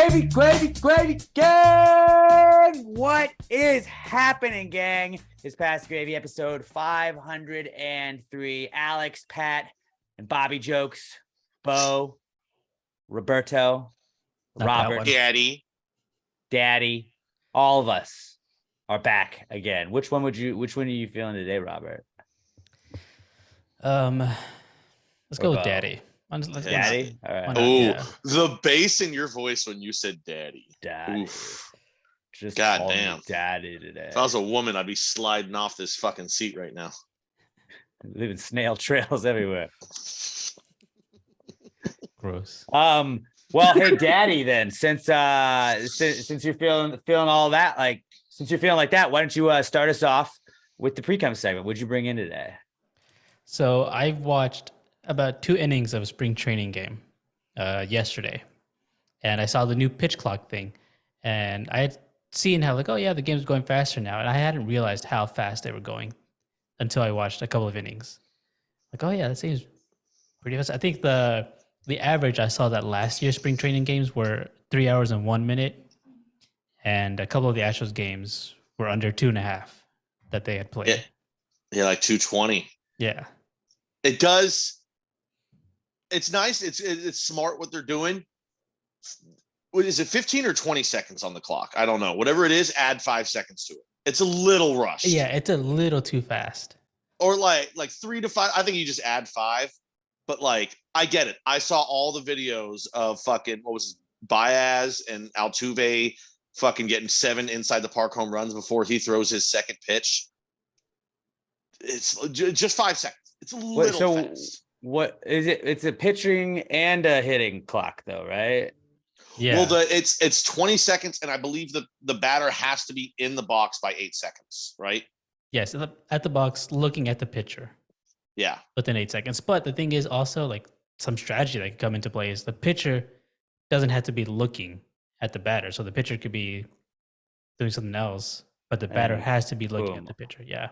Gravy, gang! What is happening, gang? It's Past Gravy, episode 503. Alex, Pat, and Bobby Jokes, Bo, Roberto, Robert, Daddy, all of us are back again. Which one are you feeling today, Robert? Let's go with Bo? Daddy. Daddy? All right. The bass in your voice when you said Daddy. Oof. Just goddamn Daddy today. If I was a woman, I'd be sliding off this fucking seat right now. Leaving snail trails everywhere. Gross. Well, hey, Daddy. Then, since you're feeling all that, since you're feeling like that, why don't you start us off with the Precome segment? What'd you bring in today? So I've watched about 2 innings of a spring training game yesterday, and I saw the new pitch clock thing, and I had seen how the game's going faster now, and I hadn't realized how fast they were going until I watched a couple of innings. That seems pretty fast. I think the average I saw that last year spring training games were 3 hours and 1 minute, and a couple of the Astros games were under 2.5 that they had played. Yeah, like 2:20. Yeah. It does. It's nice. It's smart what they're doing. What is it, 15 or 20 seconds on the clock? I don't know. Whatever it is, add 5 seconds to it. It's a little rushed. Yeah, it's a little too fast. Or like 3 to 5. I think you just add 5. But I get it. I saw all the videos of fucking Baez and Altuve fucking getting 7 inside the park home runs before he throws his second pitch. It's just 5 seconds. It's a little fast. What is it? It's a pitching and a hitting clock, though, right? Yeah. Well, it's 20 seconds, and I believe the batter has to be in the box by 8 seconds, right? Yes, at the box, looking at the pitcher. Yeah. Within 8 seconds. But the thing is also some strategy that could come into play is the pitcher doesn't have to be looking at the batter. So the pitcher could be doing something else, but the batter has to be looking at the pitcher. Yeah.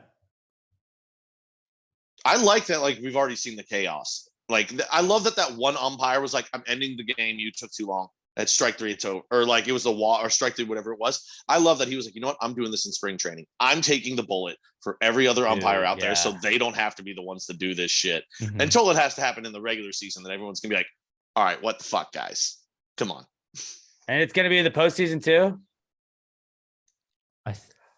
I like that. We've already seen the chaos. I love that one umpire was like, "I'm ending the game. You took too long. At strike 3, it's over." Or it was a wall or strike 3, whatever it was. I love that he was like, "You know what? I'm doing this in spring training. I'm taking the bullet for every other umpire out there, so they don't have to be the ones to do this shit." Mm-hmm. Until it has to happen in the regular season, then everyone's gonna be like, "All right, what the fuck, guys? Come on." And it's gonna be in the postseason too. I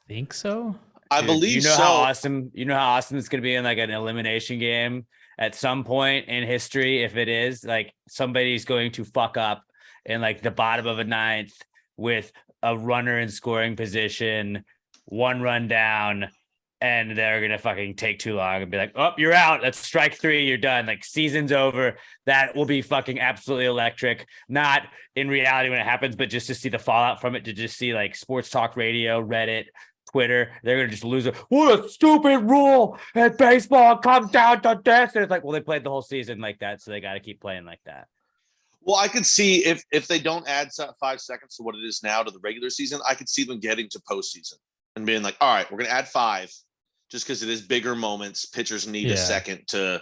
think so. I believe so. How awesome it's going to be in an elimination game at some point in history. If it is somebody's going to fuck up in the bottom of a 9th with a runner in scoring position, 1 run down, and they're going to fucking take too long and be like, "Oh, you're out. That's strike 3. You're done. Season's over." That will be fucking absolutely electric. Not in reality when it happens, but just to see the fallout from it, to just see sports talk radio, Reddit, Twitter, they're gonna just lose it. What a stupid rule at baseball comes down to this. And it's they played the whole season like that, so they got to keep playing like that. Well, I could see if they don't add 5 seconds to what it is now to the regular season, I could see them getting to postseason and being like, "All right, we're gonna add 5, just because it is bigger moments. Pitchers need a second to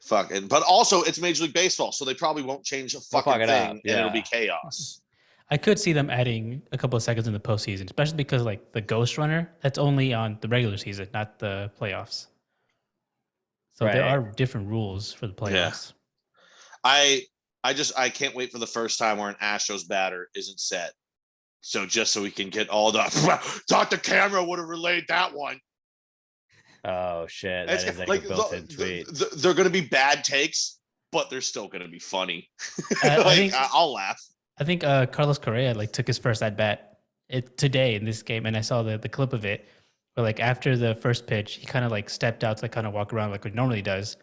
fucking." But also, it's Major League Baseball, so they probably won't change a fucking thing, and it'll be chaos. I could see them adding a couple of seconds in the postseason, especially because the ghost runner, that's only on the regular season, not the playoffs. So there are different rules for the playoffs. Yeah. I can't wait for the first time where an Astros batter isn't set. So just so we can get all the thought the camera would have relayed that one. Oh shit. That is a built-in tweet. They're gonna be bad takes, but they're still gonna be funny. I'll laugh. I think Carlos Correa took his first at bat today in this game, and I saw the clip of it where after the first pitch, he kind of stepped out to kind of walk around like what he normally does.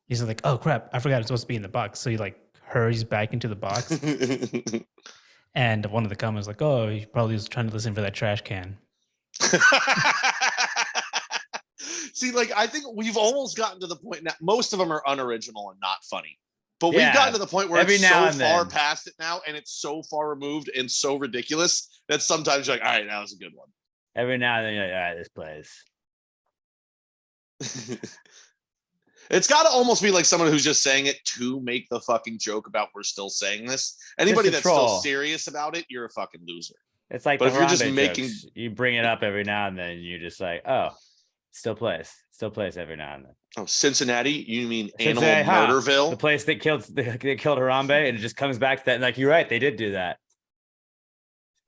He's like, "Oh crap, I forgot I'm supposed to be in the box." So he hurries back into the box, and one of the comments was "Oh, he probably was trying to listen for that trash can." See, I think we've almost gotten to the point now. Most of them are unoriginal and not funny. But we've gotten to the point where it's so far past it now, and it's so far removed and so ridiculous that sometimes you're like, "All right, that was a good one." Every now and then you're like, "All right, this plays." It's got to almost be like someone who's just saying it to make the fucking joke about we're still saying this. Anybody that's still serious about it, you're a fucking loser. It's like, but if you're just making, you bring it up every now and then, you're just like, oh, still plays every now and then. Oh, Cincinnati? You mean Cincinnati, Animal Murderville? The place that killed Harambe, and it just comes back to that. And like, you're right, they did do that.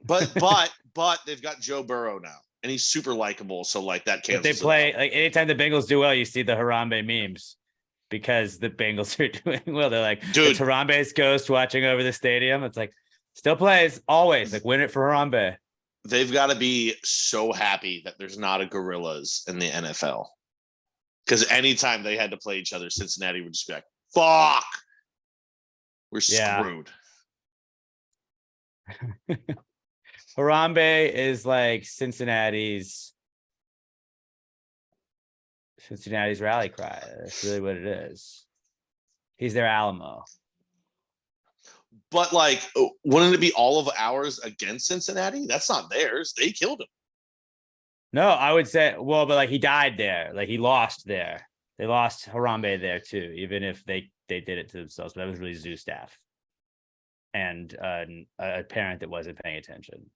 But they've got Joe Burrow now, and he's super likable. So like that can't. They play like anytime the Bengals do well, you see the Harambe memes because the Bengals are doing well. They're like, dude, it's Harambe's ghost watching over the stadium. It's like still plays always. Like win it for Harambe. They've got to be so happy that there's not a Gorillas in the NFL. Because anytime they had to play each other, Cincinnati would just be like, fuck, we're screwed. Harambe is like Cincinnati's rally cry. That's really what it is. He's their Alamo. But like, wouldn't it be all of ours against Cincinnati? That's not theirs. They killed him. No, I would say, well, but like he died there. Like he lost there. They lost Harambe there too, even if they did it to themselves. But that was really zoo staff and a parent that wasn't paying attention.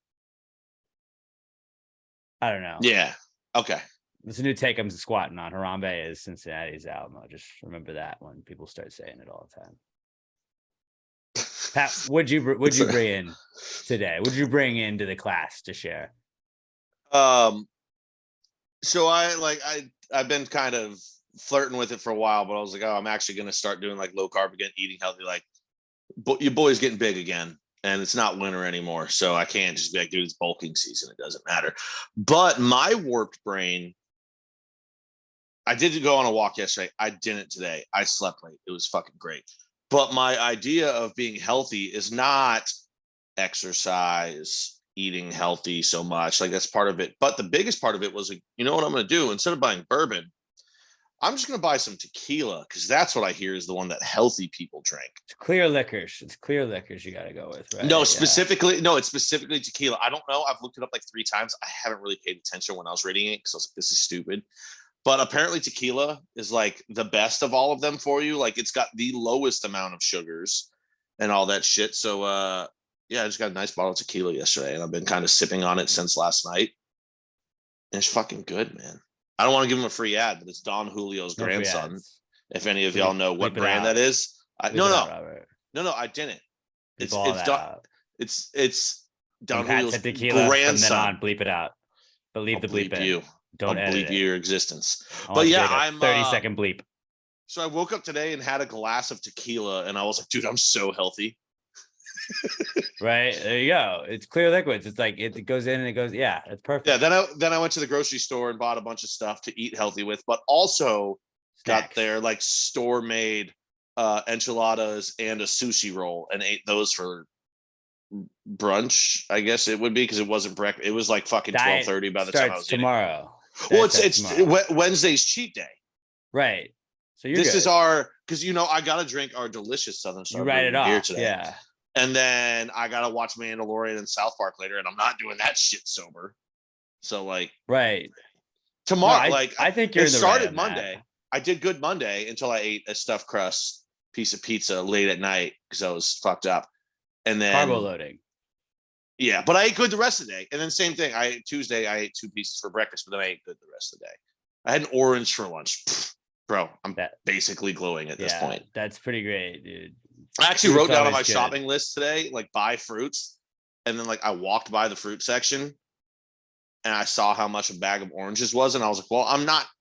I don't know. Yeah. Okay. It's a new take I'm squatting on. Harambe is Cincinnati's Alamo. Just remember that when people start saying it all the time. Pat, what'd you bring in today? What'd you bring into the class to share? So I've been kind of flirting with it for a while, but I was like, oh, I'm actually going to start doing like low carb again, eating healthy. Like, your boy's getting big again, and it's not winter anymore, so I can't just be like, dude, it's bulking season. It doesn't matter. But my warped brain, I did go on a walk yesterday. I didn't today. I slept late. It was fucking great. But my idea of being healthy is not exercise, eating healthy so much. Like that's part of it. But the biggest part of it was like, you know what I'm going to do? Instead of buying bourbon, I'm just going to buy some tequila because that's what I hear is the one that healthy people drink. It's clear liquors. It's clear liquors you got to go with, right? No, it's specifically tequila. I don't know. I've looked it up like 3 times. I haven't really paid attention when I was reading it because I was like, this is stupid. But apparently tequila is like the best of all of them for you. Like it's got the lowest amount of sugars and all that shit. So yeah, I just got a nice bottle of tequila yesterday and I've been kind of sipping on it since last night. And it's fucking good, man. I don't want to give him a free ad, but it's Don Julio's grandson. If any of y'all know what brand that is. No, I didn't. It's Don Julio's grandson. Bleep it out. But leave the bleep in. You. Don't bleep your existence. But yeah, I'm 30-second bleep. So I woke up today and had a glass of tequila and I was like, dude, I'm so healthy. Right. There you go. It's clear liquids. It's like it goes in and it goes, yeah, it's perfect. Yeah. Then I went to the grocery store and bought a bunch of stuff to eat healthy with, but also got their like store made enchiladas and a sushi roll and ate those for brunch, I guess it would be, because it wasn't breakfast. It was like fucking 12:30 by the time I was tomorrow. Well, it's Wednesday's cheat day. Right. So this is our, because I gotta drink our delicious Southern Star. You write it off today. Yeah. And then I gotta watch Mandalorian and South Park later, and I'm not doing that shit sober. So like, right. Tomorrow, I think you're. It started Monday. I did good Monday until I ate a stuffed crust piece of pizza late at night because I was fucked up. And then carbo loading. Yeah, but I ate good the rest of the day. And then same thing. Tuesday I ate 2 pieces for breakfast, but then I ate good the rest of the day. I had an orange for lunch. Bro, I'm basically glowing at this point. That's pretty great, dude. I actually wrote down on my shopping list today, like buy fruits. And then like I walked by the fruit section and I saw how much a bag of oranges was. And I was like, well,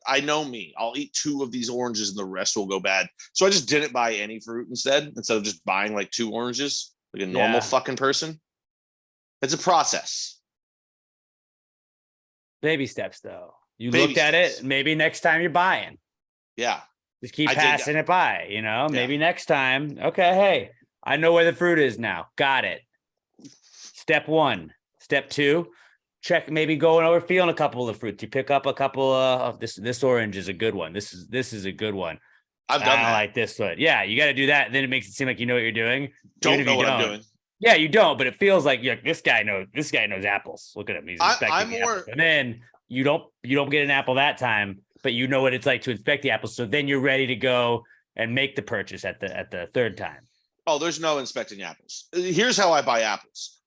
I know me. I'll eat 2 of these oranges and the rest will go bad. So I just didn't buy any fruit instead of just buying like 2 oranges, like a normal fucking person. It's a process. Baby steps, though. You looked at it. Maybe next time you're buying. Yeah. Just keep passing it by, maybe next time. Okay. Hey, I know where the fruit is now. Got it. Step 1. Step 2, check, maybe going over, feeling a couple of fruits. You pick up a couple of this orange is a good one. This is a good one. I've done that. Like this one. Yeah. You got to do that. Then it makes it seem like you know what you're doing. Don't know what I'm doing. Yeah, you don't, but it feels like this guy knows apples. Look at him. He's expecting apples. And then you don't get an apple that time. but you know what it's like to inspect the apples. So then you're ready to go and make the purchase at the third time. Oh, there's no inspecting apples. Here's how I buy apples.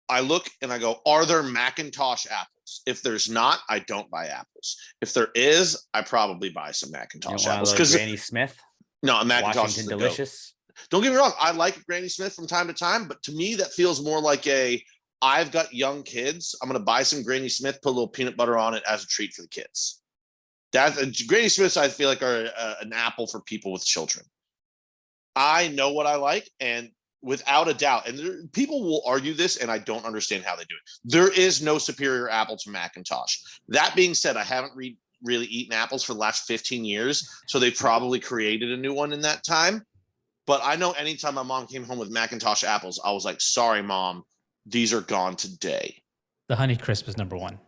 I look and I go, are there Macintosh apples? If there's not, I don't buy apples. If there is, I probably buy some Macintosh apples. Because Granny Smith. No, a Macintosh Washington is the Delicious. goat. Don't get me wrong. I like Granny Smith from time to time, but to me, that feels more like I've got young kids. I'm going to buy some Granny Smith, put a little peanut butter on it as a treat for the kids. Granny Smiths, I feel like, are an apple for people with children. I know what I like, and without a doubt, and people will argue this, and I don't understand how they do it. There is no superior apple to Macintosh. That being said, I haven't really eaten apples for the last 15 years, so they probably created a new one in that time. But I know anytime my mom came home with Macintosh apples, I was like, sorry, Mom, these are gone today. The Honeycrisp is number one.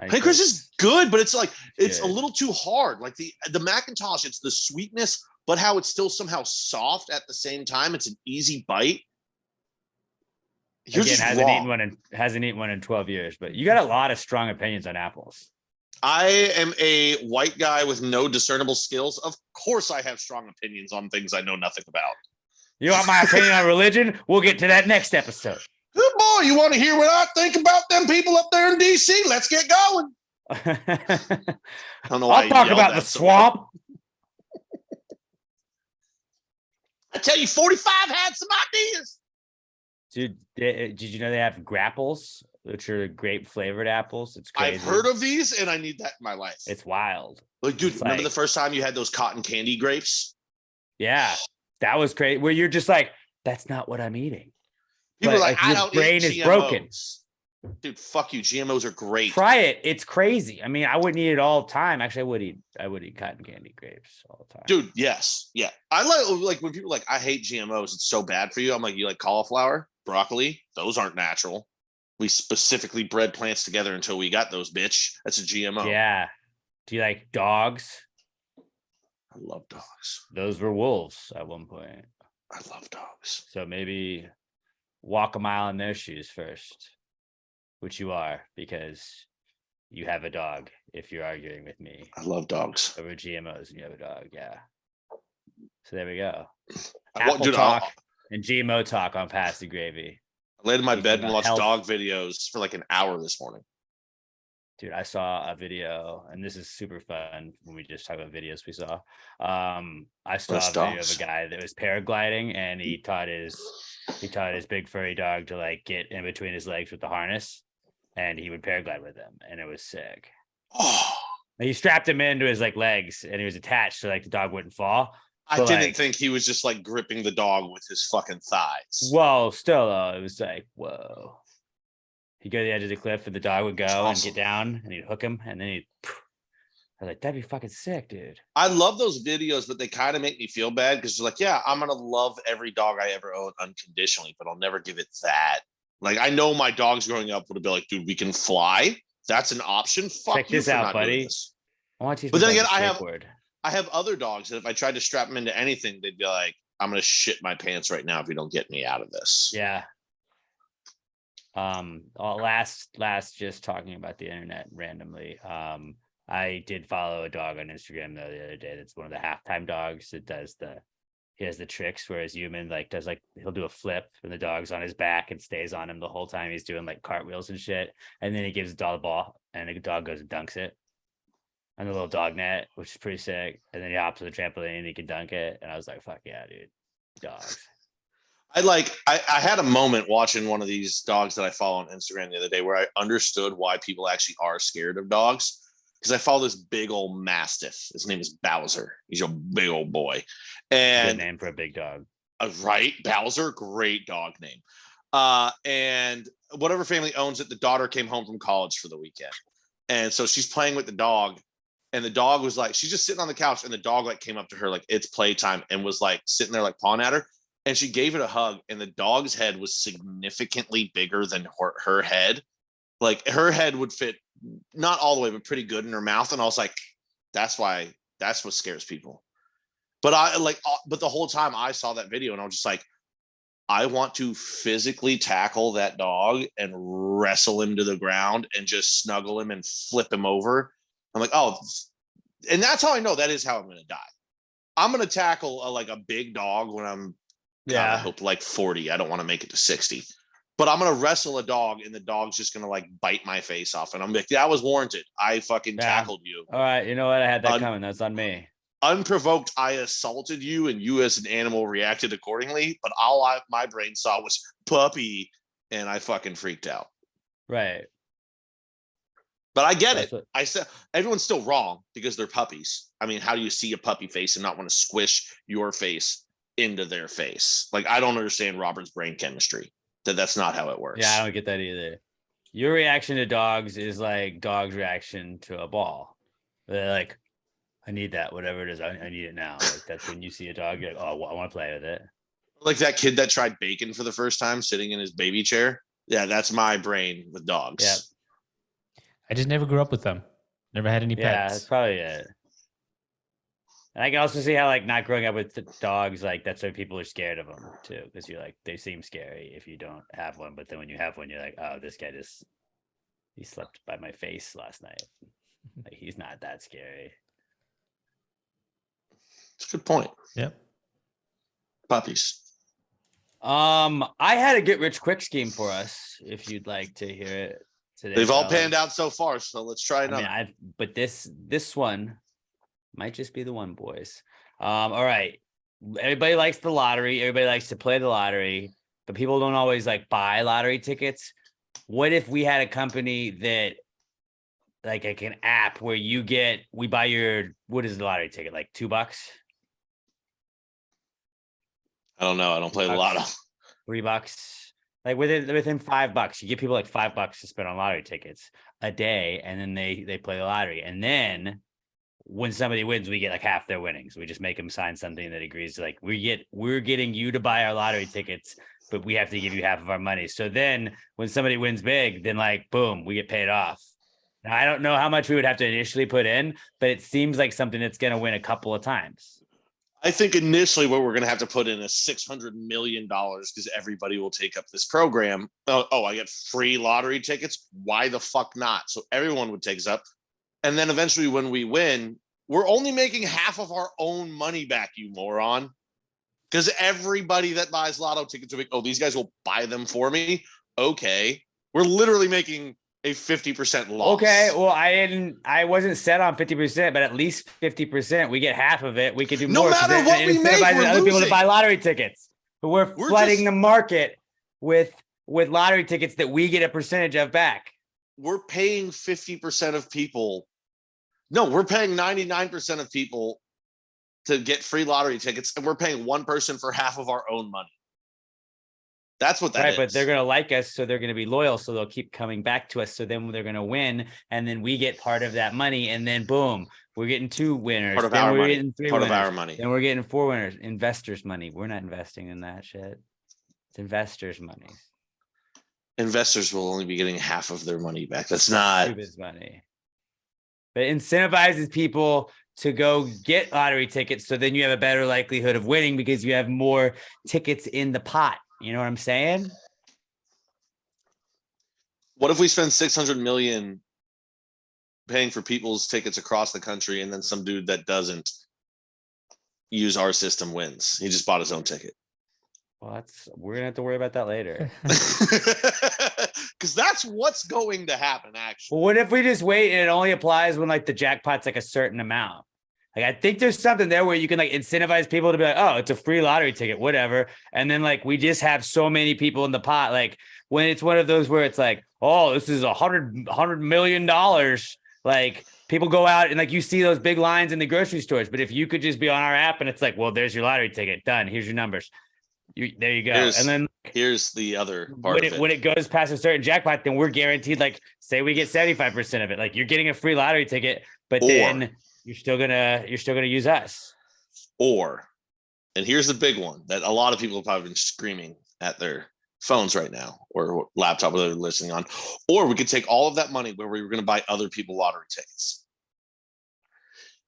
Honeycrisp is good, but it's a little too hard. Like the Macintosh, it's the sweetness, but how it's still somehow soft at the same time. It's an easy bite. Again, hasn't eaten one in 12 years, but you got a lot of strong opinions on apples. I am a white guy with no discernible skills. Of course, I have strong opinions on things I know nothing about. You want my opinion on religion? We'll get to that next episode. Good boy, you want to hear what I think about them people up there in DC? Let's get going. I don't know why I'll talk about the swamp. I tell you, 45 had some ideas. Dude, did you know they have grapples, which are grape flavored apples? It's crazy. I've heard of these, and I need that in my life. It's wild. Like, dude, remember the first time you had those cotton candy grapes? Yeah, that was crazy. Where you're just like, that's not what I'm eating. People are like, I don't brain eat is GMOs. Broken. Dude, fuck you. GMOs are great. Try it. It's crazy. I mean, I wouldn't eat it all the time. Actually, I would eat cotton candy grapes all the time. Dude, yes. Yeah. I like when people are like, I hate GMOs. It's so bad for you. I'm like, you like cauliflower, broccoli? Those aren't natural. We specifically bred plants together until we got those, bitch. That's a GMO. Yeah. Do you like dogs? I love dogs. Those were wolves at one point. I love dogs. So maybe walk a mile in their shoes first, which you are, because you have a dog. If you're arguing with me, I love dogs over GMOs, and you have a dog. Yeah. So there we go. Apple talk and GMO talk on Pass the Gravy. I laid in my bed and watched dog videos for like an hour this morning. Dude, I saw a video, and this is super fun when we just talk about videos we saw. I saw a video of a guy that was paragliding, and he taught his big furry dog to like get in between his legs with the harness, and he would paraglide with him, and it was sick. Oh, he strapped him into his like legs, and he was attached so like the dog wouldn't fall. I didn't think he was just like gripping the dog with his fucking thighs. Well, still though, it was like, whoa. He'd go to the edge of the cliff, and the dog would go and get down, and he'd hook him, and then I was like, that'd be fucking sick, dude. I love those videos, but they kind of make me feel bad because you're like, yeah, I'm gonna love every dog I ever own unconditionally, but I'll never give it that. Like, I know my dogs growing up would have been like, dude, we can fly. That's an option. Fuck Check you this for out, not buddy. doing this. I want to teach but then again, skateboard. I have other dogs that if I tried to strap them into anything, they'd be like, I'm gonna shit my pants right now if you don't get me out of this. Yeah. Last just talking about the internet randomly. I did follow a dog on Instagram though the other day. That's one of the halftime dogs that does he has the tricks, whereas human he'll do a flip and the dog's on his back and stays on him the whole time he's doing like cartwheels and shit. And then he gives the dog the ball, and the dog goes and dunks it on the little dog net, which is pretty sick. And then he hops on the trampoline and he can dunk it. And I was like, fuck yeah, dude. Dogs. I had a moment watching one of these dogs that I follow on Instagram the other day where I understood why people actually are scared of dogs. Because I follow this big old mastiff. His name is Bowser. He's a big old boy. And good name for a big dog. Right? Bowser, great dog name. And whatever family owns it, the daughter came home from college for the weekend. And so she's playing with the dog. And the dog was like, she's just sitting on the couch, and the dog like came up to her like it's playtime and was like sitting there like pawing at her. And she gave it a hug, and the dog's head was significantly bigger than her head. Like her head would fit not all the way, but pretty good in her mouth. And I was like, that's what scares people. But but the whole time I saw that video, and I was just like, I want to physically tackle that dog and wrestle him to the ground and just snuggle him and flip him over I'm like, oh, and that's how I know that is how I'm going to die. I'm going to tackle like a big dog when I'm, God, I hope like 40. I don't want to make it to 60. But I'm going to wrestle a dog and the dog's just going to like bite my face off. And I'm like, that was warranted. I fucking tackled you. All right. You know what? I had that coming. That's on me. Unprovoked, I assaulted you and you as an animal reacted accordingly. But all my brain saw was puppy and I fucking freaked out. Right. But I get it. I said everyone's still wrong because they're puppies. I mean, how do you see a puppy face and not want to squish your face into their face? Like, I don't understand Robert's brain chemistry. That's not how it works. Yeah, I don't get that either. Your reaction to dogs is like dogs' reaction to a ball. They're like, I need that, whatever it is. I need it now. Like, that's when you see a dog, you're like, oh, I want to play with it. Like that kid that tried bacon for the first time sitting in his baby chair. Yeah, that's my brain with dogs. Yeah. I just never grew up with them. Never had any pets. Yeah, that's probably it. And I can also see how like not growing up with the dogs, like that's why people are scared of them too, because you're like they seem scary if you don't have one, but then when you have one, you're like, oh, this guy he slept by my face last night. Like he's not that scary. It's a good point. Yep. Puppies. I had a get rich quick scheme for us if you'd like to hear it today. They've all panned out so far, so let's try another. I mean, but this one might just be the one, boys. All right. Everybody likes the lottery. Everybody likes to play the lottery, but people don't always like buy lottery tickets. What if we had a company that like an app where we buy what is the lottery ticket? Like $2? I don't know. I don't play the lotto. $3. Like within $5, you give people like $5 to spend on lottery tickets a day, and then they play the lottery. And then when somebody wins, we get like half their winnings. We just make them sign something that agrees to like we're getting you to buy our lottery tickets, but we have to give you half of our money. So then when somebody wins big, then like boom, we get paid off. Now I don't know how much we would have to initially put in, but it seems like something that's going to win a couple of times. I think initially what we're going to have to put in is $600 million because everybody will take up this program. Oh, I get free lottery tickets. Why the fuck not? So everyone would take us up. And then eventually when we win, we're only making half of our own money back, you moron. Because everybody that buys lotto tickets will be, oh, these guys will buy them for me. Okay. We're literally making a 50% loss. Okay, well, I wasn't set on 50%, but at least 50%. We get half of it. We could do more. No matter what we make, we're other people to losing. buy lottery tickets. But we're flooding the market with lottery tickets that we get a percentage of back. We're paying 50% of people. No, we're paying 99% of people to get free lottery tickets, and we're paying one person for half of our own money. That's what that is. But they're going to like us, so they're going to be loyal, so they'll keep coming back to us. So then they're going to win, and then we get part of that money, and then boom, we're getting 2 winners. Part of then our we're money. Getting 3 part winners. of our money. Then we're getting 4 winners. Investors' money. We're not investing in that shit. It's investors' money. Investors will only be getting half of their money back. That's not stupid money. But it incentivizes people to go get lottery tickets, so then you have a better likelihood of winning because you have more tickets in the pot. You know what I'm saying? What if we spend 600 million paying for people's tickets across the country, and then some dude that doesn't use our system wins? He just bought his own ticket. Well, we're gonna have to worry about that later. Because that's what's going to happen, actually. Well, what if we just wait and it only applies when like the jackpot's like a certain amount? Like I think there's something there where you can like incentivize people to be like, oh, it's a free lottery ticket, whatever. And then like we just have so many people in the pot. Like when it's one of those where it's like, oh, this is $100 million. Like people go out and like you see those big lines in the grocery stores. But if you could just be on our app and it's like, well, there's your lottery ticket, done. Here's your numbers. There you go. And then here's the other part of it. When it goes past a certain jackpot, then we're guaranteed, like, say we get 75% of it. Like you're getting a free lottery ticket, but then you're still gonna use us. And here's the big one that a lot of people have probably been screaming at their phones right now or laptop where they're listening on. Or we could take all of that money where we were going to buy other people lottery tickets,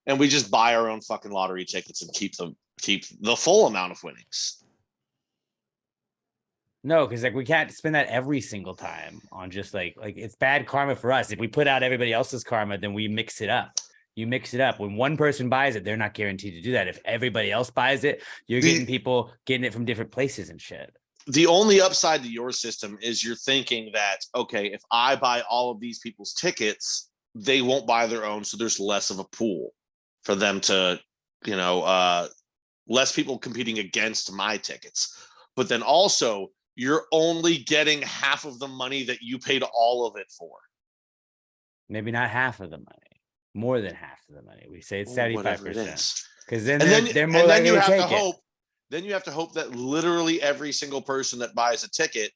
and we just buy our own fucking lottery tickets and keep the full amount of winnings. No, because like we can't spend that every single time on just like it's bad karma for us. If we put out everybody else's karma, then we mix it up. You mix it up. When one person buys it, they're not guaranteed to do that. If everybody else buys it, you're getting people getting it from different places and shit. The only upside to your system is you're thinking that, okay, if I buy all of these people's tickets, they won't buy their own. So there's less of a pool for them to, less people competing against my tickets. But then also, you're only getting half of the money that you paid all of it for. Maybe not half of the money, more than half of the money. We say it's 75%. Because then they're more likely to take it. Then you have to hope that literally every single person that buys a ticket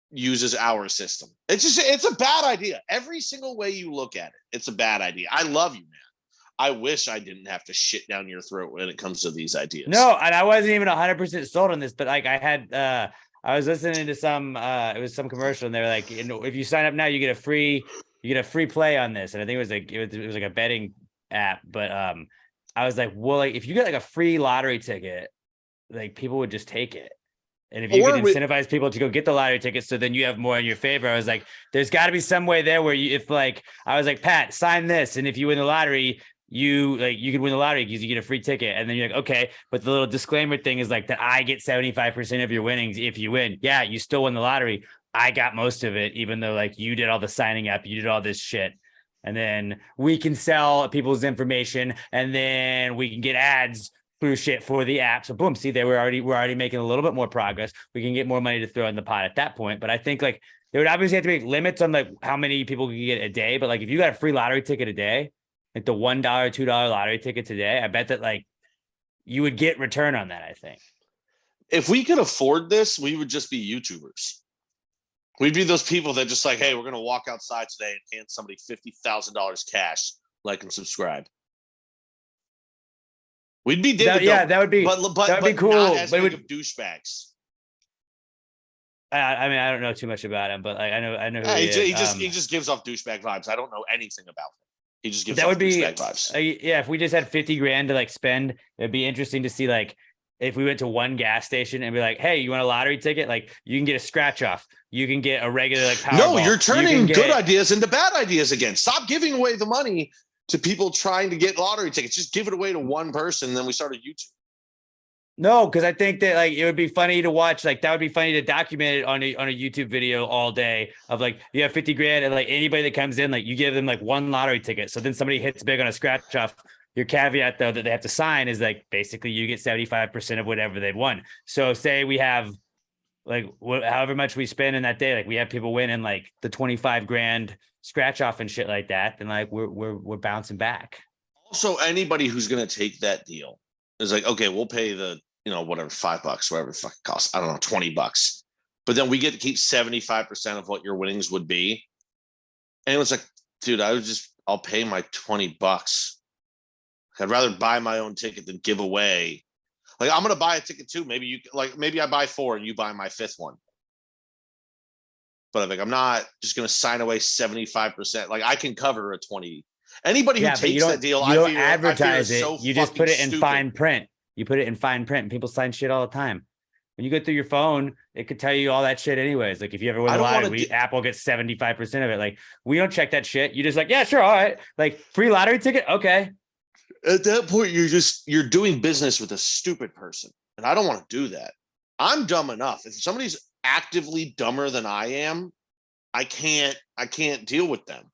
uses our system. It's a bad idea. Every single way you look at it, it's a bad idea. I love you, man. I wish I didn't have to shit down your throat when it comes to these ideas. No, and I wasn't even 100% sold on this, but like I was listening to some, it was some commercial, and they were like, if you sign up now, you get a free play on this. And I think it was like a betting app, but I was like, well, like if you get like a free lottery ticket, like people would just take it. And if you could incentivize people to go get the lottery tickets, so then you have more in your favor. I was like, there's got to be some way there where I was like, Pat, sign this, and if you win the lottery, you could win the lottery because you get a free ticket. And then you're like, okay, but the little disclaimer thing is like that I get 75% of your winnings if you win. Yeah, you still won the lottery. I got most of it, even though like you did all the signing up, you did all this shit. And then we can sell people's information, and then we can get ads through shit for the app. So boom, see, we're already making a little bit more progress. We can get more money to throw in the pot at that point. But I think like there would obviously have to be limits on like how many people can get a day. But like if you got a free lottery ticket a day, like the $1, $2 lottery ticket today, I bet that like you would get return on that. I think if we could afford this, we would just be YouTubers. We'd be those people that just like, hey, we're going to walk outside today and hand somebody $50,000 cash, like and subscribe. We'd be that would be cool. Not as but big of douchebags. I mean, I don't know too much about him, but like I know who he just gives off douchebag vibes. I don't know anything about him. He just gives off douchebag vibes. Yeah, if we just had 50 grand to like spend, it'd be interesting to see like if we went to one gas station and be like, hey, you want a lottery ticket? Like you can get a scratch off. You can get a regular like Powerball. No, you're turning good ideas into bad ideas again. Stop giving away the money to people trying to get lottery tickets. Just give it away to one person. And then we start a YouTube. No, because I think that like it would be funny to watch. Like that would be funny to document it on a YouTube video all day of like you have 50 grand and like anybody that comes in, like you give them like one lottery ticket. So then somebody hits big on a scratch off. Your caveat though that they have to sign is like basically you get 75% of whatever they've won. So say we have like however much we spend in that day, like we have people winning like the 25 grand scratch off and shit like that, then like we're bouncing back. Also, anybody who's gonna take that deal is like, okay, we'll pay the whatever $5, whatever the fuck it costs. I don't know, $20. But then we get to keep 75% of what your winnings would be. And it was like, dude, I'll pay my $20. I'd rather buy my own ticket than give away. Like I'm gonna buy a ticket too. Maybe I buy 4 and you buy my 5th one. But I'm not just gonna sign away 75%. Like I can cover a 20. Anybody who takes that deal, you don't advertise it. You just put it in fine print. You put it in fine print, and people sign shit all the time. When you go through your phone, it could tell you all that shit anyways. Like if you ever win a lottery, Apple gets 75% of it. Like we don't check that shit. You just like, yeah, sure, all right. Like free lottery ticket, okay. At that point, you're doing business with a stupid person, and I don't want to do that. I'm dumb enough. If somebody's actively dumber than I am, I can't deal with them.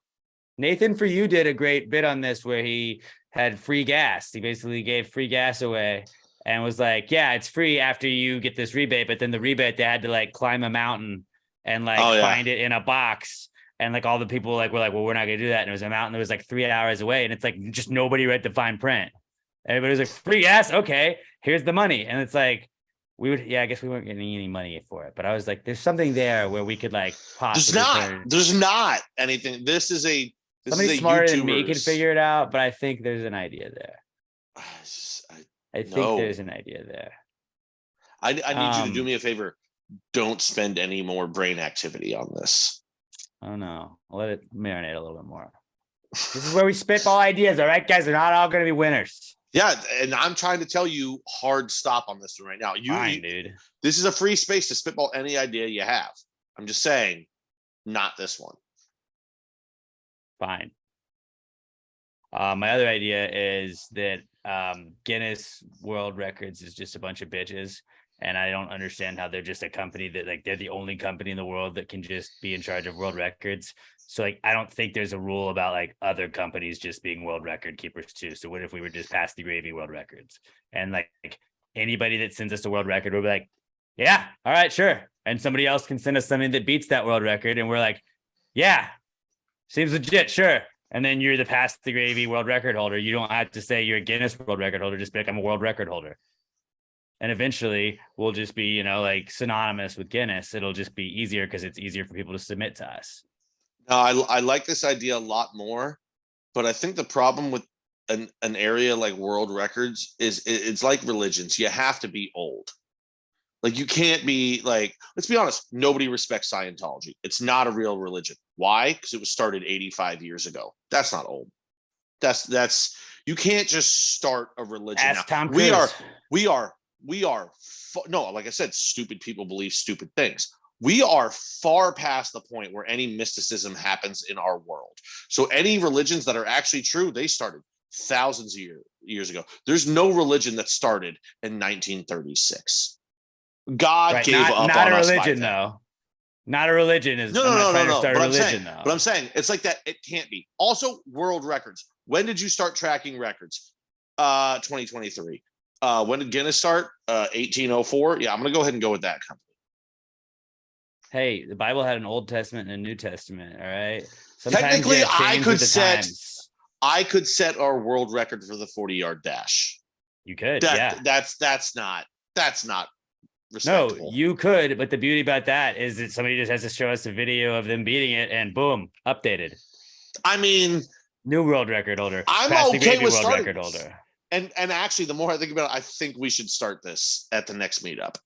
Nathan For You did a great bit on this where he had free gas. He basically gave free gas away and was like, yeah, it's free after you get this rebate. But then the rebate, they had to like climb a mountain and like find it in a box. And like all the people were like, well, we're not going to do that. And it was a mountain that was like 3 hours away. And it's like, just nobody read the fine print. Everybody was like, free gas. Okay, here's the money. And it's like, I guess we weren't getting any money for it. But I was like, there's something there where we could like possibly. There's not anything. Somebody smarter than me can figure it out. But I think there's an idea there. I think there's an idea there. I need you to do me a favor. Don't spend any more brain activity on this. Oh no, I'll let it marinate a little bit more. This is where we spitball ideas, all right, guys? They're not all going to be winners. Yeah, and I'm trying to tell you, hard stop on this one right now. Fine, dude. This is a free space to spitball any idea you have. I'm just saying, not this one. Fine. My other idea is that Guinness World Records is just a bunch of bitches. And I don't understand how they're just a company that like they're the only company in the world that can just be in charge of world records. So like I don't think there's a rule about like other companies just being world record keepers too. So what if we were just past the gravy world records and like anybody that sends us a world record will be like, yeah, all right, sure. And somebody else can send us something that beats that world record. And we're like, yeah, seems legit, sure. And then you're the past the gravy world record holder. You don't have to say you're a Guinness world record holder. Just be like, I'm a world record holder. And eventually we'll just be, you know, like synonymous with Guinness. It'll just be easier because it's easier for people to submit to us. No, I like this idea a lot more, but I think the problem with an area like world records is it's like religions. You have to be old. Like you can't be like, let's be honest, nobody respects Scientology. It's not a real religion. Why? Because it was started 85 years ago. That's not old. That's you can't just start a religion. Ask now. Tom Cruise. We are no, like I said, stupid people believe stupid things. We are far past the point where any mysticism happens in our world. So any religions that are actually true, they started thousands of years ago. There's no religion that started in 1936. God gave up not on a us religion by then. though. Not a religion is No. Start But a religion though. But I'm saying it's like that. It can't be. Also, world records. When did you start tracking records? 2023. When did Guinness start? 1804. Yeah, I'm gonna go ahead and go with that company. Hey, the Bible had an Old Testament and a New Testament. All right. Technically, I could set our world record for the 40-yard dash. You could, That's not respectable. No, you could, but the beauty about that is that somebody just has to show us a video of them beating it, and boom, updated. I mean, new world record holder. I'm okay with starting record holder. And actually, the more I think about it, I think we should start this at the next meetup.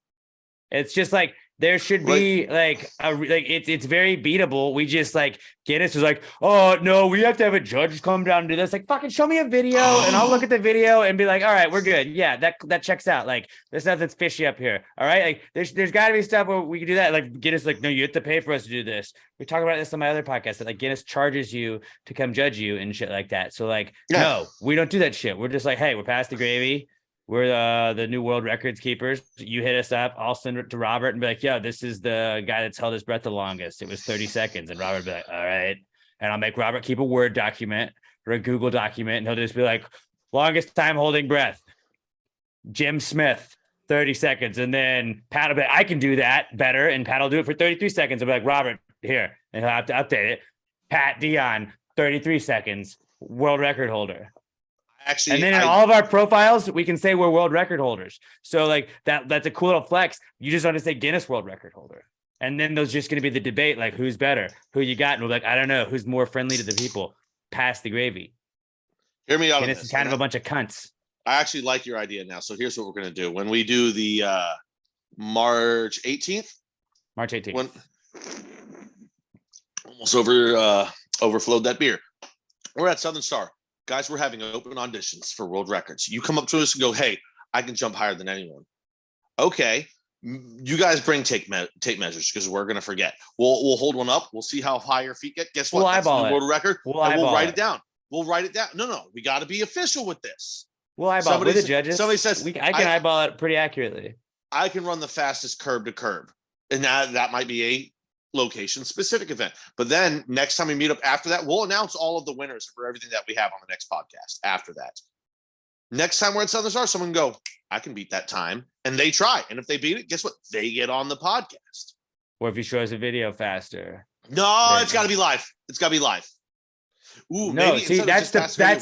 It's just like there should be it's very beatable. We just like Guinness was like, oh no, we have to have a judge come down and do this. Like fucking show me a video and I'll look at the video and be like, all right, we're good. Yeah, that checks out. Like there's nothing's fishy up here. All right. Like there's gotta be stuff where we can do that. Like Guinness, like, no, you have to pay for us to do this. We talk about this on my other podcast that like Guinness charges you to come judge you and shit like that. So like, no, we don't do that shit. We're just like, hey, we're past the gravy. We're the new world records keepers. You hit us up. I'll send it to Robert and be like, yo, this is the guy that's held his breath the longest. It was 30 seconds. And Robert would be like, all right. And I'll make Robert keep a Word document or a Google document. And he'll just be like, longest time holding breath, Jim Smith, 30 seconds. And then Pat will be like, I can do that better. And Pat will do it for 33 seconds. I'll be like, Robert, here. And he'll have to update it. Pat Dion, 33 seconds, world record holder. Actually, and then in all of our profiles, we can say we're world record holders. So like that's a cool little flex. You just want to say Guinness world record holder. And then there's just going to be the debate, like who's better, who you got. And we're like, I don't know, who's more friendly to the people. Pass the gravy. Hear me out. Guinness is kind of a bunch of cunts. I actually like your idea now. So here's what we're going to do. When we do the March 18th. March 18th. Almost overflowed that beer. We're at Southern Star. Guys, we're having open auditions for world records. You come up to us and go, hey, I can jump higher than anyone. Okay. You guys bring tape measures because we're going to forget. We'll hold one up. We'll see how high your feet get. Guess what? We'll That's eyeball the world record. We'll write it down. We'll write it down. No. We got to be official with this. We'll eyeball it with the judges. Somebody says, I can eyeball it pretty accurately. I can run the fastest curb to curb. And that might be a location specific event. But then next time we meet up after that, we'll announce all of the winners for everything that we have on the next podcast after that. Next time we're at Southern Star, someone can go, I can beat that time. And they try. And if they beat it, guess what? They get on the podcast. Or if you show us a video faster. No, it's got to be live. It's got to be live. Ooh, no, see, that's the thing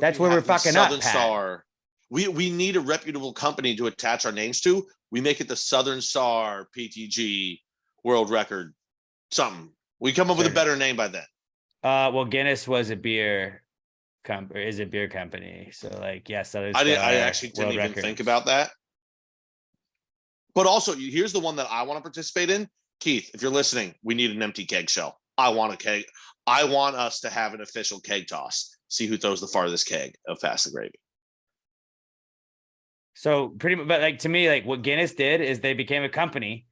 that's where we're fucking up, Pat. Star. We need a reputable company to attach our names to. We make it the Southern Star PTG world record something. We come up with a better name by then. Well, Guinness was a beer company. So like, yes, I actually didn't even think about that. But also, here's the one that I want to participate in. Keith, if you're listening, we need an empty keg shell. I want a keg. I want us to have an official keg toss. see who throws the farthest keg of Pass the Gravy. So pretty much, but like to me, like what Guinness did is they became a company.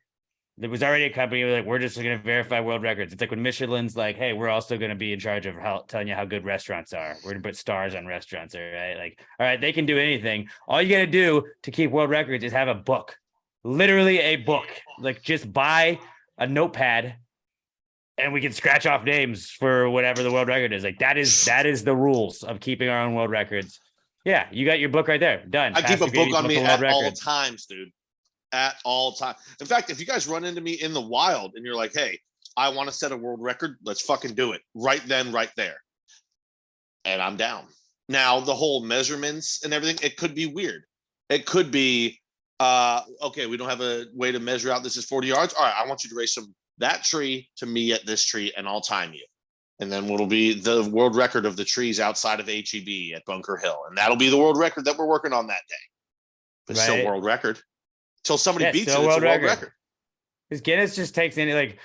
There was already a company like, we're just going to verify world records. It's like when Michelin's like, hey, we're also going to be in charge of telling you how good restaurants are. We're going to put stars on restaurants, right? Like, all right, they can do anything. All you got to do to keep world records is have a book, literally a book. Like just buy a notepad and we can scratch off names for whatever the world record is. Like that is the rules of keeping our own world records. Yeah, you got your book right there. Done. I Pass keep the a Gravy book on Book me of World at all Records. times, dude. At all times. In fact, if you guys run into me in the wild and you're like, hey, I want to set a world record, let's fucking do it. Right then, right there. And I'm down. Now, the whole measurements and everything, it could be weird. It could be, okay, we don't have a way to measure out this is 40 yards. All right, I want you to race from that tree to me at this tree, and I'll time you. And then what'll be the world record of the trees outside of HEB at Bunker Hill. And that'll be the world record that we're working on that day. But Right. still world record. Till somebody beats it, still it's a world record. Because Guinness just takes any like,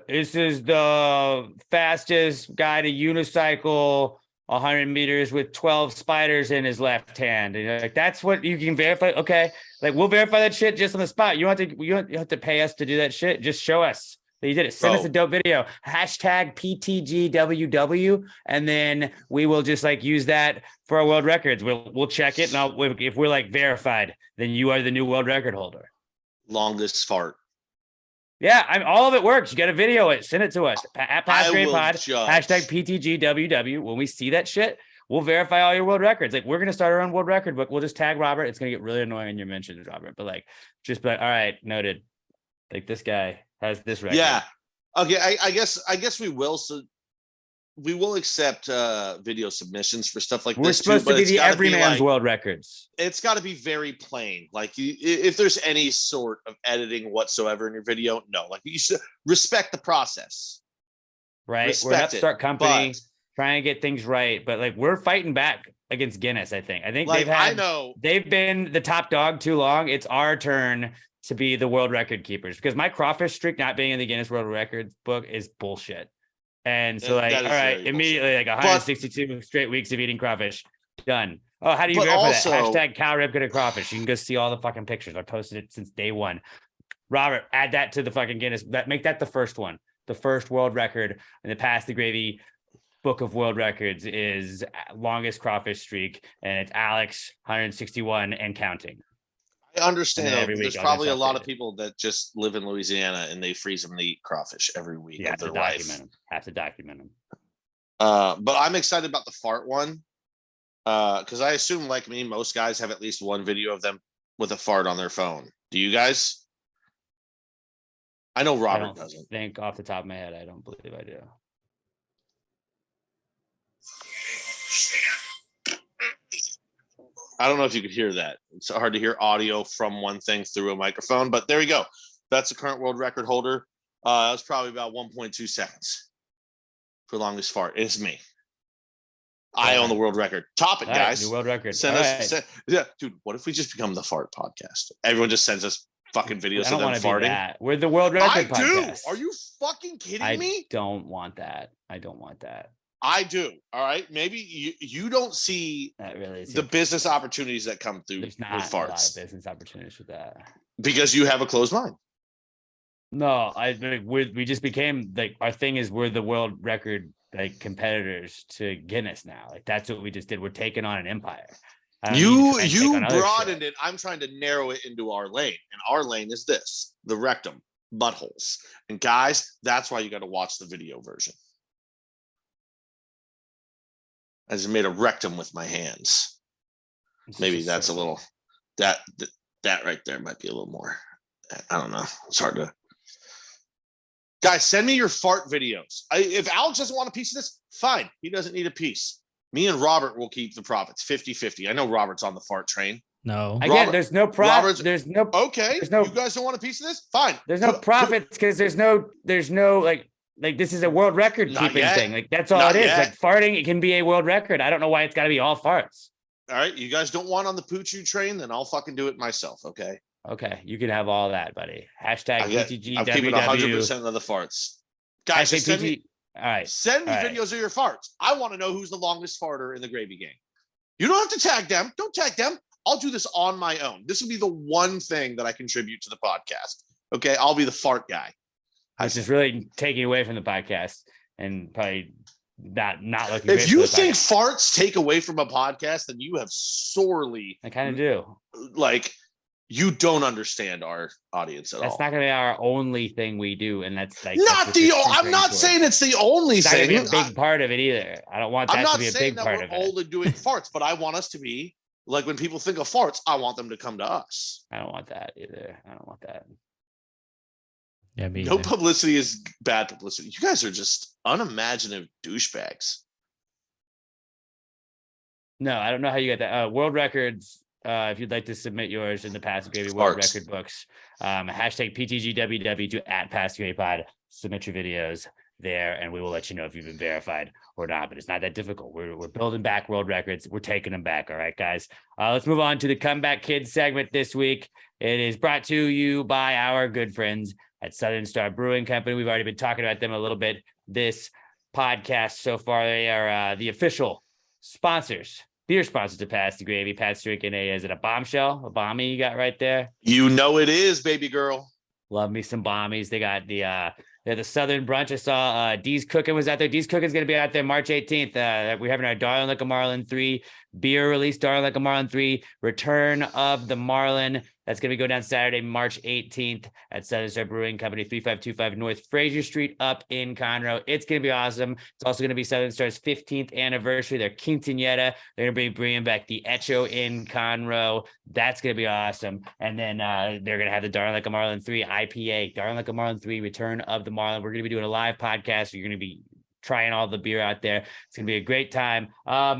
this is the fastest guy to unicycle 100 meters with 12 spiders in his left hand. And you're like, that's what you can verify. Okay, like we'll verify that shit just on the spot. You don't have to pay us to do that shit. Just show us that you did it. Send us a dope video. Hashtag PTGWW, and then we will just like use that for our world records. We'll check it, and if we're like verified, then you are the new world record holder. Longest fart. Yeah, all of it works. You got to video it. Send it to us at Past Grade Pod. Judge. Hashtag PTGWW. When we see that shit, we'll verify all your world records. Like we're gonna start our own world record book. We'll just tag Robert. It's gonna get really annoying in your mentions, Robert. But like, just be like, all right, noted. Like this guy has this record. Yeah. Okay. I guess we will. So we will accept video submissions for stuff like We're this. supposed too, to be the everyman's like, world records. It's got to be very plain. Like if there's any sort of editing whatsoever in your video, no. Like you should respect the process. Right. We're an upstart company trying to get things right, but like we're fighting back against Guinness. I think like, they've been the top dog too long. It's our turn to be the world record keepers, because my crawfish streak not being in the Guinness World Records book is bullshit. And so like, all right, immediately like 162 straight weeks of eating crawfish, done. Oh, how do you verify that? Hashtag Cal Ripken of crawfish. You can go see all the fucking pictures. I posted it since day one. Robert, add that to the fucking Guinness. Make that the first one. The first world record in the Pass the Gravy Book of World Records is longest crawfish streak, and it's Alex 161 and counting. I understand. There's probably a lot of it. people that just live in Louisiana and they freeze them and eat crawfish every week of their life. Have to document them. But I'm excited about the fart one, because I assume, like me, most guys have at least one video of them with a fart on their phone. Do you guys? I know Robert doesn't. Think off the top of my head, I don't believe I do. I don't know if you could hear that. It's hard to hear audio from one thing through a microphone, but there you go. That's the current world record holder. That was probably about 1.2 seconds for longest fart. It's me. I own the world record. Top it, guys. New world record. Yeah, dude. What if we just become the fart podcast? Everyone just sends us fucking videos of them farting. That. We're the world record podcast. Are you fucking kidding me? I don't want that. I do. All right. Maybe you don't see the business opportunities that come through with farts. A lot of business opportunities with that because you have a closed mind. No, we just became like, our thing is we're the world record like competitors to Guinness now. Like that's what we just did. We're taking on an empire. You broadened it. I'm trying to narrow it into our lane, and our lane is this: the rectum, buttholes. And guys, that's why you got to watch the video version. I just made a rectum with my hands. Maybe that's a little, that right there might be a little more. I don't know. It's hard to. Guys, send me your fart videos. If Alex doesn't want a piece of this, fine. He doesn't need a piece. Me and Robert will keep the profits 50-50. I know Robert's on the fart train. No. Again, there's no profit. Okay. You guys don't want a piece of this? Fine. There's no profits because there's no like this is a world record keeping thing. Like that's all it is. Like farting, it can be a world record. I don't know why it's got to be all farts. All right. You guys don't want on the poochoo train, then I'll fucking do it myself. Okay. Okay. You can have all that, buddy. Hashtag PTGWW. I'm keeping 100% of the farts. Guys, just send me. All right. Send me videos of your farts. I want to know who's the longest farter in the Gravy Gang. You don't have to tag them. Don't tag them. I'll do this on my own. This will be the one thing that I contribute to the podcast. Okay, I'll be the fart guy. Which is really taking away from the podcast and probably not looking. If you think farts take away from a podcast, then you have sorely. I kind of do. Like, you don't understand our audience at all. That's not going to be our only thing we do, and that's like not the. I'm not saying it's the only thing. It's not going to be a big part of it either. I don't want that to be a big part of it. I'm not saying that we're only doing farts, but I want us to be like, when people think of farts, I want them to come to us. I don't want that either. I don't want that. Yeah, no publicity is bad publicity. You guys are just unimaginative douchebags. No, I don't know how you got that. World records. If you'd like to submit yours in the Pass Gravy World Record books, hashtag PTGWW to @PassGravyPod. Submit your videos there, and we will let you know if you've been verified or not. But it's not that difficult. We're building back world records. We're taking them back. All right, guys. Let's move on to the Comeback Kids segment this week. It is brought to you by our good friends at Southern Star Brewing Company. We've already been talking about them a little bit this podcast so far. They are the official sponsors, beer sponsors to Pass the Gravy. Pat's drinking is it a bombshell? A bombie you got right there? You know it is, baby girl. Love me some bombies. They got the Southern Brunch. I saw Dee's Cooking was out there. Dee's Cooking is going to be out there March 18th. We're having our Darling Like a Marlin 3 beer release, Darling Like a Marlin 3, Return of the Marlin. That's going to go down Saturday, March 18th at Southern Star Brewing Company, 3525 North Fraser Street up in Conroe. It's going to be awesome. It's also going to be Southern Star's 15th anniversary, their quinceañera. They're going to be bringing back the Echo in Conroe. That's going to be awesome. And then they're going to have the Darling Like a Marlin 3 IPA, Darling Like a Marlin 3, Return of the Marlin. We're going to be doing a live podcast. You're going to be trying all the beer out there. It's going to be a great time.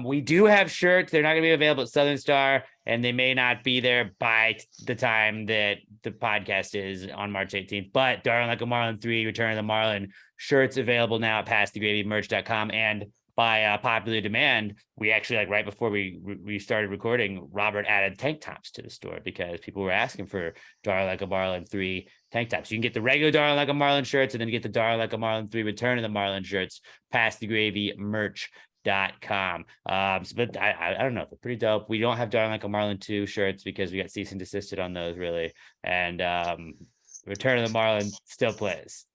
We do have shirts. They're not going to be available at Southern Star, and they may not be there by the time that the podcast is on March 18th. But Darling Like a Marlin 3, Return of the Marlin shirts available now at PassTheGravyMerch.com. And by popular demand, we actually, like right before we started recording, Robert added tank tops to the store because people were asking for Darling Like a Marlin 3 tank tops. You can get the regular Darling Like a Marlin shirts and then get the Darling Like a Marlin 3 Return of the Marlin shirts, PassTheGravyMerch.com. But I don't know, they're pretty dope. We don't have Darling Like a Marlin 2 shirts because we got cease and desisted on those, really. And Return of the Marlin still plays.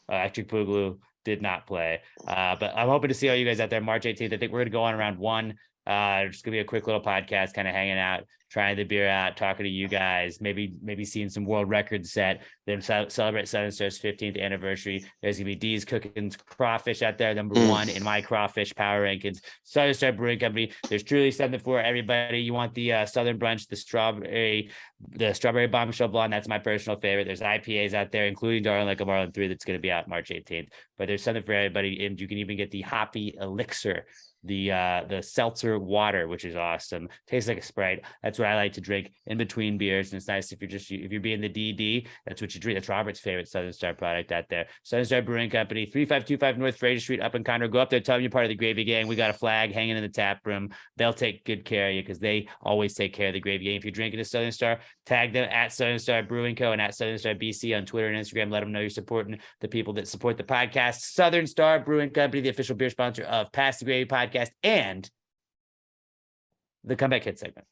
Electric Boogaloo did not play. But I'm hoping to see all you guys out there March 18th. I think we're going to go on around 1. It's going to be a quick little podcast, kind of hanging out, trying the beer out, talking to you guys, maybe seeing some world records set, then celebrate Southern Star's 15th anniversary. There's going to be Dee's Cooking Crawfish out there, number 1 in my crawfish power rankings. Southern Star Brewing Company. There's truly something for everybody. You want the Southern Brunch, the strawberry bombshell blonde. That's my personal favorite. There's IPAs out there, including Darling Like a Marlin 3 that's going to be out March 18th. But there's something for everybody, and you can even get the hoppy elixir, the seltzer water, which is awesome. Tastes like a Sprite. That's what I like to drink in between beers, and it's nice if you're being the DD, that's what you drink. That's Robert's favorite Southern Star product out there. Southern Star Brewing Company, 3525 North Fraser Street up in Conroe. Go up there, tell them you're part of the Gravy Gang. We got a flag hanging in the tap room. They'll take good care of you because they always take care of the Gravy Gang. If you're drinking a Southern Star, tag them at Southern Star Brewing Co. and at Southern Star BC on Twitter and Instagram. Let them know you're supporting the people that support the podcast. Southern Star Brewing Company, the official beer sponsor of Pass the Gravy podcast and the Comeback Kid segment.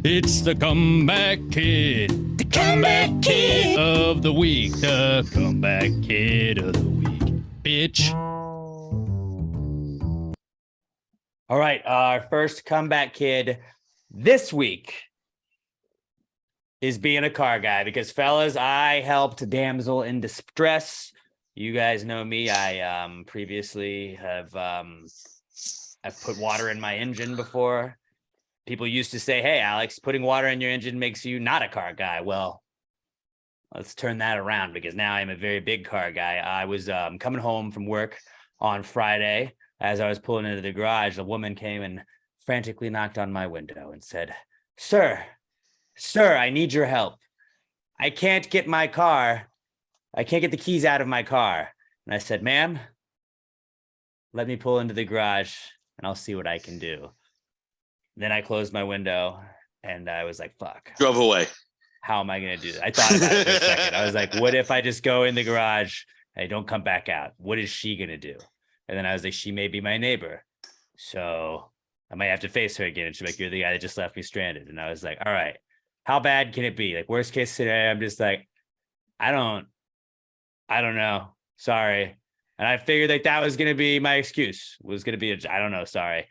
It's the Comeback Kid. The Comeback Kid of the week. The Comeback Kid of the week. Bitch. All right. Our first Comeback Kid this week is being a car guy because, fellas, I helped damsel in distress. You guys know me. I previously have I've put water in my engine before. People used to say, "Hey, Alex, putting water in your engine makes you not a car guy." Well, let's turn that around because now I'm a very big car guy. I was coming home from work on Friday. As I was pulling into the garage, a woman came and frantically knocked on my window and said, Sir, I need your help. I can't get the keys out of my car." And I said, "Ma'am, let me pull into the garage and I'll see what I can do." Then I closed my window and I was like, fuck. Drove away. how am I going to do that? I thought about it for a second. I was like, what if I just go in the garage? Hey, don't come back out. What is she going to do? And then I was like, she may be my neighbor. So I might have to face her again. And she's like, you're the guy that just left me stranded. And I was like, all right, how bad can it be? Like, worst case scenario, I'm just like, I don't know. Sorry. And I figured like that was going to be my excuse, was going to be, I don't know. Sorry.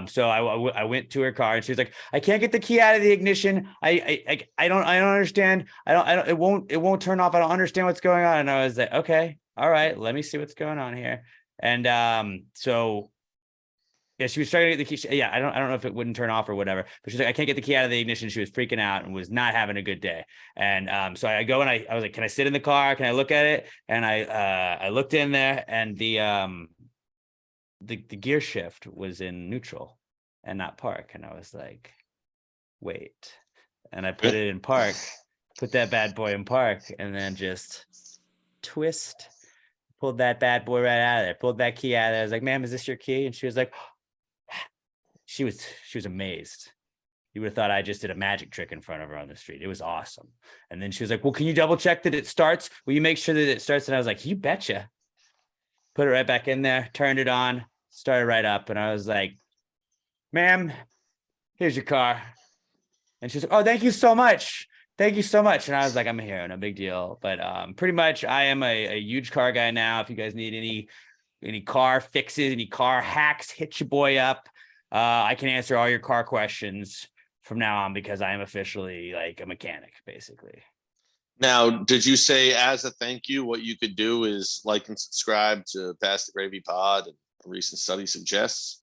So I went to her car and she was like, I can't get the key out of the ignition. I don't understand. It won't turn off. I don't understand what's going on. And I was like, okay, all right, let me see what's going on here. And so yeah, she was trying to get the key. Yeah, I don't know if it wouldn't turn off or whatever, but she's like, I can't get the key out of the ignition. She was freaking out and was not having a good day. And so I go and I was like, can I sit in the car? Can I look at it? And I looked in there, and the gear shift was in neutral and not park. And I was like, wait. And I put it in park, put that bad boy in park, and then just pulled that bad boy right out of there, pulled that key out of there. I was like, ma'am, is this your key? And she was like, she was amazed. You would have thought I just did a magic trick in front of her on the street. It was awesome. And then she was like, well, can you double check that it starts? Will you make sure that it starts? And I was like, you betcha. Put it right back in there, turned it on, started right up. And I was like, ma'am, here's your car. And she's like, oh, thank you so much. Thank you so much. And I was like, I'm a hero, no big deal. But pretty much I am a huge car guy now. If you guys need any car fixes, any car hacks, hit your boy up. I can answer all your car questions from now on because I am officially like a mechanic, basically. Now, did you say as a thank you, what you could do is like and subscribe to Pass the Gravy Pod, and a recent study suggests?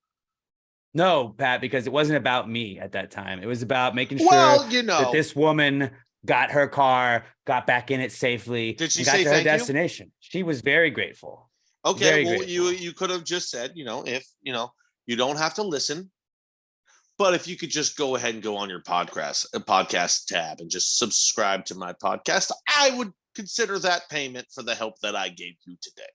No, Pat, because it wasn't about me at that time. It was about making sure that this woman got her car, got back in it safely, did she and got say to her thank destination. She was very grateful. Okay, very well, grateful. you could have just said, if you don't have to listen, but if you could just go ahead and go on your podcast tab and just subscribe to my podcast, I would consider that payment for the help that I gave you today.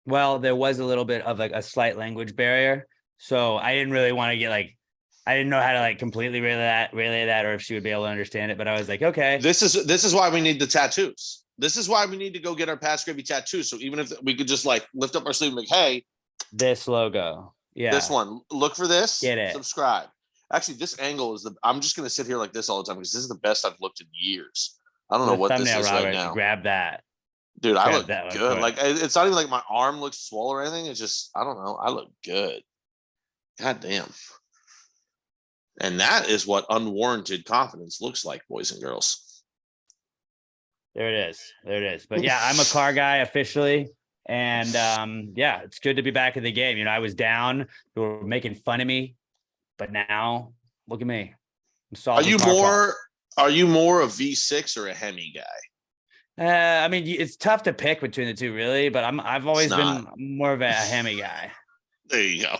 Well, there was a little bit of like a slight language barrier, so I didn't really want to get like, I didn't know how to like completely relay that, or if she would be able to understand it. But I was like, okay, this is why we need the tattoos. This is why we need to go get our Pass Gravy tattoo. So even if we could just like lift up our sleeve and be like, hey, this logo, yeah, this one, look for this, get it, subscribe. Actually, this angle is I'm just gonna sit here like this all the time because this is the best I've looked in years. I don't know what this is Robert, right now. Grab that, dude. I look good. Like it's not even like my arm looks swole or anything. It's just I don't know. I look good. God damn. And that is what unwarranted confidence looks like, boys and girls. There it is. But yeah, I'm a car guy officially. And yeah, it's good to be back in the game. I was down. They were making fun of me. But now, look at me. Are you more a V6 or a Hemi guy? I mean, it's tough to pick between the two, really. But I've always been more of a Hemi guy. There you go.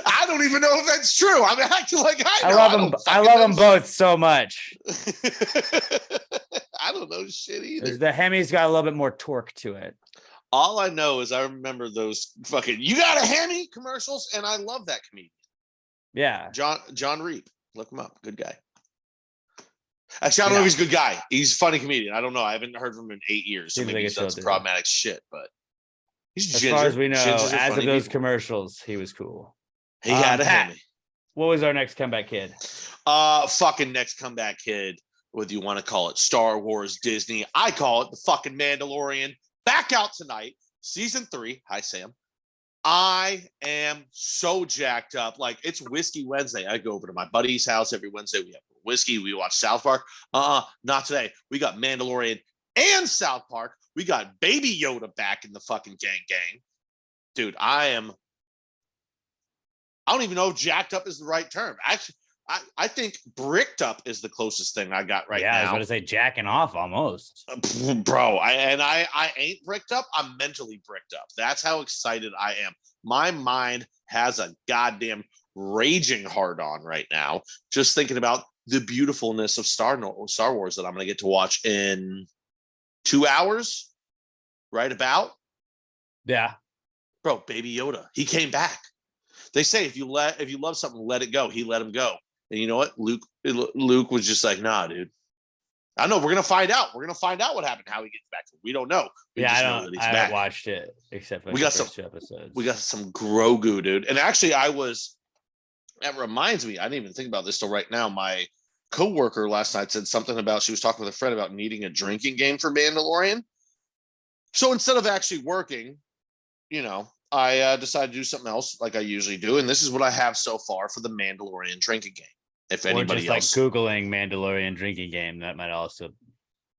I don't even know if that's true. I'm acting like I know. I love them. I love them both so much. I don't know shit either. The Hemi's got a little bit more torque to it. All I know is I remember those fucking "you got a Hemi" commercials, and I love that comedian. Yeah, John Reap. Look him up. Good guy. Actually, I don't know if he's a good guy. He's a funny comedian. I don't know. I haven't heard from him in 8 years, so maybe he's done some problematic shit. But he's ginger. As far as we know, as of those commercials, he was cool. He had a Hemi. What was our next comeback kid? Fucking next comeback kid, whether you want to call it Star Wars, Disney. I call it the fucking Mandalorian. Back out tonight, season 3. Hi, Sam. I am so jacked up. Like, it's Whiskey Wednesday. I go over to my buddy's house every Wednesday. We have whiskey. We watch South Park. Not today. We got Mandalorian and South Park. We got Baby Yoda back in the fucking gang. Dude, I don't even know if jacked up is the right term. Actually, I think bricked up is the closest thing I got now. Yeah, I was going to say jacking off almost. Bro, I ain't bricked up. I'm mentally bricked up. That's how excited I am. My mind has a goddamn raging hard on right now, just thinking about the beautifulness of Star Wars that I'm going to get to watch in 2 hours, right about. Yeah. Bro, Baby Yoda, he came back. They say if you love something, let it go. He let him go. And you know what? Luke was just like, nah, dude. I know we're gonna find out. We're gonna find out what happened, how he gets back. We don't know. We just know that he's I haven't back. watched it except for We the got first 2 episodes. We got some Grogu, dude. And actually, that reminds me, I didn't even think about this till right now. My coworker last night said something about, she was talking with a friend about needing a drinking game for Mandalorian. So instead of actually working, I decided to do something else like I usually do. And this is what I have so far for the Mandalorian drinking game. If anybody else, like Googling Mandalorian drinking game, that might also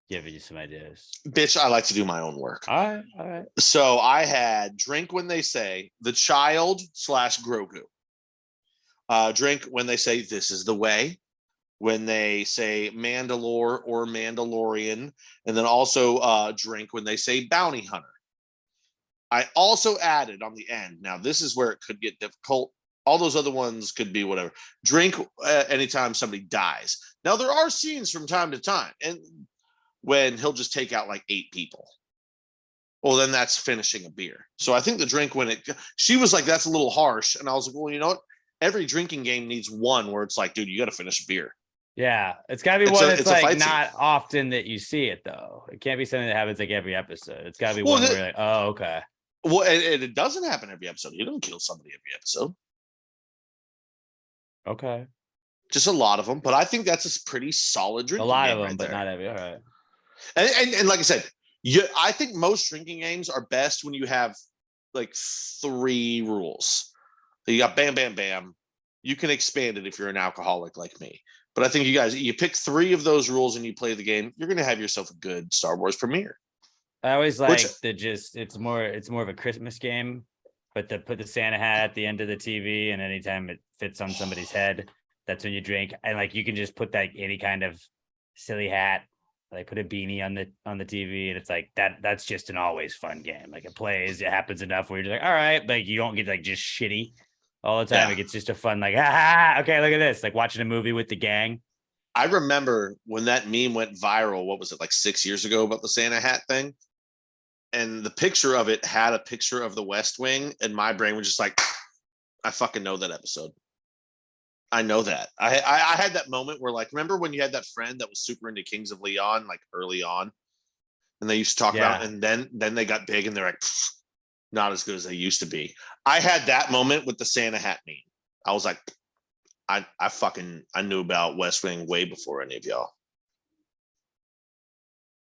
give you some ideas. Bitch, I like to do my own work. All right. So I had drink when they say the child / Grogu. Drink when they say this is the way. When they say Mandalore or Mandalorian, and then also drink when they say bounty hunter. I also added on the end. Now this is where it could get difficult. All those other ones could be whatever. Drink anytime somebody dies. Now, there are scenes from time to time, and when he'll just take out like 8 people. Well, then that's finishing a beer. So I think the drink she was like, that's a little harsh. And I was like, well, you know what? Every drinking game needs one where it's like, dude, you got to finish a beer. Yeah, it's got to be one that's like not often that you see it, though. It can't be something that happens like every episode. It's got to be one where you're like, oh, okay. Well, and it doesn't happen every episode. You don't kill somebody every episode. Okay. Just a lot of them, but I think that's a pretty solid drinking game. A lot of them, right but there. Not every. All right. And like I said, I think most drinking games are best when you have like 3 rules. You got bam, bam, bam. You can expand it if you're an alcoholic like me. But I think you pick 3 of those rules and you play the game, you're going to have yourself a good Star Wars premiere. I always like it's more of a Christmas game, but to put the Santa hat at the end of the TV, and anytime it fits on somebody's head, that's when you drink. And like you can just put like any kind of silly hat, like put a beanie on the TV, and it's like that's just an always fun game. Like it happens enough where you're just like, all right, like you don't get like just shitty all the time. Yeah. Like it's just a fun, like, okay, look at this, like watching a movie with the gang. I remember when that meme went viral, what was it, like 6 years ago, about the Santa hat thing? And the picture of it had a picture of the West Wing, and my brain was just like, I fucking know that episode. I know that. I had that moment where, like, remember when you had that friend that was super into Kings of Leon, like early on, and they used to talk about it, and then they got big and they're like, not as good as they used to be. I had that moment with the Santa hat meme. I was like, I knew about West Wing way before any of y'all.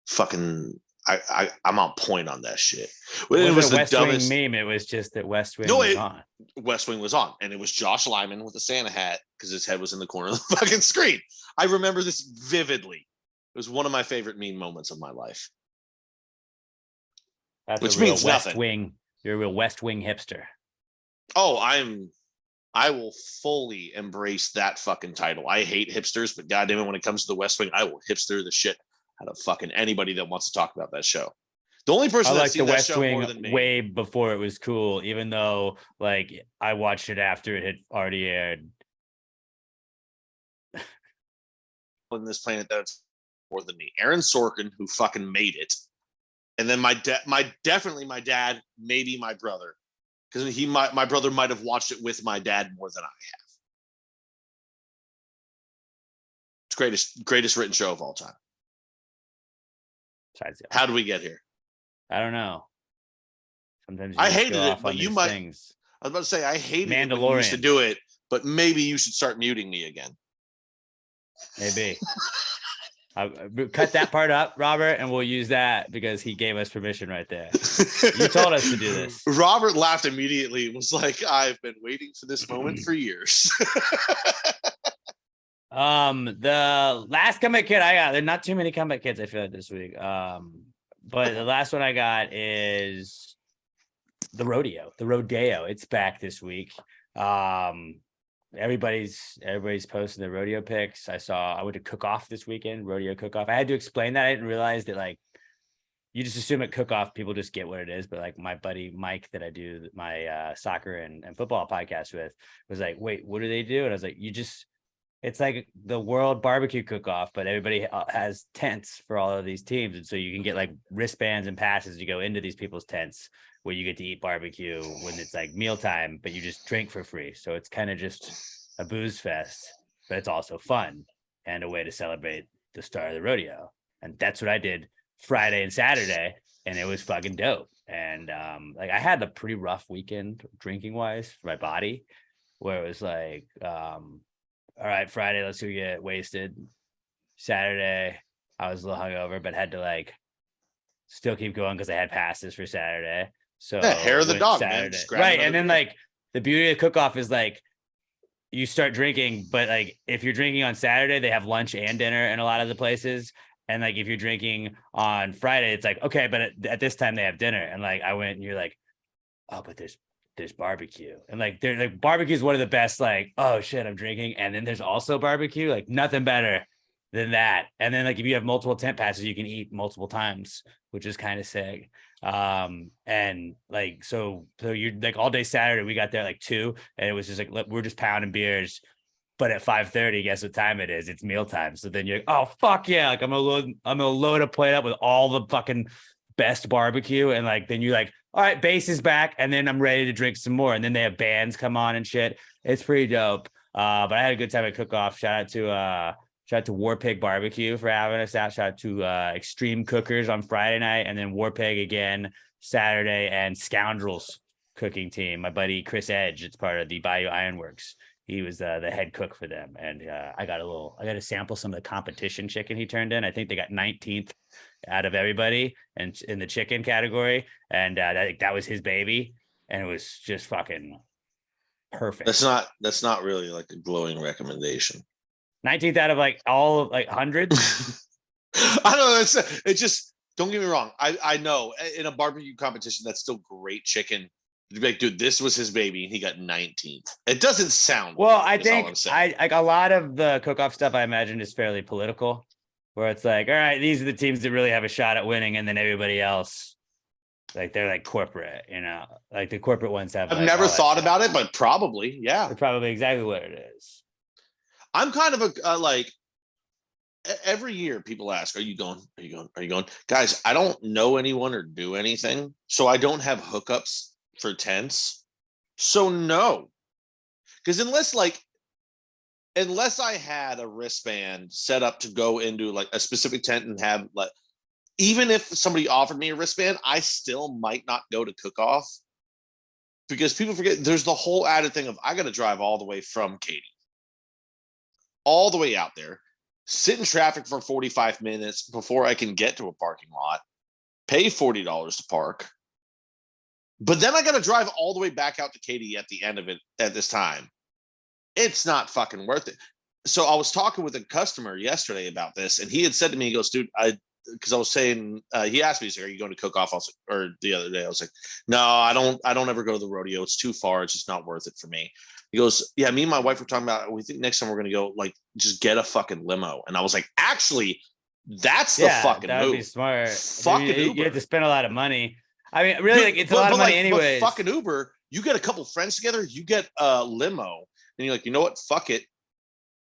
Fucking, I'm on point on that shit. It was the West Wing meme. It was just that West Wing was on. West Wing was on, and it was Josh Lyman with a Santa hat because his head was in the corner of the fucking screen. I remember this vividly. It was one of my favorite meme moments of my life. Which means West nothing. Wing. You're a real West Wing hipster. Oh, I will fully embrace that fucking title. I hate hipsters, but goddamn it, when it comes to the West Wing, I will hipster the shit out of fucking anybody that wants to talk about that show. The only person that's seen the West Wing more than me, way before it was cool, even though like I watched it after it had already aired. On this planet, that's more than me. Aaron Sorkin, who fucking made it, and then my dad, maybe my brother, because my brother might have watched it with my dad more than I have. It's greatest written show of all time. How do we get here? I don't know. Sometimes I hated it, but you might. Things. I was about to say I hated it when you used to do it, but maybe you should start muting me again. Maybe. Cut that part up, Robert, and we'll use that because he gave us permission right there. You told us to do this. Robert laughed immediately and was like, I've been waiting for this moment for years. The last comeback kit I got, there are not too many comeback kits I feel like this week. But the last one I got is the rodeo. The rodeo. It's back this week. Everybody's posting the rodeo pics. I went to cook off this weekend, rodeo cook off. I had to explain that. I didn't realize that like you just assume at cook off people just get what it is. But like my buddy Mike that I do my soccer and football podcast with was like, wait, what do they do? And I was like, it's like the World Barbecue Cook-Off, but everybody has tents for all of these teams. And so you can get like wristbands and passes to go into these people's tents where you get to eat barbecue when it's like mealtime, but you just drink for free. So it's kind of just a booze fest, but it's also fun and a way to celebrate the start of the rodeo. And that's what I did Friday and Saturday. And it was fucking dope. And like I had a pretty rough weekend drinking wise for my body, where it was like, all right, Friday, let's go get wasted. Saturday, I was a little hungover, but had to like still keep going because I had passes for Saturday. So Yeah, hair of the went dog, Saturday. man. Just grab Right. another And then beer. like the beauty of the cook-off is like you start drinking, but like if you're drinking on Saturday, they have lunch and dinner in a lot of the places. And like if you're drinking on Friday, it's like, okay, but at this time they have dinner. And like I went and you're like, oh, but there's barbecue. And like there's like barbecue is one of the best, like, oh shit, I'm drinking. And then there's also barbecue, like nothing better than that. And then like if you have multiple tent passes, you can eat multiple times, which is kind of sick. And like so you're like all day Saturday, we got there like 2, and it was just like we're just pounding beers. But at 5:30, guess what time it is? It's mealtime. So then you're like, oh fuck yeah, like I'm gonna load a plate up with all the fucking best barbecue. And like then you're like, all right, bass is back, and then I'm ready to drink some more. And then they have bands come on and shit. It's pretty dope. But I had a good time at cook-off. Shout out to War Pig Barbecue for having us out. Shout out to Extreme Cookers on Friday night, and then War Pig again Saturday, and Scoundrels cooking team. My buddy Chris Edge, it's part of the Bayou Ironworks. He was the head cook for them, and I got to sample some of the competition chicken he turned in. I think they got 19th out of everybody, and in the chicken category, and that was his baby, and it was just fucking perfect. That's not really like a glowing recommendation. 19th out of like all like hundreds. I don't know. It's just, don't get me wrong. I know in a barbecue competition, that's still great chicken. You'd be like, dude, this was his baby, and he got 19th. It doesn't sound well. Right, I think I like a lot of the cook-off stuff. I imagine is fairly political, where it's like, all right, these are the teams that really have a shot at winning, and then everybody else, like they're like corporate, like the corporate ones have. I've like, never thought about it, but probably, yeah. They're probably exactly what it is. I'm kind of a like every year people ask, are you going? Are you going? Are you going? Guys, I don't know anyone or do anything, so I don't have hookups for tents. So no. Because unless I had a wristband set up to go into like a specific tent and have like, even if somebody offered me a wristband, I still might not go to cook-off, because people forget there's the whole added thing of I got to drive all the way from Katy, all the way out there, sit in traffic for 45 minutes before I can get to a parking lot, pay $40 to park. But then I got to drive all the way back out to Katy at the end of it at this time. It's not fucking worth it. So I was talking with a customer yesterday about this, and he had said to me, he goes, dude, because I was saying, he asked me, he's like, are you going to cook-off? Or the other day, I was like, no, I don't ever go to the rodeo. It's too far. It's just not worth it for me. He goes, yeah, me and my wife were talking about, we think next time we're going to go, like, just get a fucking limo. And I was like, actually, that's the fucking that would move. be smart. Fucking Uber. You have to spend a lot of money. I mean, really, like, it's a lot of money anyways. But fucking Uber, you get a couple friends together, you get a limo, and you're like, you know what? Fuck it.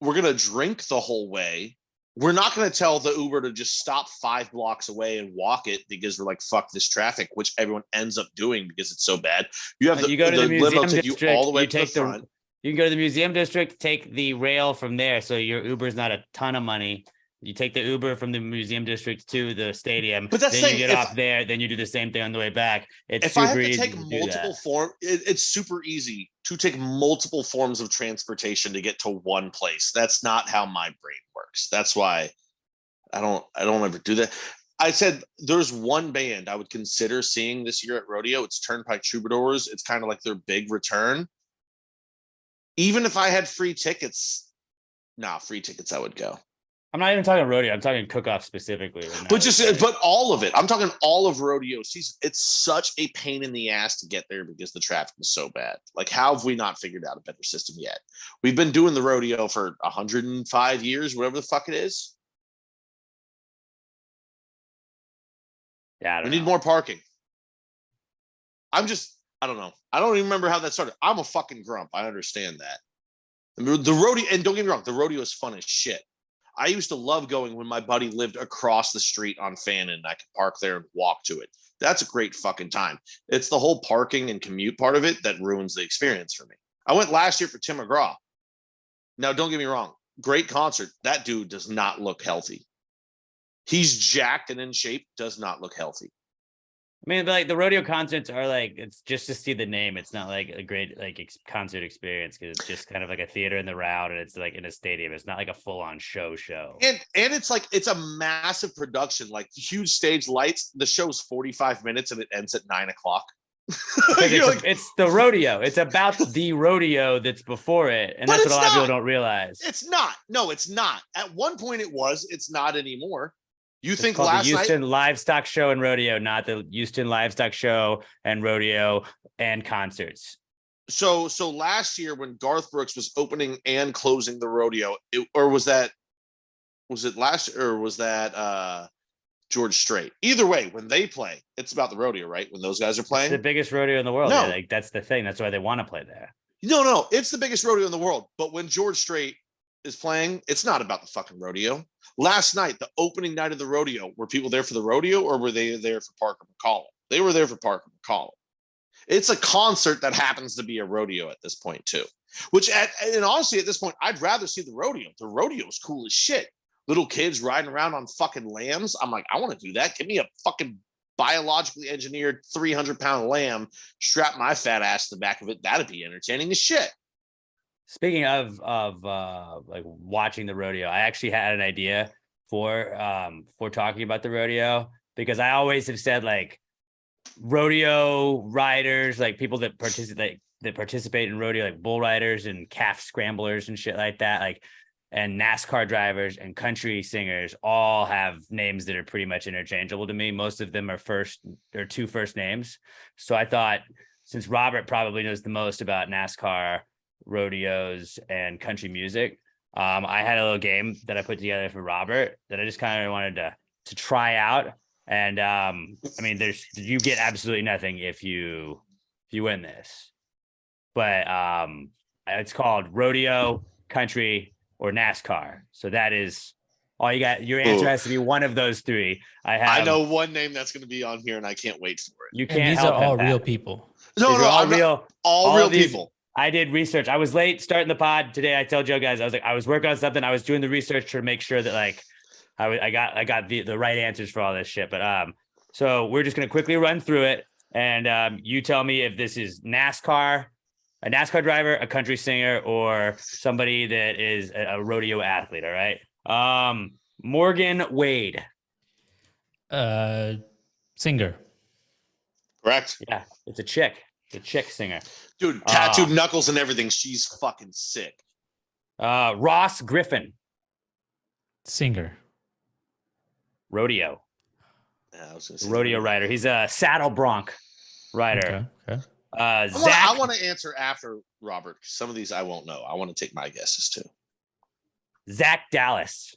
We're going to drink the whole way. We're not going to tell the Uber to just stop 5 blocks away and walk it because we're like, fuck this traffic, which everyone ends up doing because it's so bad. You have you go to the limo museum take district, you all the way to the front. You can go to the museum district, take the rail from there. So your Uber is not a ton of money. You take the Uber from the museum district to the stadium, but that's then you get off there, then you do the same thing on the way back. It's super easy to take multiple forms. It's super easy to take multiple forms of transportation to get to one place. That's not how my brain works. That's why I don't ever do that. I said there's one band I would consider seeing this year at rodeo. It's Turnpike Troubadours. It's kind of like their big return. Even if I had free tickets, I would go. I'm not even talking rodeo. I'm talking cook-off specifically. But all of it. I'm talking all of rodeo season. It's such a pain in the ass to get there because the traffic is so bad. Like, how have we not figured out a better system yet? We've been doing the rodeo for 105 years, whatever the fuck it is. Yeah, we need more parking. I don't know. I don't even remember how that started. I'm a fucking grump. I understand that. The rodeo, and don't get me wrong, the rodeo is fun as shit. I used to love going when my buddy lived across the street on Fannin and I could park there and walk to it. That's a great fucking time. It's the whole parking and commute part of it that ruins the experience for me. I went last year for Tim McGraw. Now, don't get me wrong. Great concert. That dude does not look healthy. He's jacked and in shape, does not look healthy. I mean, but like the rodeo concerts are like, it's just to see the name. It's not like a great like concert experience because it's just kind of like a theater in the round and it's like in a stadium. It's not like a full on show. And it's like it's a massive production, like huge stage lights. The show's 45 minutes and it ends at 9 o'clock. It's the rodeo. It's about the rodeo that's before it, and that's what a lot of people don't realize. It's not. No, it's not. At one point it was. It's not anymore. It's think last the Houston Livestock Show and Rodeo, not the Houston Livestock Show and Rodeo and concerts. So last year when Garth Brooks was opening and closing the rodeo, was it last year or was that George Strait? Either way, when they play, it's about the rodeo, right? When those guys are playing, it's the biggest rodeo in the world. No. Like that's the thing. That's why they want to play there. No, it's the biggest rodeo in the world. But when George Strait is playing, it's not about the fucking rodeo. Last night, the opening night of the rodeo, were people there for the rodeo or were they there for Parker McCollum? They were there for Parker McCollum. It's a concert that happens to be a rodeo at this point too. And honestly, at this point, I'd rather see the rodeo. The rodeo is cool as shit. Little kids riding around on fucking lambs. I'm like, I want to do that. Give me a fucking biologically engineered 300-pound lamb, strap my fat ass to the back of it. That'd be entertaining as shit. Speaking of like watching the rodeo, I actually had an idea for talking about the rodeo because I always have said like rodeo riders, like people that participate in rodeo, like bull riders and calf scramblers and shit like that, like and NASCAR drivers and country singers all have names that are pretty much interchangeable to me. Most of them are two first names. So I thought since Robert probably knows the most about NASCAR, rodeos and country music, I had a little game that I put together for Robert that I just kind of wanted to try out. And I mean, you get absolutely nothing if you win this, but it's called rodeo, country, or NASCAR. So that is all you got. Your answer has to be one of those three. I know one name that's going to be on here, and I can't wait for it. You can't. These are all real people. No, all real people. I did research. I was late starting the pod today. I told Joe guys, I was working on something. I was doing the research to make sure that like I got the right answers for all this shit. But so we're just gonna quickly run through it, and you tell me if this is NASCAR, a NASCAR driver, a country singer, or somebody that is a rodeo athlete. All right. Morgan Wade. Singer. Correct. Yeah, it's a chick. It's a chick singer. Dude, tattooed knuckles and everything. She's fucking sick. Ross Griffin. Singer. Rodeo. Yeah, I was gonna say rodeo rider. He's a saddle bronc rider. Okay. Zach. I want to answer after Robert. Some of these I won't know. I want to take my guesses too. Zach Dallas.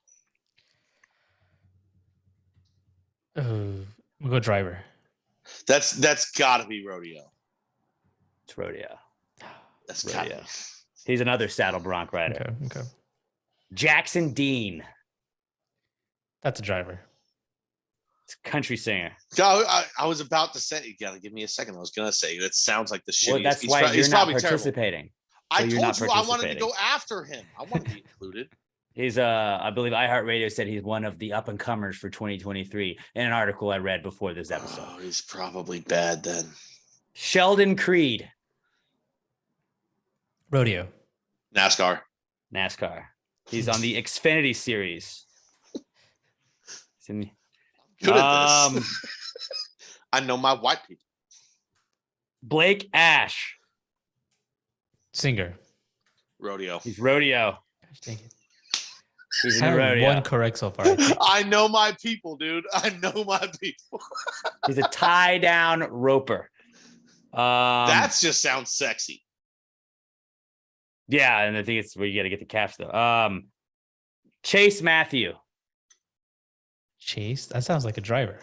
We'll go driver. That's got to be rodeo. It's rodeo. That's rodeo. He's another saddle bronc rider. Okay. Jackson Dean. That's a driver. It's a country singer. I was about to say, you gotta give me a second. I was gonna say that sounds like the shit. Well, that's why you're not participating. I told you I wanted to go after him. I want to be included. He's I believe iHeartRadio said he's one of the up and comers for 2023 in an article I read before this episode. Oh, he's probably bad then. Sheldon Creed. Rodeo. NASCAR. He's on the Xfinity series. Good at this. I know my white people. Blake Ash. Singer. Rodeo. He's rodeo. Gosh, dang it. He's in the rodeo. One correct so far. I know my people, dude. I know my people. He's a tie down roper. That just sounds sexy. Yeah, and I think it's where you got to get the cash though. Chase Matthew. Chase? That sounds like a driver.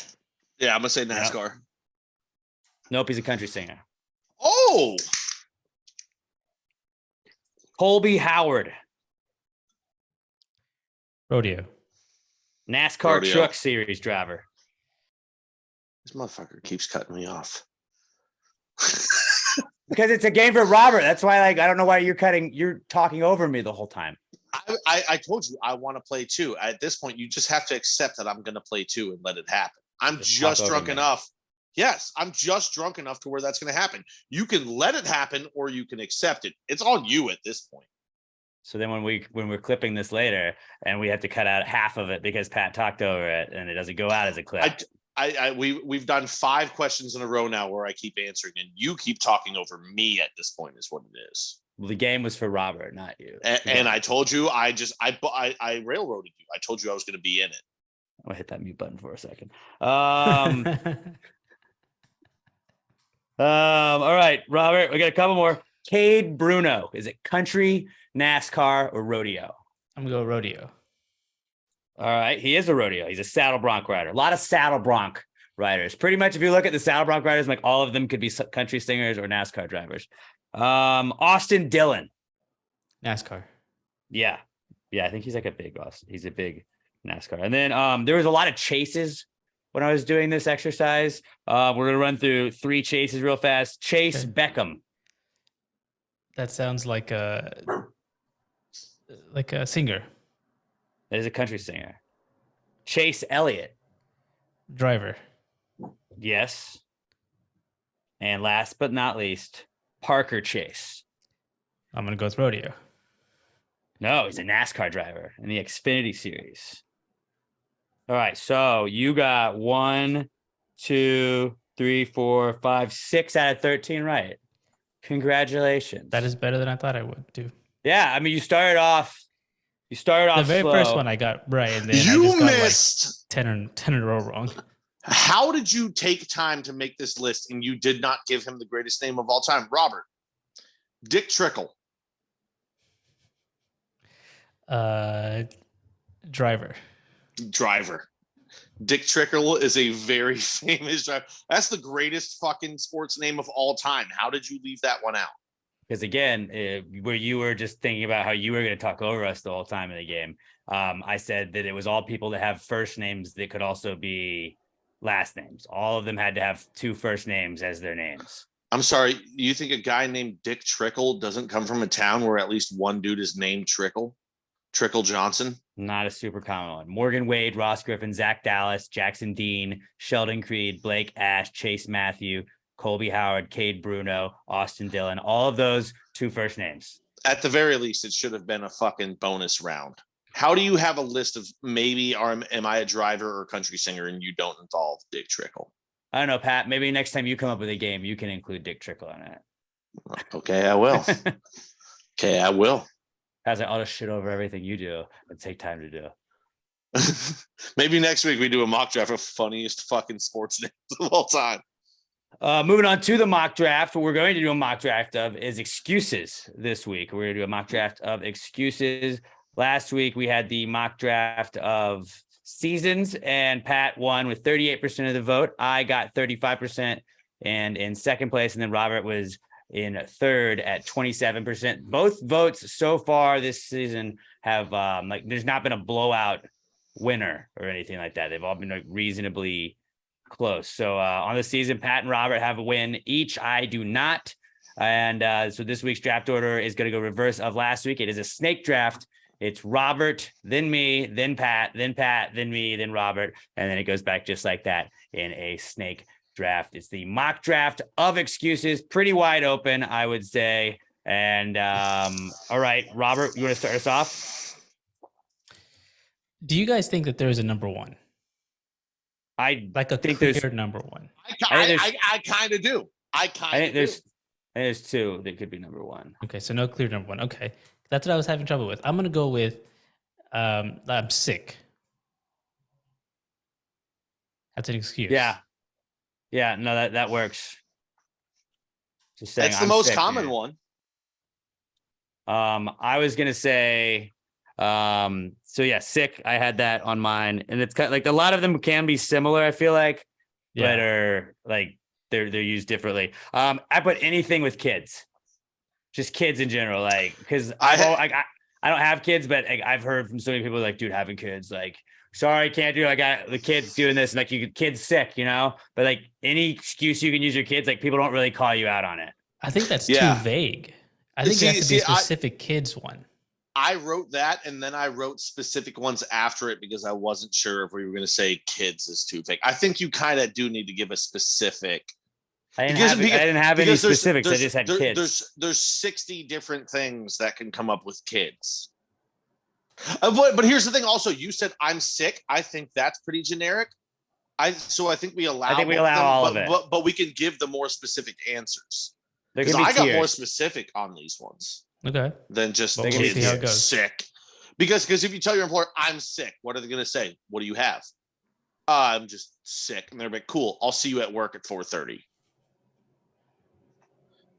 Yeah, I'm gonna say NASCAR. Yep. Nope, he's a country singer. Oh, Colby Howard. Rodeo. NASCAR Rodeo. Truck Series driver. This motherfucker keeps cutting me off. Because it's a game for Robert. That's why, like, I don't know why you're talking over me the whole time. I told you I want to play too. At this point, you just have to accept that I'm going to play too and let it happen. I'm just drunk enough. Yes, I'm just drunk enough to where that's going to happen. You can let it happen or you can accept it. It's on you at this point. So then when we're clipping this later and we have to cut out half of it because Pat talked over it and it doesn't go out as a clip. We've done 5 questions in a row now where I keep answering and you keep talking over me at this point is what it is. Well, the game was for Robert, not you. And I told you, I railroaded you. I told you I was going to be in it. I'm gonna hit that mute button for a second. All right, Robert, we got a couple more. Cade Bruno, is it country, NASCAR, or rodeo? I'm gonna go rodeo. All right, he is a rodeo. He's a saddle bronc rider. A lot of saddle bronc riders. Pretty much, if you look at the saddle bronc riders, like all of them could be country singers or NASCAR drivers. Austin Dillon. NASCAR. Yeah, I think he's like a big Austin. He's a big NASCAR. And then there was a lot of chases when I was doing this exercise. We're gonna run through 3 chases real fast. Chase Beckham. That sounds like a singer. That is a country singer. Chase Elliott. Driver. Yes. And last but not least, Parker Chase. I'm gonna go with rodeo. No, he's a NASCAR driver in the Xfinity Series. All right, so you got 1, 2, 3, 4, 5, 6 out of 13 right. Congratulations. That is better than I thought I would do. Yeah, I mean, you started off the very slow. First one I got right, and then you I just missed got like 10 in a row wrong. How did you take time to make this list and you did not give him the greatest name of all time? Robert. Dick Trickle. Driver. Dick Trickle is a very famous driver. That's the greatest fucking sports name of all time. How did you leave that one out? Because again, where you were just thinking about how you were going to talk over us the whole time in the game, I said that it was all people that have first names that could also be last names. All of them had to have 2 first names as their names. I'm sorry. You think a guy named Dick Trickle doesn't come from a town where at least one dude is named Trickle? Trickle Johnson? Not a super common one. Morgan Wade, Ross Griffin, Zach Dallas, Jackson Dean, Sheldon Creed, Blake Ash, Chase Matthew, Colby Howard, Cade Bruno, Austin Dillon, all of those 2 first names. At the very least, it should have been a fucking bonus round. How do you have a list of maybe am I a driver or country singer and you don't involve Dick Trickle? I don't know, Pat. Maybe next time you come up with a game, you can include Dick Trickle in it. Okay, I will. As I'll just shit over everything you do and take time to do. Maybe next week we do a mock draft of funniest fucking sports names of all time. Moving on to the mock draft, what we're going to do a mock draft of is excuses this week. We're going to do a mock draft of excuses. Last week, we had the mock draft of seasons, and Pat won with 38% of the vote. I got 35% and in second place, and then Robert was in third at 27%. Both votes so far this season have there's not been a blowout winner or anything like that. They've all been like reasonably close. So on the season, Pat and Robert have a win each. I do not. And so this week's draft order is going to go reverse of last week. It is a snake draft. It's Robert, then me, then Pat, then me, then Robert. And then it goes back just like that in a snake draft. It's the mock draft of excuses, pretty wide open, I would say. And all right, Robert, you want to start us off? Do you guys think that there is a number one? I like a think clear there's number one. I kind of do. I think there's 2 that could be number one. Okay, so no clear number one. Okay, that's what I was having trouble with. I'm gonna go with I'm sick. That's an excuse. Yeah, no, that works. Just saying, that's the most common one. I was gonna say, so yeah, sick. I had that on mine, and it's kind of like a lot of them can be similar. I feel like, but are like they're used differently. I put anything with kids, just kids in general, like because I don't have kids, but like, I've heard from so many people like, dude, having kids, like, sorry, can't do it. I got the kids doing this, and like you kids sick, you know. But like any excuse you can use your kids, like people don't really call you out on it. I think that's too vague. I think it has to be a specific kids one. I wrote that, and then I wrote specific ones after it because I wasn't sure if we were going to say kids is too vague. I think you kind of do need to give a specific. I didn't have any specifics. I just had kids. There's 60 different things that can come up with kids. But here's the thing. Also, you said I'm sick. I think that's pretty generic. So I think we allow. I think we allow all of it. But we can give the more specific answers. Because I got more specific on these ones. Okay. Than just Well, kids see how it goes. sick. Because if you tell your employer I'm sick, what are they going to say? What do you have? I'm just sick, and they're like, cool. I'll see you at work at 4:30.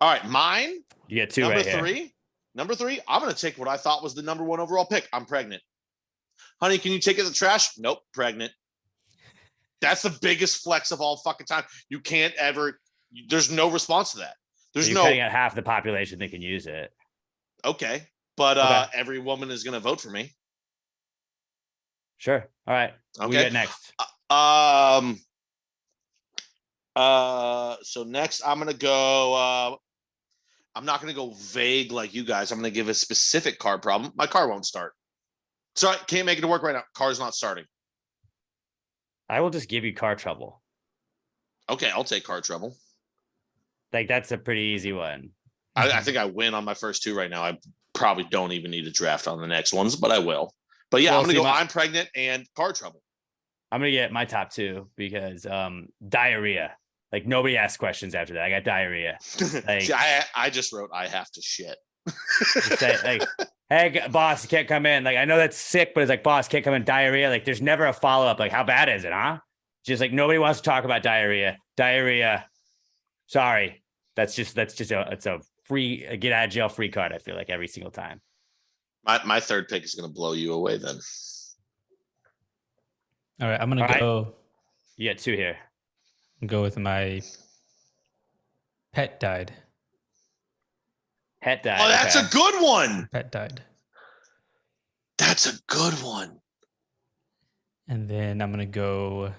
All right, mine. You get two right here. Number three, I'm going to take what I thought was the number one overall pick. I'm pregnant. Honey, can you take it to the trash? Nope, pregnant. That's the biggest flex of all fucking time. You can't ever. There's no response to that. There's no. Cutting out half the population that can use it. Okay, but every woman is going to vote for me. Sure. All right. Okay. We get next. So next I'm going to go. I'm not going to go vague like you guys. I'm going to give a specific car problem. My car won't start. Sorry, can't make it to work right now. Car's not starting. I will just give you car trouble. Okay, I'll take car trouble. Like, that's a pretty easy one. I think I win on my first two right now. I probably don't even need a draft on the next ones, but I will. But yeah, I'm going to go I'm pregnant and car trouble. I'm going to get my top two because diarrhea. Like, nobody asks questions after that. I got diarrhea. Like, see, I just wrote I have to shit. Say, like, hey, boss, you can't come in. Like, I know that's sick, but it's like, boss, can't come in. Diarrhea. Like, there's never a follow-up. Like, how bad is it, huh? Just like, nobody wants to talk about diarrhea. Diarrhea. Sorry. It's a free get out of jail free card. I feel like every single time. My third pick is going to blow you away then. All right, I'm going to go. Right. You get two here. Go with my pet died. Pet died. Oh, that's a good one. Pet died. That's a good one. And then I'm going to go.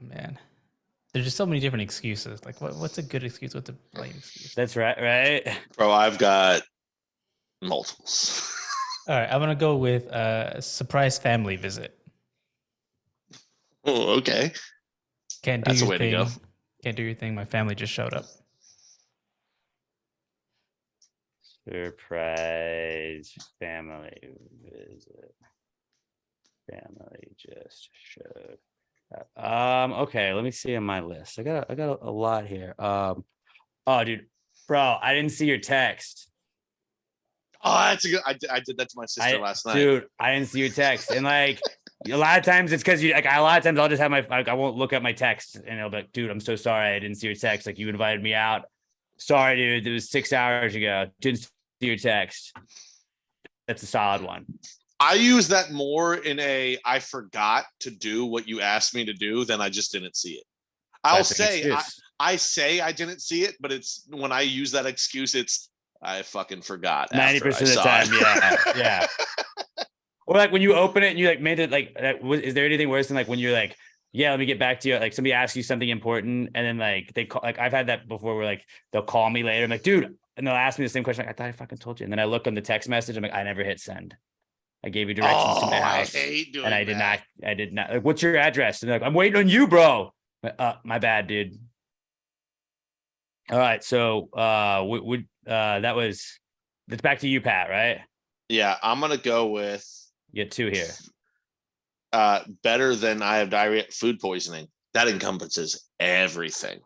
Man. There's just so many different excuses. Like, what's a good excuse? What's a lame excuse? That's right? Bro, I've got multiples. All right, I'm going to go with a surprise family visit. Oh, okay. Can't do That's your a way thing. to go. Can't do your thing. My family just showed up. Surprise family visit. Family just showed up. Okay, let me see on my list. I got a lot here. Oh, dude, bro, I didn't see your text. Oh, that's a good. I did that to my sister last night. Dude, I didn't see your text. And like a lot of times it's because you like a lot of times I'll just have I won't look at my text and it'll be like, dude, I'm so sorry I didn't see your text. Like, you invited me out. Sorry, dude. It was 6 hours ago. Didn't see your text. That's a solid one. I use that more in I forgot to do what you asked me to do than I just didn't see it. I'll say I say I didn't see it, but it's when I use that excuse, it's I fucking forgot. 90% of the time, yeah. Or like when you open it and you like made it like, is there anything worse than like when you're like, yeah, let me get back to you. Like somebody asks you something important and then like they call, like I've had that before where like they'll call me later. I'm like, dude, and they'll ask me the same question. Like, I thought I fucking told you. And then I look on the text message. I'm like, I never hit send. I gave you directions to my house. I hate doing and I that. did not. Like, what's your address? And they're like, I'm waiting on you, bro. My bad, dude. All right. So that's back to you, Pat, right? Yeah, I'm gonna go with You get two here. Better than I have diarrhea, food poisoning. That encompasses everything.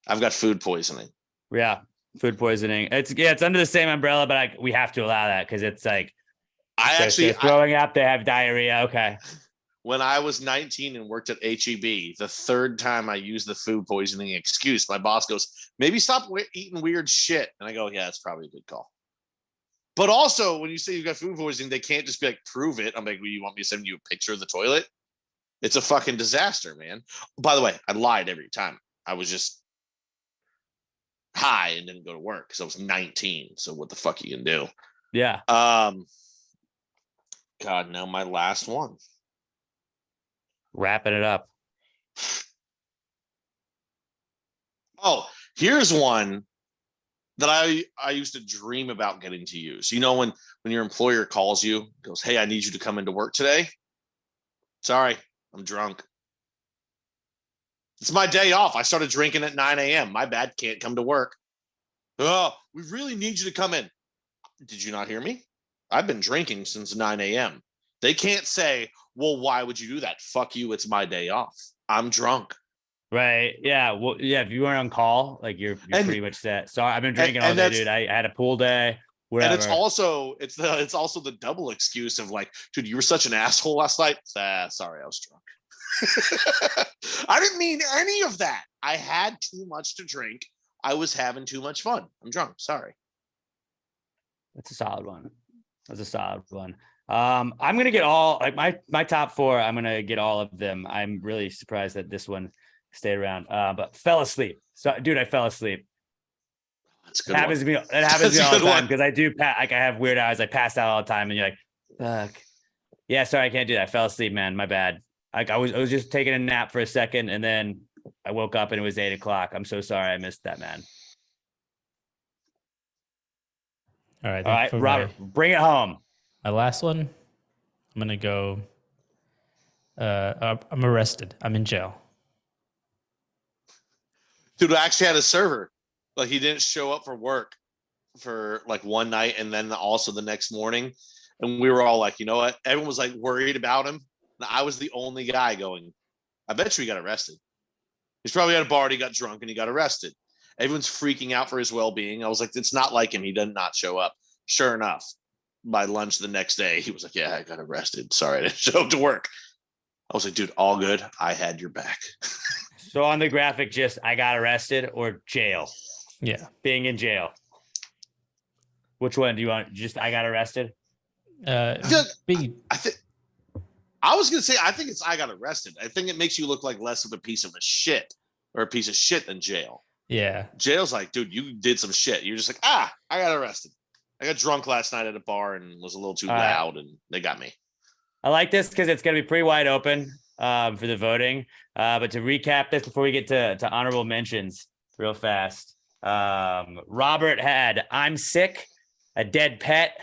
I've got food poisoning. Yeah, food poisoning. It's under the same umbrella, but we have to allow that because it's like throwing up. They have diarrhea. Okay. When I was 19 and worked at HEB, the third time I used the food poisoning excuse, my boss goes, maybe stop eating weird shit. And I go, yeah, that's probably a good call. But also, when you say you've got food poisoning, they can't just be like, prove it. I'm like, well, you want me to send you a picture of the toilet? It's a fucking disaster, man. By the way, I lied every time. I was just high and didn't go to work because I was 19. So what the fuck you can do? Yeah. God, now my last one. Wrapping it up. Oh, here's one that I used to dream about getting to use. You know, when your employer calls you, goes, "Hey, I need you to come into work today." Sorry, I'm drunk. It's my day off. I started drinking at 9 a.m. My bad. Can't come to work. Oh, we really need you to come in. Did you not hear me? I've been drinking since 9 a.m. They can't say, well, why would you do that? Fuck you. It's my day off. I'm drunk. Right. Yeah. Well, yeah. If you weren't on call, like you're pretty much set. So I've been drinking all day, dude. I had a pool day. Whatever. And it's also the double excuse of like, dude, you were such an asshole last night. Sorry, I was drunk. I didn't mean any of that. I had too much to drink. I was having too much fun. I'm drunk. Sorry. That's a solid one. I'm gonna get all like my top 4. I'm gonna get all of them. I'm really surprised that this one stayed around. But fell asleep. So, dude, I fell asleep. That's good. It happens to me all the time because I do. Like I have weird hours. I pass out all the time, and you're like, fuck. Yeah, sorry, I can't do that. I fell asleep, man. My bad. Like I was just taking a nap for a second, and then I woke up and it was 8 o'clock. I'm so sorry I missed that, man. All right. All right, Robert, bring it home. My last one, I'm gonna go. I'm arrested. I'm in jail. Dude, I actually had a server. Like he didn't show up for work for like one night, and then also the next morning, and we were all like, you know what? Everyone was like worried about him. And I was the only guy going, I bet you he got arrested. He's probably at a bar, he got drunk, and he got arrested. Everyone's freaking out for his well-being. I was like, it's not like him. He did not show up. Sure enough, by lunch the next day, he was like, yeah, I got arrested. Sorry, I didn't show up to work. I was like, dude, all good. I had your back. So on the graphic, just I got arrested or jail. Yeah. Being in jail. Which one do you want? Just I got arrested? I was going to say, I think it's I got arrested. I think it makes you look like less of a piece of shit than jail. Yeah. Jail's like, dude, you did some shit. You're just like, I got arrested. I got drunk last night at a bar and was a little too loud and they got me. I like this because it's going to be pretty wide open for the voting. But to recap this before we get to honorable mentions real fast. Robert had I'm sick, a dead pet,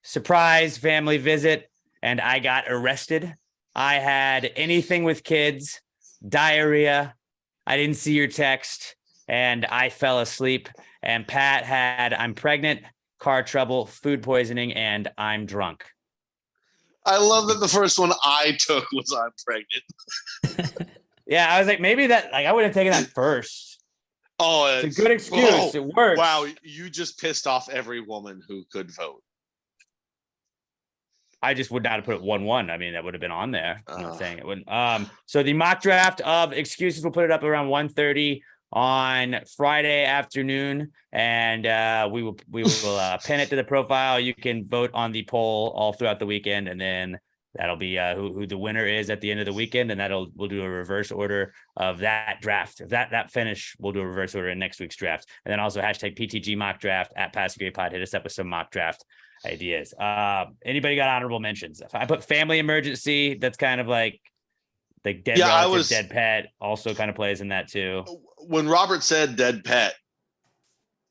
surprise family visit, and I got arrested. I had anything with kids, diarrhea, I didn't see your text, and I fell asleep. And Pat had I'm pregnant, car trouble, food poisoning, and I'm drunk. I love that the first one I took was I'm pregnant. Yeah, I was like, maybe that, like, I would have taken that first. Oh, it's a good excuse. It works. Wow, you just pissed off every woman who could vote. I just would not have put it 1-1. I mean, that would have been on there. I'm not saying it wouldn't. So the mock draft of excuses, we'll put it up around 1:30 on Friday afternoon, and we will pin it to the profile. You can vote on the poll all throughout the weekend, and then that'll be who the winner is at the end of the weekend, and we'll do a reverse order of that draft. If that finish, we'll do a reverse order in next week's draft, and then also hashtag PTG mock draft at Passive Great Pod. Hit us up with some mock draft ideas. Anybody got honorable mentions? If I put family emergency, that's kind of like dead relative, dead pet also kind of plays in that too. When Robert said dead pet,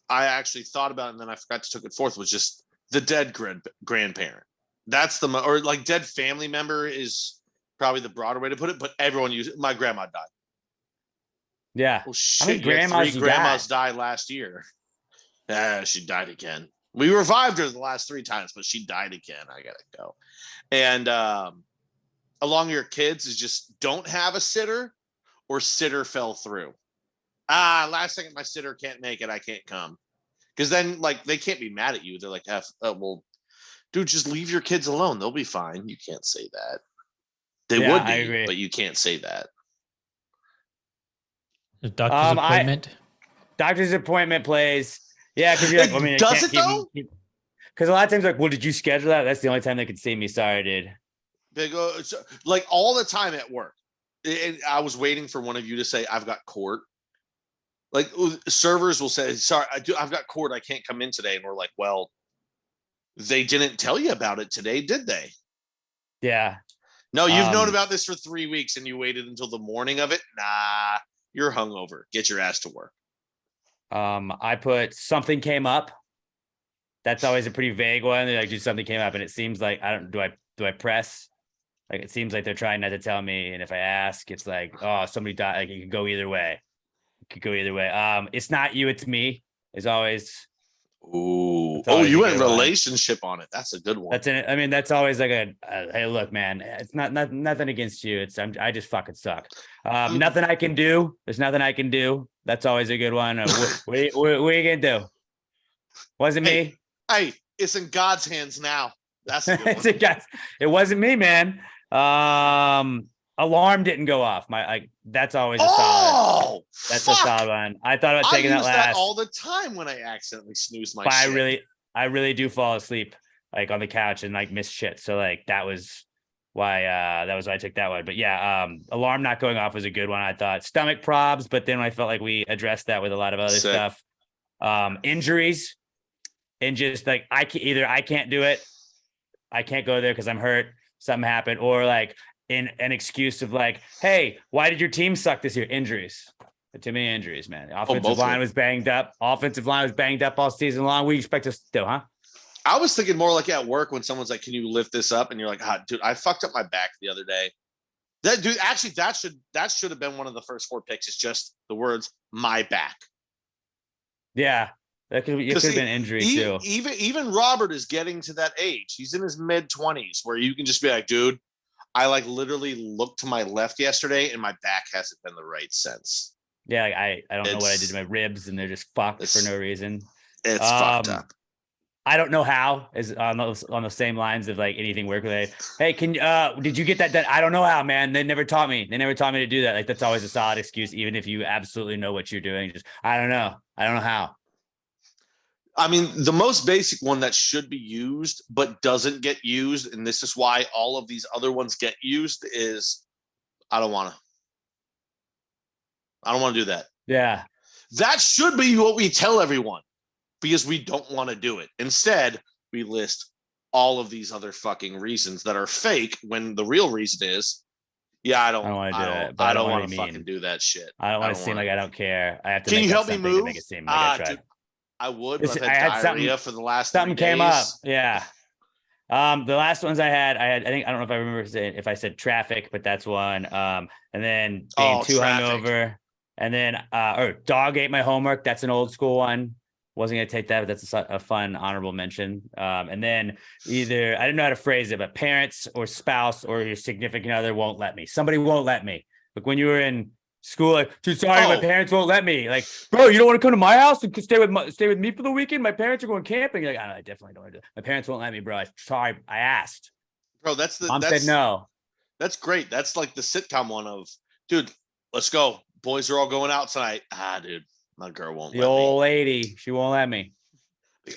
I actually thought about it, and then I forgot to took it forth, was just the dead grandparent. That's or like dead family member is probably the broader way to put it, but everyone uses my grandma died. Yeah. Well, shit, I mean, grandmas died last year. She died again. We revived her the last 3 times, but she died again. I gotta go. And along your kids is just don't have a sitter or sitter fell through. Last second my sitter can't make it. I can't come. Because then like they can't be mad at you. They're like, well, dude, just leave your kids alone. They'll be fine. You can't say that. They would be, but you can't say that. The doctor's appointment. Doctor's appointment plays. Yeah, because you're like, I mean, does it though? Because a lot of times, like, well, did you schedule that? That's the only time they could see me. Sorry, dude. They go like all the time at work. I was waiting for one of you to say, I've got court. Like servers will say, sorry, I've got court. I can't come in today. And we're like, well, they didn't tell you about it today, did they? Yeah. No, you've known about this for 3 weeks and you waited until the morning of it. Nah, you're hungover. Get your ass to work. I put something came up. That's always a pretty vague one. They're like, dude, something came up, and it seems like do I press? Like, it seems like they're trying not to tell me, and if I ask, it's like, oh, somebody died. Like, it could go either way. It's not you, it's me. Is always. Ooh. That's always You a went good one. relationship on it. That's a good one. That's always like hey, look, man, it's nothing against you. I just fucking suck. Nothing I can do. There's nothing I can do. That's always a good one. What are you gonna do? Wasn't me. Hey, it's in God's hands now. That's a good one. It wasn't me, man. Alarm didn't go off. That's always a solid. That's a solid one. I thought about taking that last. That all the time when I accidentally snooze my shit. I really do fall asleep like on the couch and like miss shit. So like that was why I took that one. But yeah, alarm not going off was a good one. I thought stomach probs, but then I felt like we addressed that with a lot of other stuff. Injuries and just like I can't do it. I can't go there because I'm hurt. Something happened, or like in an excuse of like, hey, why did your team suck this year? Injuries. Too many injuries, man. The offensive line was banged up. Offensive line was banged up all season long. What do you expect us to do, huh? I was thinking more like at work when someone's like, can you lift this up? And you're like, dude, I fucked up my back the other day. That should have been one of the first 4 picks. It's just the words, my back. Yeah. It could have been injury too. Even Robert is getting to that age. He's in his mid-20s where you can just be like, dude, I like literally looked to my left yesterday and my back hasn't been the right since. Yeah, like I don't know what I did to my ribs and they're just fucked for no reason. It's fucked up. I don't know how is on the same lines of like anything work related. Hey, did you get that? I don't know how, man. They never taught me. To do that. Like that's always a solid excuse, even if you absolutely know what you're doing. Just I don't know how. I mean, the most basic one that should be used but doesn't get used, and this is why all of these other ones get used, is I don't want to do that. Yeah. That should be what we tell everyone because we don't want to do it. Instead, we list all of these other fucking reasons that are fake when the real reason is, I don't want to do it. I don't want to fucking do that shit. I don't want to seem like I don't care. I have to. Can you help me move? To make it seem like I tried. Dude, I would, but I've had diarrhea for the last 3 days. Something came up. Yeah. The last ones I had, I don't know if I remember if I said traffic, but that's one. And then being too hungover, and then dog ate my homework. That's an old school one. Wasn't gonna take that, but that's a fun honorable mention. And then either I didn't know how to phrase it, but parents or spouse or your significant other won't let me. Somebody won't let me. Like when you were in school, like, dude, sorry, my parents won't let me. Like, bro, you don't want to come to my house and stay with me for the weekend? My parents are going camping. You're like, I definitely don't want to do that. My parents won't let me, bro. I asked. Bro, Mom said no. That's great. That's like the sitcom one of, dude, let's go. Boys are all going out tonight. Dude, my girl won't let me. The old lady, she won't let me.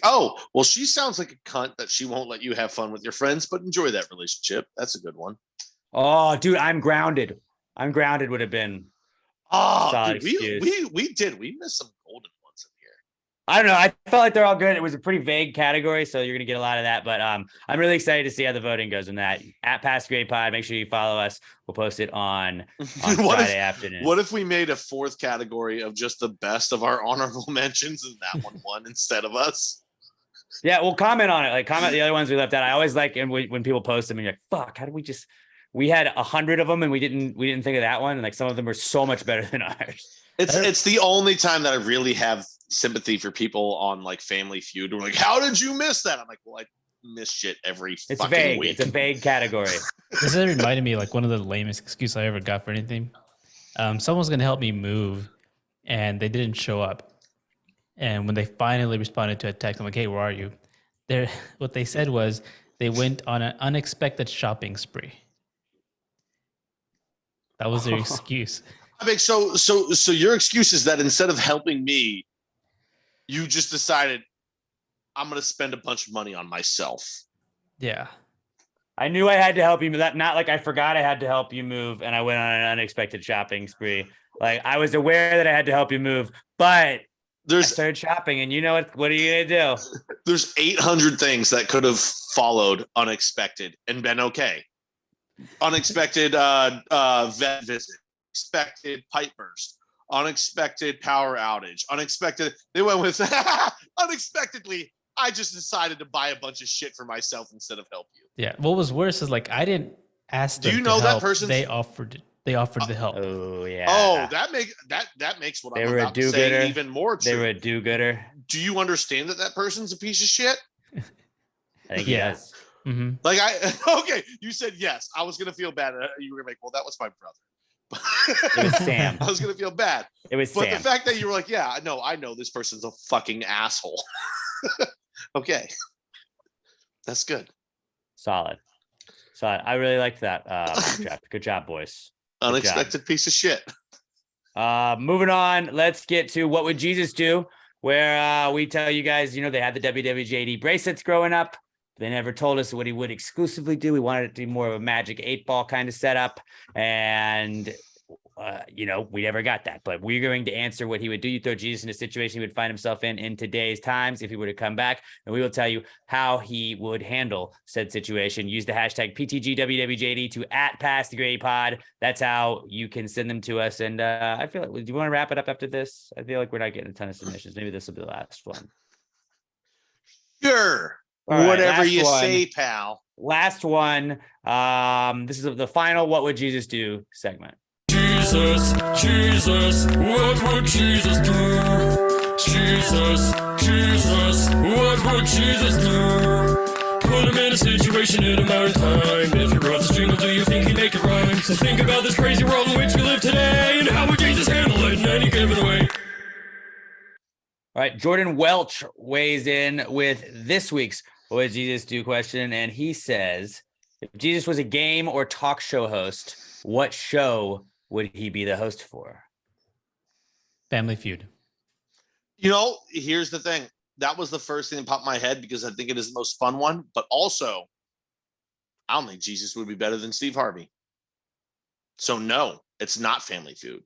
Oh, well, she sounds like a cunt that she won't let you have fun with your friends, but enjoy that relationship. That's a good one. Oh, dude, I'm grounded. Would have been. Oh, dude, we missed some golden ones in here. I don't know. I felt like they're all good. It was a pretty vague category, so you're gonna get a lot of that. But I'm really excited to see how the voting goes in that. At Past Grade Pod, make sure you follow us. We'll post it on Friday afternoon. What if we made a 4th category of just the best of our honorable mentions and that one won instead of us? Yeah, we'll comment on it. Like comment the other ones we left out. I always like when people post them and you're like, fuck, how did we just? We had 100 of them and we didn't think of that one. And like some of them are so much better than ours. It's the only time that I really have sympathy for people on like Family Feud. We're like, how did you miss that? I'm like, well, I miss shit every fucking week. It's a vague category. This reminded me like one of the lamest excuses I ever got for anything. Someone's gonna help me move, and they didn't show up. And when they finally responded to a text, I'm like, hey, where are you? What they said was they went on an unexpected shopping spree. That was their excuse. I mean, so your excuse is that instead of helping me, you just decided I'm going to spend a bunch of money on myself. Yeah. I knew I had to help you move. Not like I forgot I had to help you move and I went on an unexpected shopping spree. Like I was aware that I had to help you move, but I started shopping and you know what are you going to do? There's 800 things that could have followed unexpected and been okay. Unexpected vet visit, expected pipe burst, unexpected power outage, unexpected. They went with unexpectedly. I just decided to buy a bunch of shit for myself instead of help you. Yeah. What was worse is like I didn't ask Do them you to know that help. person's? They offered the help. Oh yeah. Oh, that makes what They I'm were a about to say do-gooder. even more true. They were a do-gooder. Do you understand that person a piece of shit? I think he does. Mm-hmm. Like okay, you said yes. I was gonna feel bad. You were gonna make, well, that was my brother. It was Sam. I was gonna feel bad. It was But Sam. the fact that you were like, yeah, no, I know this person's a fucking asshole. Okay. That's good. Solid. I really liked that draft. Good job, boys. Good Unexpected piece of shit. Moving on, let's get to What Would Jesus Do? Where we tell you guys, they had the WWJD bracelets growing up. They never told us what he would exclusively do. We wanted it to be more of a Magic 8-Ball kind of setup. And, we never got that. But we're going to answer what he would do. You throw Jesus in a situation he would find himself in today's times if he were to come back. And we will tell you how he would handle said situation. Use the hashtag PTGWWJD to @PassTheGradyPod. That's how you can send them to us. And I feel like, do you want to wrap it up after this? I feel like we're not getting a ton of submissions. Maybe this will be the last one. Sure. All right, whatever you one. say, pal. Last one. This is the final What Would Jesus Do segment. Jesus, what would Jesus do? Jesus, what would Jesus do? Put him in a situation in a modern time. If you brought this jingle, do you think he'd make it rhyme? So think about this crazy world in which we live today, and how would Jesus handle it in any given way? All right, Jordan Welch weighs in with this week's What Would Jesus Do question, and he says, if Jesus was a game or talk show host, what show would he be the host for? Family Feud. Here's the thing. That was the first thing that popped in my head because I think it is the most fun one. But also, I don't think Jesus would be better than Steve Harvey. So no, it's not Family Feud.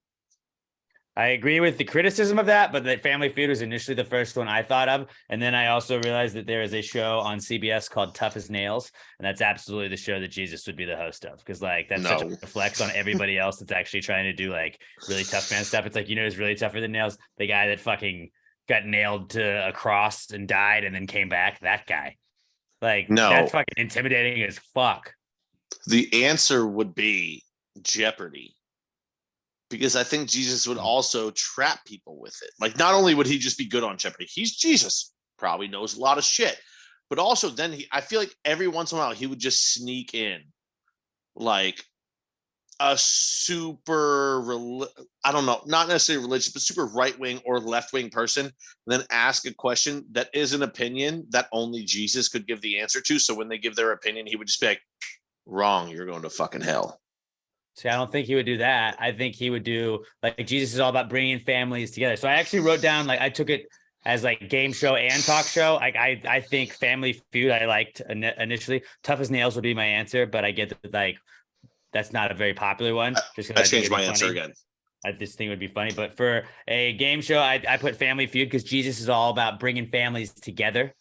I agree with the criticism of that, but that Family Feud was initially the first one I thought of. And then I also realized that there is a show on CBS called Tough as Nails. And that's absolutely the show that Jesus would be the host of. Because that's such a flex on everybody else that's actually trying to do really tough man stuff. It's like, who's really tougher than nails? The guy that fucking got nailed to a cross and died and then came back. That guy. No. That's fucking intimidating as fuck. The answer would be Jeopardy. Because I think Jesus would also trap people with it. Not only would he just be good on Jeopardy, he's Jesus, probably knows a lot of shit. But also then I feel like every once in a while he would just sneak in a super, I don't know, not necessarily religious, but super right-wing or left-wing person, and then ask a question that is an opinion that only Jesus could give the answer to. So when they give their opinion, he would just be like, wrong, you're going to fucking hell. See, I don't think he would do that. I think he would do Jesus is all about bringing families together. So I actually wrote down, I took it as game show and talk show. I think Family Feud I liked initially. Tough as Nails would be my answer, but I get that that's not a very popular one. I changed my answer again. I just think it would be funny. But for a game show, I put Family Feud because Jesus is all about bringing families together.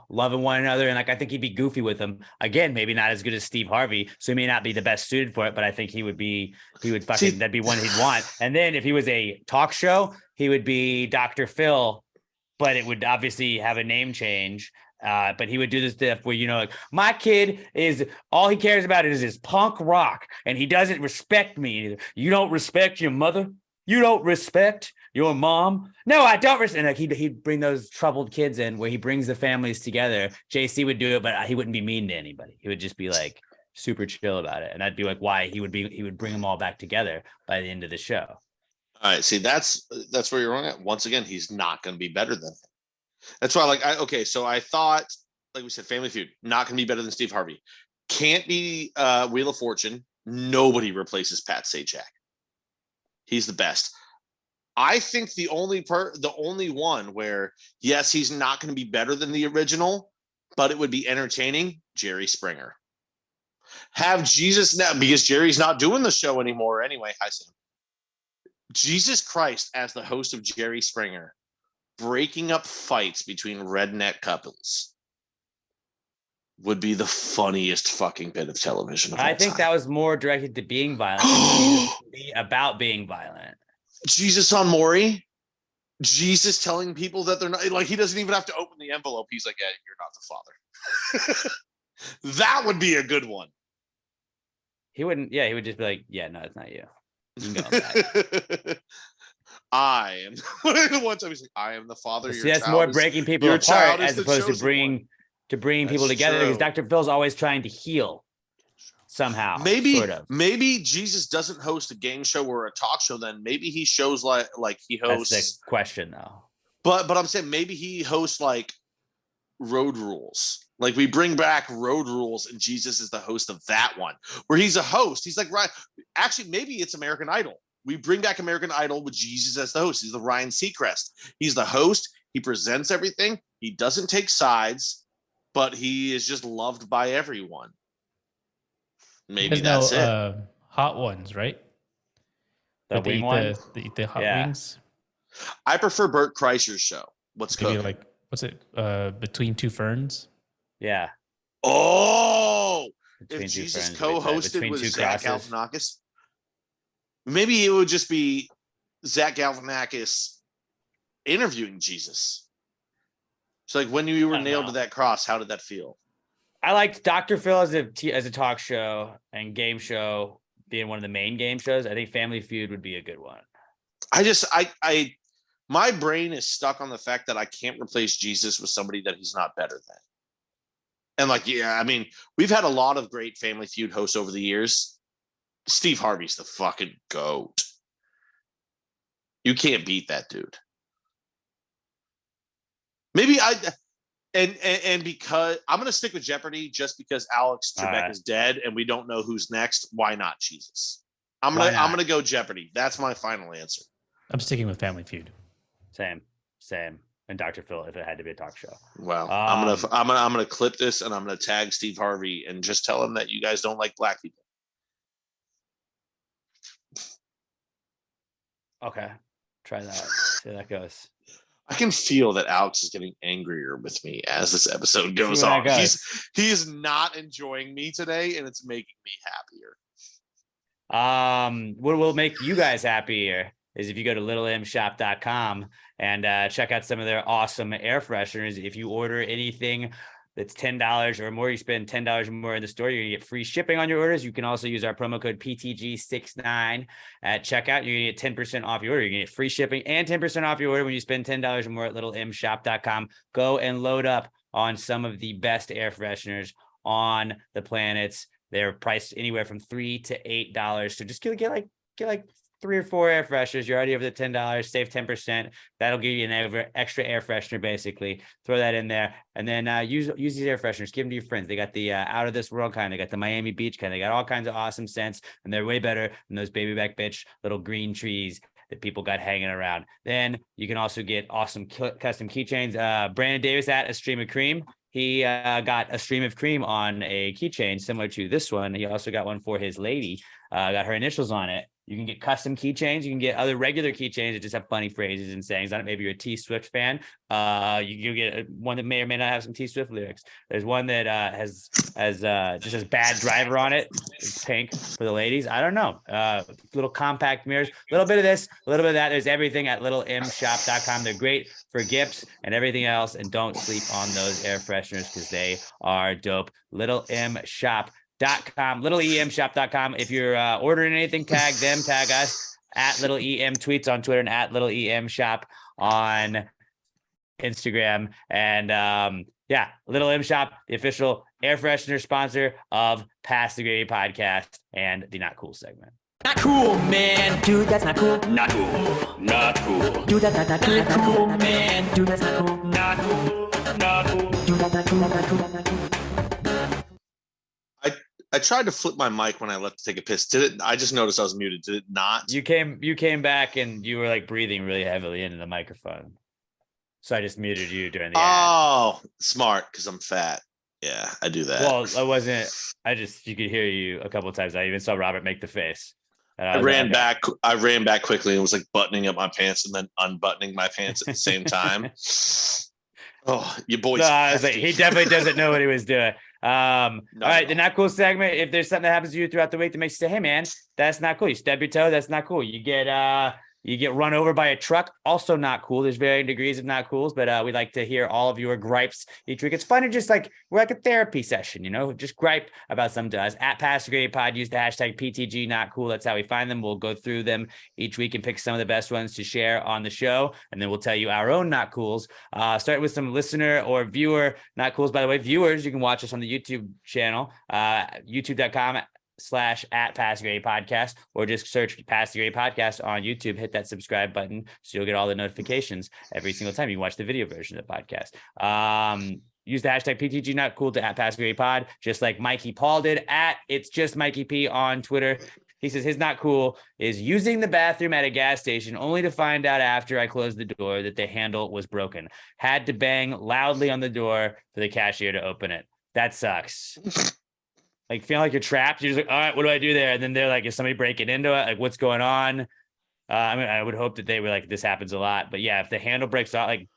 Loving one another. And I think he'd be goofy with them. Again, maybe not as good as Steve Harvey. So he may not be the best suited for it, but I think that'd be one he'd want. And then if he was a talk show, he would be Dr. Phil, but it would obviously have a name change. But he would do this stuff where, my kid is all he cares about is his punk rock and he doesn't respect me. You don't respect your mother. You don't respect your mom. No, I don't respect. And he'd bring those troubled kids in where he brings the families together. JC would do it, but he wouldn't be mean to anybody. He would just be super chill about it. And I'd be why he would bring them all back together by the end of the show. All right. See, that's where you're wrong at. Once again, he's not going to be better than him. That's why so I thought, we said, Family Feud, not going to be better than Steve Harvey. Can't be Wheel of Fortune. Nobody replaces Pat Sajak. He's the best. I think the only one where, yes, he's not going to be better than the original, but it would be entertaining, Jerry Springer. Have Jesus now, because Jerry's not doing the show anymore anyway. Hi, Sam. Jesus Christ as the host of Jerry Springer, breaking up fights between redneck couples would be the funniest fucking bit of television. I think that was more directed to being violent. Be about being violent. Jesus on Maury. Jesus telling people that they're not, like, he doesn't even have to open the envelope. He's like, yeah, you're not the father. That would be a good one. He wouldn't. Yeah, he would just be like, yeah, no, it's not you. You can go back. I am the one time he's like, I am the father. See, that's more breaking people your apart child is as the opposed to chosen bringing people That's together. Because true. Dr. Phil's always trying to heal somehow. Maybe sort of. maybe Jesus doesn't host a game show or a talk show. Then maybe he shows like he hosts. That's the question, though. But I'm saying maybe he hosts like Road Rules. Like we bring back Road Rules, and Jesus is the host of that one, where he's a host. He's like, right. Actually, maybe it's American Idol. We bring back American Idol with Jesus as the host. He's the Ryan Seacrest. He's the host. He presents everything. He doesn't take sides, but he is just loved by everyone. Maybe that's it. Hot ones, right? The wing one? They eat the hot wings. I prefer Bert Kreischer's show. What's Maybe cooking? like, what's it? Between Two Ferns? Yeah. Oh, Between if Two Jesus Ferns, co-hosted Between with Two Zach Crosses. Galifianakis, maybe it would just be Zach Galifianakis interviewing Jesus. So, like, when you were nailed to that cross, how did that feel? I liked Dr. Phil as a talk show and game show being one of the main game shows. I think Family Feud would be a good one. My brain is stuck on the fact that I can't replace Jesus with somebody that he's not better than. And like, yeah, I mean, we've had a lot of great Family Feud hosts over the years. Steve Harvey's the fucking GOAT. You can't beat that dude. Maybe and because I'm going to stick with Jeopardy just because Alex Trebek is dead and we don't know who's next. Why not Jesus? I'm going to go Jeopardy. That's my final answer. I'm sticking with Family Feud. Same. And Dr. Phil, if it had to be a talk show. Well, I'm gonna clip this and I'm gonna tag Steve Harvey and just tell him that you guys don't like black people. Okay, try that. See how that goes. I can feel that Alex is getting angrier with me as this episode goes on. He is not enjoying me today, and it's making me happier. What will make you guys happier is if you go to littlemshop.com and check out some of their awesome air fresheners. If you order anything that's $10 or more, you spend $10 or more in the store, you're gonna get free shipping on your orders. You can also use our promo code PTG69 at checkout. You're gonna get 10% off your order. You're gonna get free shipping and 10% off your order when you spend $10 or more at littlemshop.com. Go and load up on some of the best air fresheners on the planets. They're priced anywhere from $3 to $8. So just get like 3 or 4 air fresheners. You're already over the $10, save 10%. That'll give you an extra air freshener, basically. Throw that in there. And then use these air fresheners. Give them to your friends. They got the out of this world kind. They got the Miami Beach kind. They got all kinds of awesome scents. And they're way better than those baby back bitch little green trees that people got hanging around. Then you can also get awesome custom keychains. Brandon Davis at A Stream of Cream. He got a stream of cream on a keychain similar to this one. He also got one for his lady. Got her initials on it. You can get custom keychains. You can get other regular keychains that just have funny phrases and sayings on it. Maybe you're a T Swift fan. You get one that may or may not have some T Swift lyrics. There's one that has just has bad driver on it. It's pink for the ladies. I don't know. Little compact mirrors. A little bit of this, a little bit of that. There's everything at littlemshop.com. They're great for gifts and everything else. And don't sleep on those air fresheners because they are dope. littlemshop.com. littlemshop.com. If you're ordering anything, tag them, tag us at Little EM Tweets on Twitter and at Little EM Shop on Instagram. And Little M Shop, the official air freshener sponsor of Pass the Gravy podcast and the Not Cool segment. Not cool, man. Dude, that's not cool. Not cool. Not cool. Dude, that's not cool. Not cool, man. Dude, that's not cool. Not cool. Not cool. Dude, that's not cool. That's not cool. That's not cool. I tried to flip my mic when I left to take a piss. Did it? I just noticed I was muted. Did it not? You came back and you were like breathing really heavily into the microphone. So I just muted you during the ad. Oh, smart, because I'm fat. Yeah, I do that. Well, you could hear you a couple of times. I even saw Robert make the face. I ran back quickly and was like buttoning up my pants and then unbuttoning my pants at the same time. Oh, your boy. No, I was like, he definitely doesn't know what he was doing. All right, the Not Cool segment. If there's something that happens to you throughout the week that makes you say, hey man, that's not cool. You stub your toe, that's not cool. You get You get run over by a truck, also not cool. There's varying degrees of not cools, but we'd like to hear all of your gripes each week. It's fun to just like, we're like a therapy session, just gripe about something to us. At Pass the Grade Pod, use the hashtag PTG not cool. That's how we find them. We'll go through them each week and pick some of the best ones to share on the show. And then we'll tell you our own not cools. Start with some listener or viewer not cools. By the way, viewers, you can watch us on the YouTube channel, youtube.com/@PassGrade Podcast, or just search Pass the Grade Podcast on YouTube. Hit that subscribe button so you'll get all the notifications every single time you watch the video version of the podcast. Use the hashtag PTG not cool to @Pass the Grade Pod, just like Mikey Paul did at It's Just Mikey P on Twitter. He says his not cool is using the bathroom at a gas station only to find out after I closed the door that the handle was broken. Had to bang loudly on the door for the cashier to open it. That sucks. Like feeling like you're trapped. You're just like, all right, what do I do there? And then they're like, is somebody breaking into it? Like, what's going on? I would hope that they were like, this happens a lot. But yeah, if the handle breaks off, like,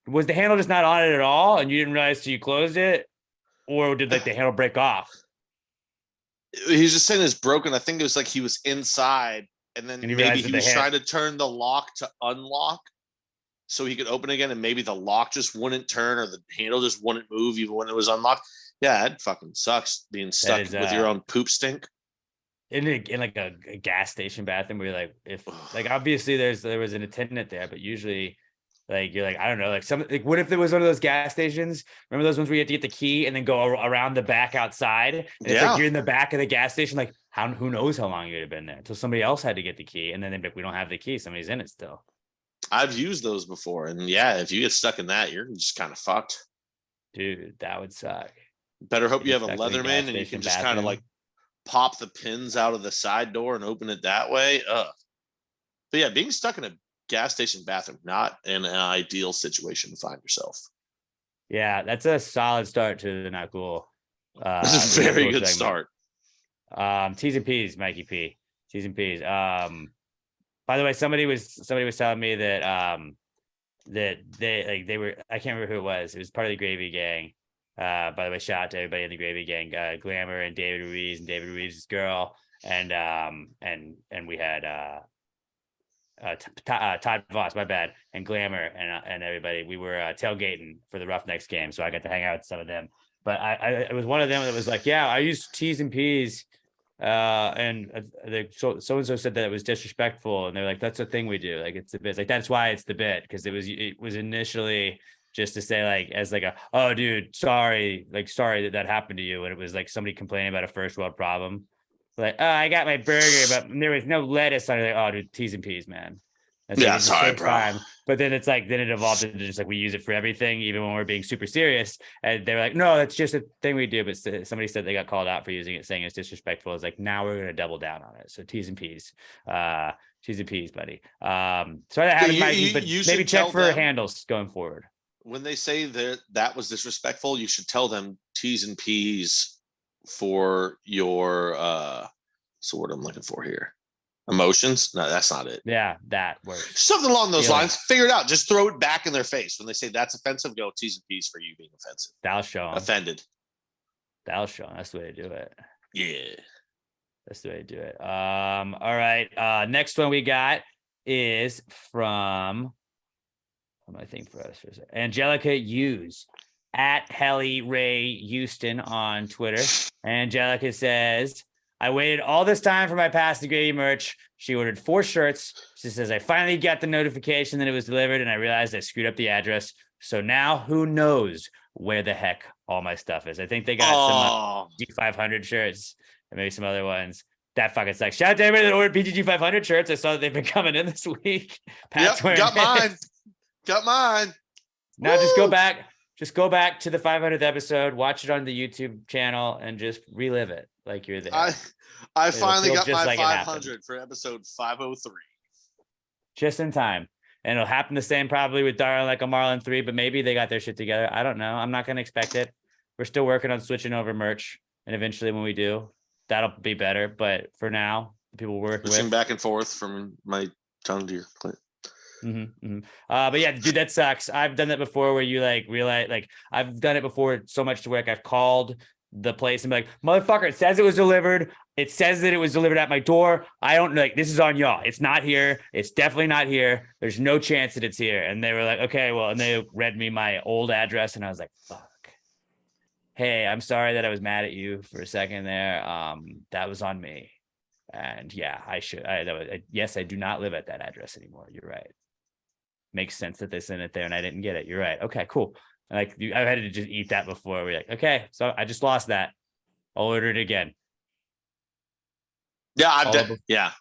was the handle just not on it at all and you didn't realize till you closed it? Or did like the handle break off? He's just saying it's broken. I think it was like he was inside and then maybe he was trying to turn the lock to unlock so he could open again, and maybe the lock just wouldn't turn or the handle just wouldn't move even when it was unlocked. Yeah, it fucking sucks being stuck with your own poop stink. In like a gas station bathroom where you're like, if like obviously there was an attendant there, but usually like you're like, I don't know, like what if there was one of those gas stations? Remember those ones where you have to get the key and then go around the back outside? And it's like you're in the back of the gas station, like who knows how long you'd have been there until somebody else had to get the key, and then they'd be like, we don't have the key, somebody's in it still. I've used those before, and yeah, if you get stuck in that, you're just kind of fucked. Dude, that would suck. Better hope you have a Leatherman and you can just kind of like pop the pins out of the side door and open it that way. But yeah, being stuck in a gas station bathroom, not an ideal situation to find yourself. Yeah, that's a solid start to the not cool. This is a very good start. T's and P's, Mikey P. T's and P's. By the way, somebody was telling me that that they were, I can't remember who it was. It was part of the Gravy Gang. By the way, shout out to everybody in the Gravy Gang, Glamour and David Ruiz girl, and we had Todd Voss, my bad, and Glamour and everybody. We were tailgating for the Roughnecks game, so I got to hang out with some of them. But I was one of them that was like, yeah, I used T's and P's, and so and so said that it was disrespectful, and they're like, that's the thing we do, like it's the bit, like that's why it's the bit, because it was initially just to say like as like oh dude, sorry that happened to you, and it was like somebody complaining about a first world problem, like, oh, I got my burger but there was no lettuce on it. Like, oh dude, T's and P's, man. That's yeah, sorry, bro. But then it's like, then it evolved into just like we use it for everything, even when we're being super serious. And they were like, no, that's just a thing we do. But somebody said they got called out for using it, saying it's disrespectful. It's like, now we're going to double down on it. So T's and P's, T's and P's, buddy. Sorry that happened, Mikey, but maybe check for handles going forward. When they say that was disrespectful, you should tell them T's and P's for your, what's the word I'm looking for here? Emotions? No, that's not it. Yeah, that works. Something along those lines. Figure it out. Just throw it back in their face. When they say that's offensive, go T's and P's for you being offensive. That'll show them. Offended. That'll show them. That's the way to do it. Yeah. That's the way to do it. All right. Next one we got is from, what am I thinking for us? Angelica Hughes at Helly Ray Houston on Twitter. Angelica says, I waited all this time for my Pass the Grady merch. She ordered 4 shirts. She says, I finally got the notification that it was delivered, and I realized I screwed up the address. So now who knows where the heck all my stuff is. I think they got some G500 shirts and maybe some other ones. That fucking sucks. Shout out to everybody that ordered PTG 500 shirts. I saw that they've been coming in this week. Pat's yep, got mine. Got mine. Now just go back to the 500th episode, watch it on the YouTube channel, and just relive it like you're there. I finally got my like 500 for episode 503. Just in time. And it'll happen the same probably with Darling Like a Marlin 3, but maybe they got their shit together. I don't know. I'm not going to expect it. We're still working on switching over merch. And eventually when we do, that'll be better. But for now, the people we're working with. Back and forth from my tongue to your plate. But yeah, dude, that sucks. I've done that before where you like realize, like I've done it before so much to where like I've called the place and be like, motherfucker, it says it was delivered. It says that it was delivered at my door. I don't like, this is on y'all. It's not here. It's definitely not here. There's no chance that it's here. And they were like, okay, well, and they read me my old address and I was like, fuck. Hey, I'm sorry that I was mad at you for a second there. That was on me. And yeah, yes, I do not live at that address anymore. You're right. Makes sense that they sent it there and I didn't get it. You're right. Okay, cool. Like I've had to just eat that before. We're like, okay, so I just lost that. I'll order it again. Yeah, I've done. Yeah.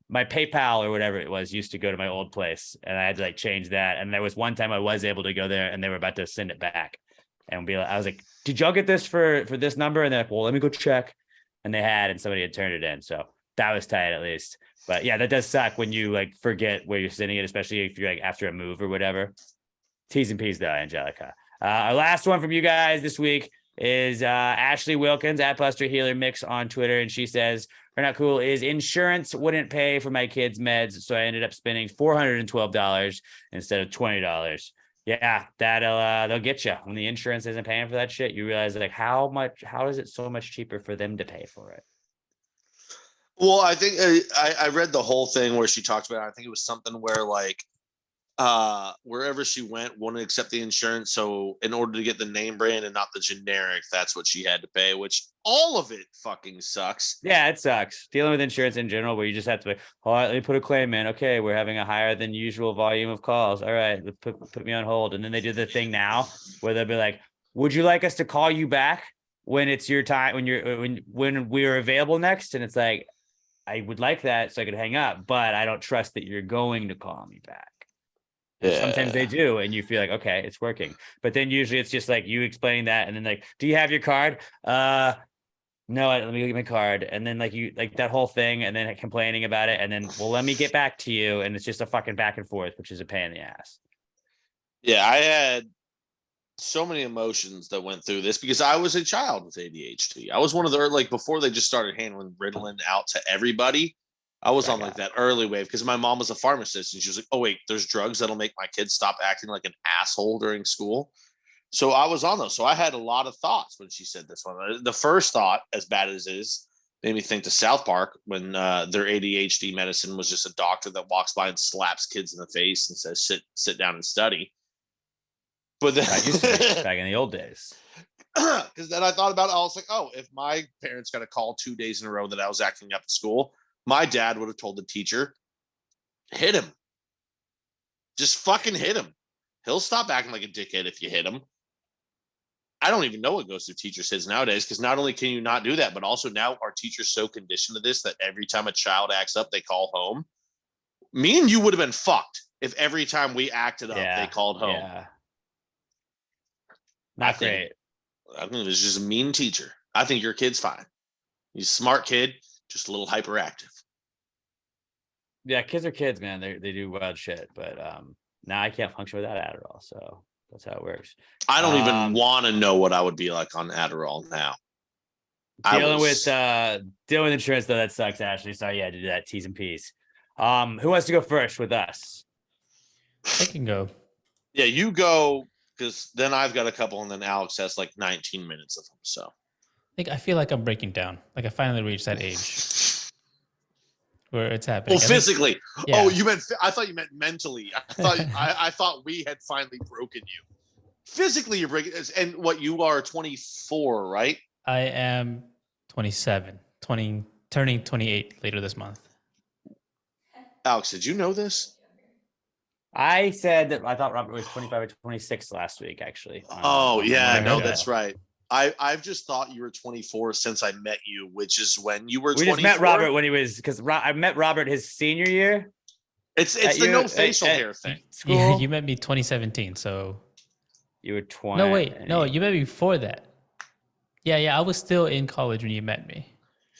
My PayPal or whatever it was used to go to my old place and I had to like change that. And there was one time I was able to go there and they were about to send it back and be like, I was like, did y'all get this for this number? And they're like, well, let me go check. And they had, and somebody had turned it in. So that was tight at least. But yeah, that does suck when you like forget where you're sending it, especially if you're like after a move or whatever. T's and P's though, Angelica. Our last one from you guys this week is Ashley Wilkins at Buster Healer Mix on Twitter. And she says, "We're not cool is insurance wouldn't pay for my kids' meds. So I ended up spending $412 instead of $20. Yeah, they'll get you when the insurance isn't paying for that shit. You realize like how is it so much cheaper for them to pay for it? Well, I think I read the whole thing where she talked about it. I think it was something where like wherever she went wouldn't accept the insurance. So in order to get the name brand and not the generic, that's what she had to pay, which all of it fucking sucks. Yeah, it sucks. Dealing with insurance in general, where you just have to be, all right, let me put a claim in. Okay, we're having a higher than usual volume of calls. All right, put me on hold. And then they do the thing now where they'll be like, would you like us to call you back when it's your time, when we're available next? And it's like, I would like that so I could hang up, but I don't trust that you're going to call me back. Yeah. Sometimes they do, and you feel like, okay, it's working. But then usually it's just like you explaining that, and then like, do you have your card? No, let me get my card. And then like you like that whole thing, and then complaining about it, and then well, let me get back to you, and it's just a fucking back and forth, which is a pain in the ass. Yeah, I had so many emotions that went through this because I was a child with ADHD. I was one of the like before they just started handling Ritalin out to everybody. I was on like that early wave because my mom was a pharmacist and she was like, oh, wait, there's drugs that'll make my kids stop acting like an asshole during school. So I was on those. So I had a lot of thoughts when she said this one. The first thought, as bad as it is, made me think to South Park when their ADHD medicine was just a doctor that walks by and slaps kids in the face and says, sit down and study. But then back in the old days. Because then I thought about it. I was like, oh, if my parents got a call 2 days in a row that I was acting up at school, my dad would have told the teacher, hit him. Just fucking hit him. He'll stop acting like a dickhead if you hit him. I don't even know what goes through teachers' heads nowadays because not only can you not do that, but also now our teachers so conditioned to this that every time a child acts up, they call home. Me and you would have been fucked if every time we acted up, they called home. Yeah. Not great. I think it was just a mean teacher. I think your kid's fine. He's a smart kid, just a little hyperactive. Yeah, kids are kids, man. They do wild shit. But now I can't function without Adderall. So that's how it works. I don't even want to know what I would be like on Adderall now. Dealing with insurance though, that sucks, Ashley. Sorry, yeah, to do that. T's and P's. Who wants to go first with us? I can go. Yeah, you go, because then I've got a couple, and then Alex has like 19 minutes of them. So I feel like I'm breaking down. Like I finally reached that age where it's happening. Well, physically. Yeah. Oh, I thought you meant mentally. I thought we had finally broken you. Physically, you're breaking. And what, you are 24, right? I am 27, turning 28 later this month. Alex, did you know this? I said that I thought Robert was 25 or 26 last week, actually. Oh, yeah. No, that's right. I've just thought you were 24 since I met you, which is when you were 24. We just met Robert when he was, because I met Robert his senior year. It's the no facial hair thing. School. Yeah, you met me 2017, so. You were 20. No, wait. No, you met me before that. Yeah. I was still in college when you met me.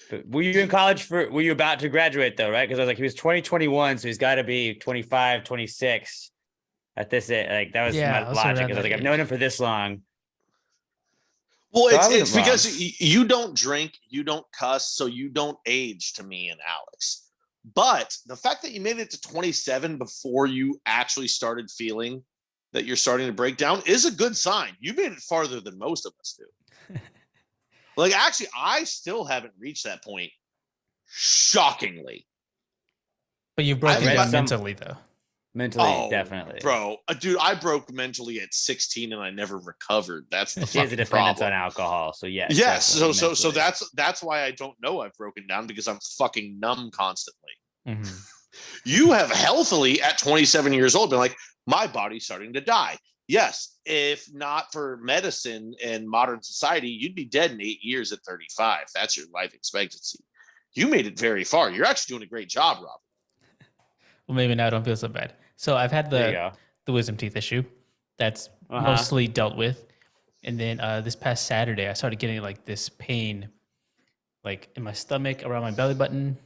But were you in college were you about to graduate though, right? Because I was like, he was 2021, so he's got to be 25, 26 at this. Like, that was my logic. I was like, I've known him for this long. Well, it's because you don't drink, you don't cuss, so you don't age to me and Alex. But the fact that you made it to 27 before you actually started feeling that you're starting to break down is a good sign. You made it farther than most of us do. Like, actually, I still haven't reached that point. Shockingly. But you broke I've it read down some- mentally, though. Mentally, definitely. Bro. Dude, I broke mentally at 16 and I never recovered. That's the She has a fucking dependence problem. on alcohol. So yes. Yes. So definitely that's why I don't know I've broken down, because I'm fucking numb constantly. Mhm. You have healthily at 27 years old been like, my body's starting to die. Yes, if not for medicine and modern society, you'd be dead in 8 years at 35. That's your life expectancy. You made it very far. You're actually doing a great job, Rob. Well, maybe now I don't feel so bad. So I've had There you go. the wisdom teeth issue that's Uh-huh. mostly dealt with. And then this past Saturday, I started getting like this pain, like in my stomach, around my belly button,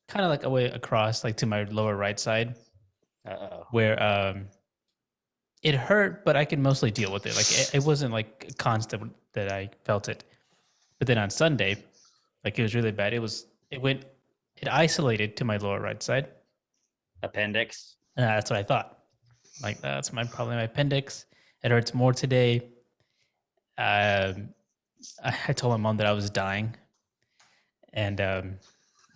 kind of like away across, like to my lower right side, Uh-oh. where it hurt, but I could mostly deal with it. Like it wasn't like constant that I felt it. But then on Sunday, like it was really bad. It isolated to my lower right side. Appendix. That's what I thought. Like that's probably my appendix. It hurts more today. I told my mom that I was dying, and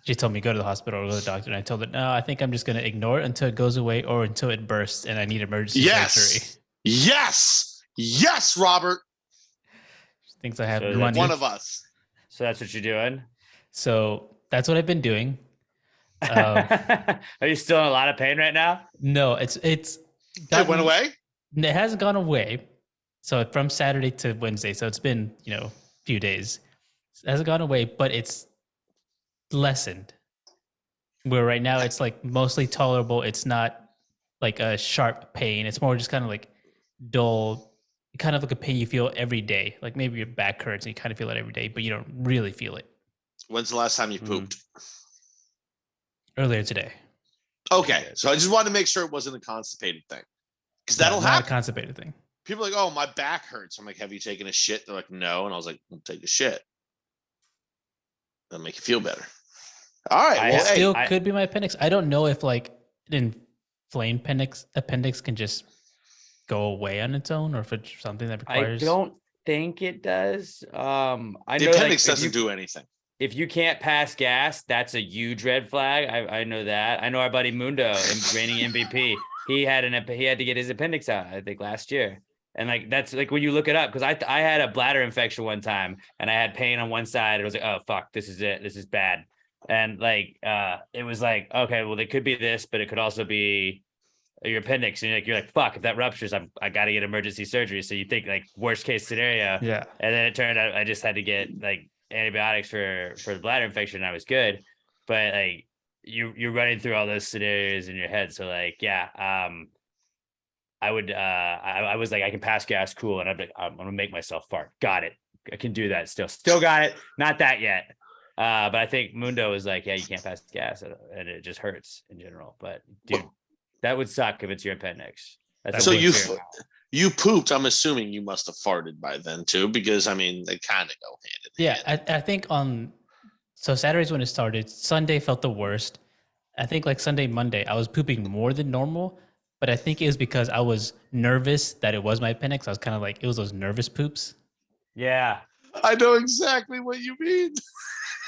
she told me go to the hospital or go to the doctor. And I told her, no, I think I'm just going to ignore it until it goes away or until it bursts and I need emergency surgery. Yes, Robert. She thinks I have So money. One of us. So that's what you're doing. So that's what I've been doing. Are you still in a lot of pain right now? No, it's It gotten- went away? It hasn't gone away. So from Saturday to Wednesday. So it's been, a few days. It hasn't gone away, but it's lessened. Where right now it's like mostly tolerable. It's not like a sharp pain. It's more just kind of like dull, kind of like a pain you feel every day. Like maybe your back hurts and you kind of feel it every day, but you don't really feel it. When's the last time you pooped? Earlier today. Okay, so I just wanted to make sure it wasn't a constipated thing, because that'll Not a happen. constipated thing. People are like, oh, my back hurts. I'm like, have you taken a shit? They're like, no. And I was like, well, take a shit. That'll make you feel better. All right. I Well, It hey, still could be my appendix. I don't know if like an inflamed appendix can just go away on its own, or if it's something that I requires. don't think it does. I the know appendix like, doesn't do anything. if you can't pass gas, that's a huge red flag. I know that. I know our buddy Mundo, reigning MVP. He had to get his appendix out, I think, last year. And like that's like when you look it up, because I had a bladder infection one time and I had pain on one side. It was like, oh fuck, this is it. This is bad. And like it was like, okay, well, it could be this, but it could also be your appendix. And you're like, fuck, if that ruptures, I gotta get emergency surgery. So you think like worst case scenario. Yeah. And then it turned out I just had to get like antibiotics for the bladder infection and I was good. But like you're running through all those scenarios in your head. So like, yeah, I would I was like, I can pass gas, cool, and I'm gonna make myself fart. Got it. I can do that still got it. Not that yet. But I think Mundo is like, yeah, you can't pass gas and it just hurts in general. But dude, that would suck if it's your appendix. That's So a big fear. you pooped. I'm assuming you must have farted by then too, because I mean they kind of go hand in hand. Yeah, I think so Saturday's when it started. Sunday felt the worst. I think like Sunday, Monday, I was pooping more than normal, but I think it was because I was nervous that it was my appendix. I was kind of like, it was those nervous poops. Yeah. I know exactly what you mean.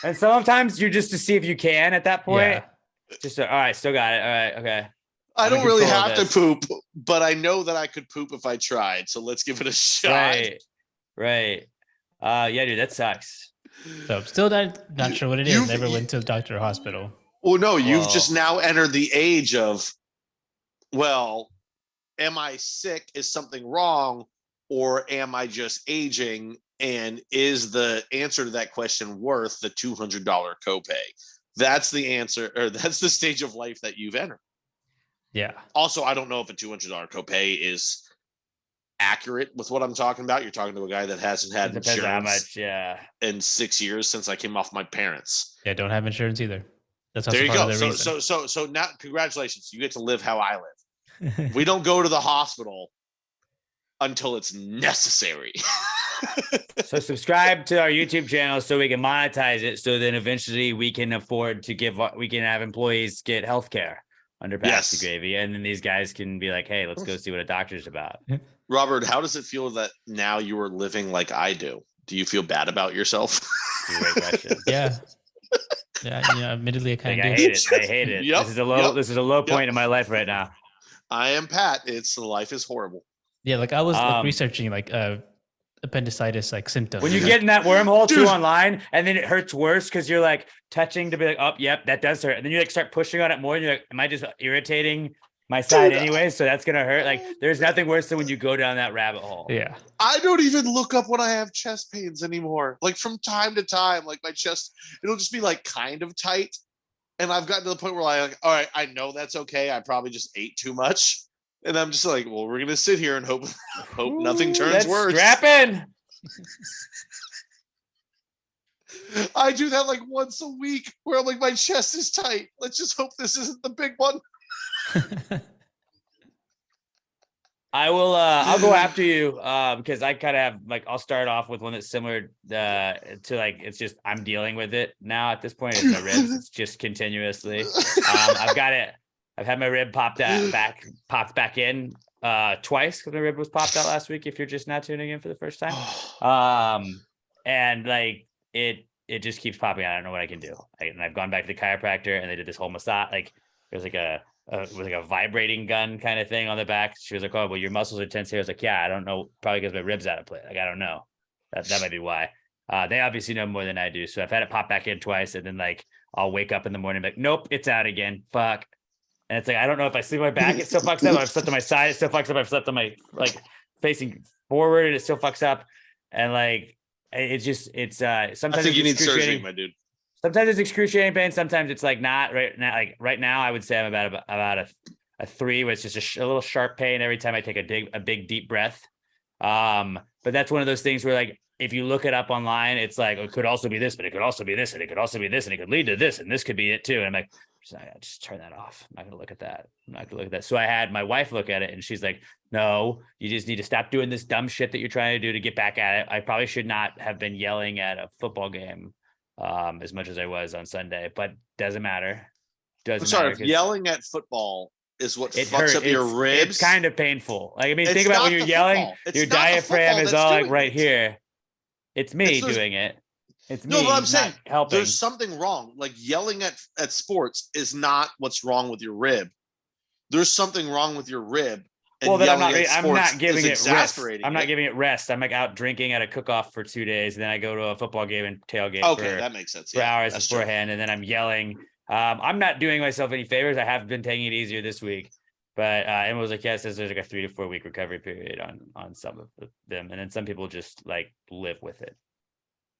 And sometimes you're just to see if you can at that point. Yeah. Just all right, still got it. All right, okay. I I'm in don't really control of have to this. poop, but I know that I could poop if I tried. So let's give it a shot. Right. Yeah, dude, that sucks. So I'm still not sure what it is. You've- Never went to the doctor or hospital. Well, no, you've Whoa. just now entered the age of, well, am I sick? Is something wrong? Or am I just aging? And is the answer to that question worth the $200 copay? That's the answer, or that's the stage of life that you've entered. Yeah. Also, I don't know if a $200 copay is accurate with what I'm talking about. You're talking to a guy that hasn't had It depends on how insurance much, yeah. in 6 years since I came off my parents. Yeah, don't have insurance either. That's also There you part go. of the reason. So now, congratulations. You get to live how I live. We don't go to the hospital until it's necessary. So subscribe to our YouTube channel so we can monetize it. So then eventually we can afford to we can have employees get healthcare under Pass the Yes. Gravy. And then these guys can be like, hey, let's go see what a doctor's about. Robert, how does it feel that now you are living like I do? Do you feel bad about yourself? It's a great question. Yeah. Yeah. Admittedly, I kind Like, of I do. hate it. I hate it. Yep, This is a low. yep, This is a low point yep. in my life right now. I am Pat. It's life is horrible. Yeah, like I was like Um, researching like appendicitis like symptoms. When you like, get in that wormhole too Dude. online, and then it hurts worse because you're like touching to be like, oh, yep, that does hurt, and then you like start pushing on it more, and you're like, am I just irritating my side Dude, anyway? So that's gonna hurt. Like, there's nothing worse than when you go down that rabbit hole. yeah. I don't even look up when I have chest pains anymore. Like from time to time, like my chest, it'll just be like kind of tight. And I've gotten to the point where I like, all right, I know that's okay. I probably just ate too much. And I'm just like, well, we're gonna sit here and hope nothing turns Let's worse. strap in. I do that like once a week where I'm like, my chest is tight. Let's just hope this isn't the big one. I will. I'll go after you because I kind of have like. I'll start off with one that's similar to like. It's just I'm dealing with it now at this point. It's my ribs. It's just continuously. I've got it. I've had my rib popped back in twice because my rib was popped out last week. If you're just not tuning in for the first time, and like it just keeps popping out. I don't know what I can do. And I've gone back to the chiropractor and they did this whole massage. Like there's like a vibrating gun kind of thing on the back. She was like, oh, well, your muscles are tense here. I was like, yeah, I don't know. Probably because my ribs out of place. Like, I don't know. That might be why. They obviously know more than I do. So I've had it pop back in twice. And then like, I'll wake up in the morning, like, nope, it's out again. Fuck. And it's like, I don't know if I sleep on my back, it still fucks up. I've slept on my side, it still fucks up. I've slept on my, like, facing forward, and it still fucks up. And like, it's sometimes I think you need surgery, excruciating. my dude. Sometimes it's excruciating pain. Sometimes it's like not right now. Like right now, I would say I'm about a 3, where it's just a little sharp pain every time I take a big deep breath. But that's one of those things where like if you look it up online, it's like it could also be this, but it could also be this, and it could also be this, and it could lead to this, and this could be it too. And I'm like, just turn that off. I'm not gonna look at that. I'm not gonna look at that. So I had my wife look at it, and she's like, no, you just need to stop doing this dumb shit that you're trying to do to get back at it. I probably should not have been yelling at a football game as much as I was on Sunday, but doesn't matter. I'm sorry, if yelling at football is what it fucks hurt. up your ribs. It's kind of painful. Like, I mean, It's think about not when you're the yelling, football. It's your not the diaphragm football is that's all like doing right it. here. It's me It's those- doing it. It's me. No, but I'm saying not helping. there's something wrong. Like yelling at sports is not what's wrong with your rib. There's something wrong with your rib. And Well, then I'm yelling not. at I'm sports not giving is it rest. exasperating I'm not it. giving it rest. I'm like out drinking at a cook-off for 2 days, and then I go to a football game and tailgate Okay, for that makes sense. for Yeah, hours that's true. beforehand, and then I'm yelling. I'm not doing myself any favors. I have been taking it easier this week, but Emma was like, "Yeah, it says there's like a 3 to 4 week recovery period on some of them, and then some people just like live with it."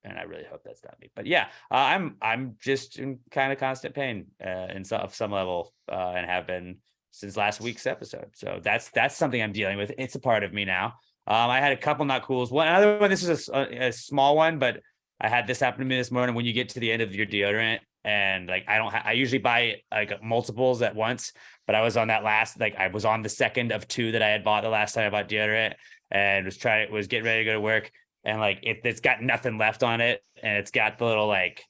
And I really hope that's not me. But yeah, I'm just in kind of constant pain of some level, and have been since last week's episode. So that's something I'm dealing with. It's a part of me now. I had a couple not cools. Another one. This is a small one, but I had this happen to me this morning. When you get to the end of your deodorant, and like I usually buy like multiples at once, but I was on that last. Like I was on the second of 2 that I had bought the last time I bought deodorant, and was getting ready to go to work. And like it's got nothing left on it, and it's got the little like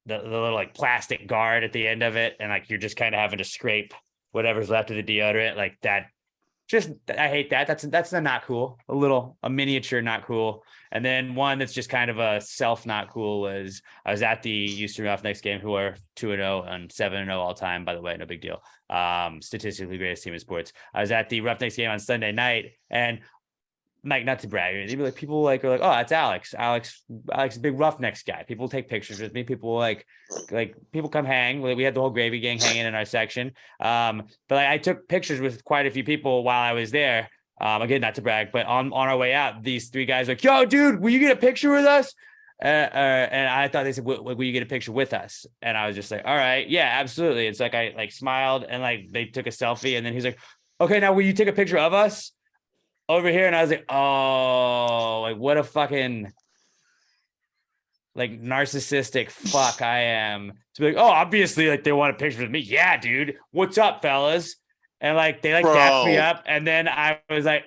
the little like plastic guard at the end of it, and like you're just kind of having to scrape whatever's left of the deodorant like that. Just I hate that. That's not cool. A miniature not cool. And then one that's just kind of a self not cool was I was at the Houston Roughnecks game, who are 2-0 and 7-0 all time, by the way, no big deal. Statistically greatest team in sports. I was at the Roughnecks game on Sunday night, and like, not to brag, they'd be like, people like are like, oh, it's Alex, a big Roughnecks guy. People take pictures with me. People like people come hang. We had the whole gravy gang hanging in our section. But like, I took pictures with quite a few people while I was there. Again, not to brag, but on our way out, these 3 guys were like, yo, dude, will you get a picture with us? And I thought they said, will you get a picture with us? And I was just like, all right, yeah, absolutely. It's like I like smiled, and like they took a selfie, and then he's like, okay, now will you take a picture of us over here? And I was like, oh, like what a fucking like narcissistic fuck I am to be like, oh, obviously like they want a picture with me. Yeah, dude, what's up, fellas? And like they like dapped me up, and then I was like,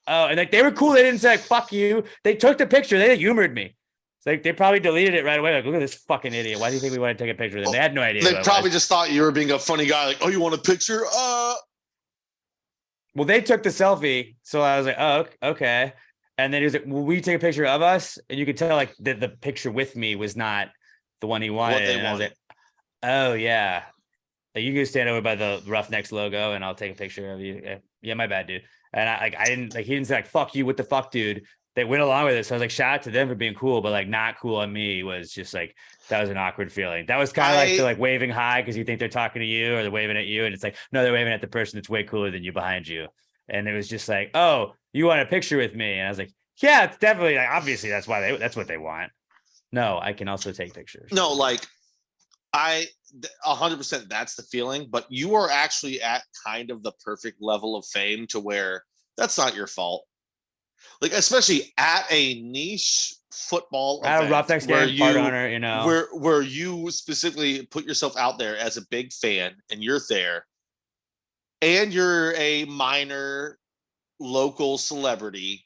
oh, and like they were cool. They didn't say like fuck you. They took the picture. They humored me. It's like they probably deleted it right away. Like, look at this fucking idiot. Why do you think we want to take a picture with him? They had no idea. They probably just thought you were being a funny guy. Like, oh, you want a picture? Well, they took the selfie, so I was like, oh, okay. And then he was like, "Will we take a picture of us?" And you could tell like the picture with me was not the one he wanted. they And I was wanted. like, "Oh yeah, like you can stand over by the Roughnecks logo, and I'll take a picture of you." Yeah, my bad, dude. And I didn't like he didn't say like "fuck you," what the fuck, dude. They went along with it, so I was like, shout out to them for being cool, but like not cool on me was just like that was an awkward feeling. That was kind of like the like waving high because you think they're talking to you or they're waving at you, and it's like no, they're waving at the person that's way cooler than you behind you. And it was just like, oh, you want a picture with me? And I was like, yeah, it's definitely like obviously that's what they want. No, I can also take pictures. No, like 100% that's the feeling, but you are actually at kind of the perfect level of fame to where that's not your fault. Like, especially at a niche football At a Roughnecks game, part owner, you know, where you specifically put yourself out there as a big fan and you're there and you're a minor local celebrity.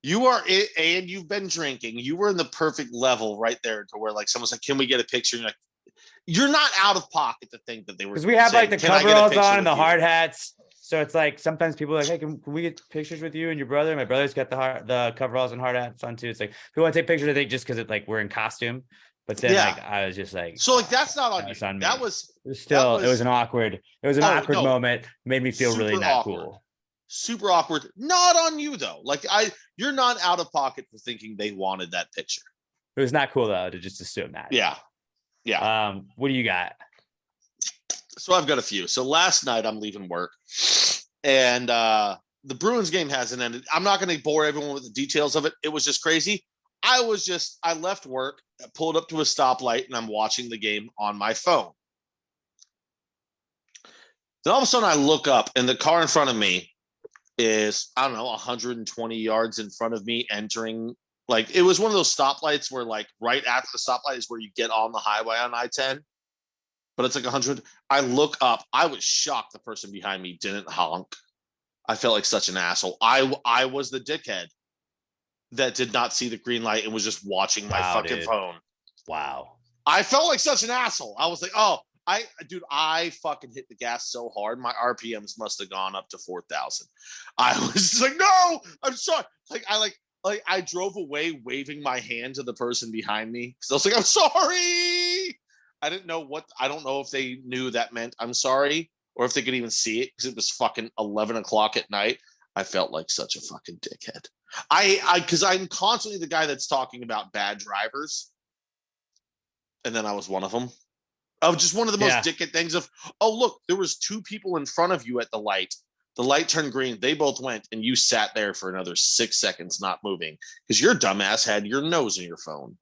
You are it, and you've been drinking. You were in the perfect level right there to where like someone's like, "Can we get a picture?" And you're not out of pocket to think that they were because we have like the coveralls on and the you? hard hats. So it's like sometimes people are like, hey, can we get pictures with you and your brother? My brother's got the coveralls and hard hats on too. It's like people want to take pictures, I think, just because it's like we're in costume. But then like I was just like, so like that's not on you. On that me. was it was still it was an awkward moment. Made me feel really not awkward. cool. Super awkward. Not on you though. Like you're not out of pocket for thinking they wanted that picture. It was not cool though to just assume that. Yeah. What do you got? So I've got a few. So last night I'm leaving work and the Bruins game hasn't ended. I'm not going to bore everyone with the details of it. It was just crazy. I left work, pulled up to a stoplight, and I'm watching the game on my phone. Then all of a sudden I look up and the car in front of me is, I don't know, 120 yards in front of me entering. Like it was one of those stoplights where like right after the stoplight is where you get on the highway on I-10. But it's like 100. I look up. I was shocked the person behind me didn't honk. I felt like such an asshole. I was the dickhead that did not see the green light and was just watching my fucking phone. Wow. I felt like such an asshole. I was like, oh, I fucking hit the gas so hard. My RPMs must have gone up to 4,000. I was just like, no, I'm sorry. Like I drove away waving my hand to the person behind me because I was like, I'm sorry. I don't know if they knew that meant I'm sorry or if they could even see it because it was fucking 11 o'clock at night. I felt like such a fucking dickhead. Because I'm constantly the guy that's talking about bad drivers. And then I was one of them. Of just one of the most dickhead things of, oh, look, there was two people in front of you at the light. The light turned green. They both went and you sat there for another 6 seconds not moving because your dumbass had your nose in your phone.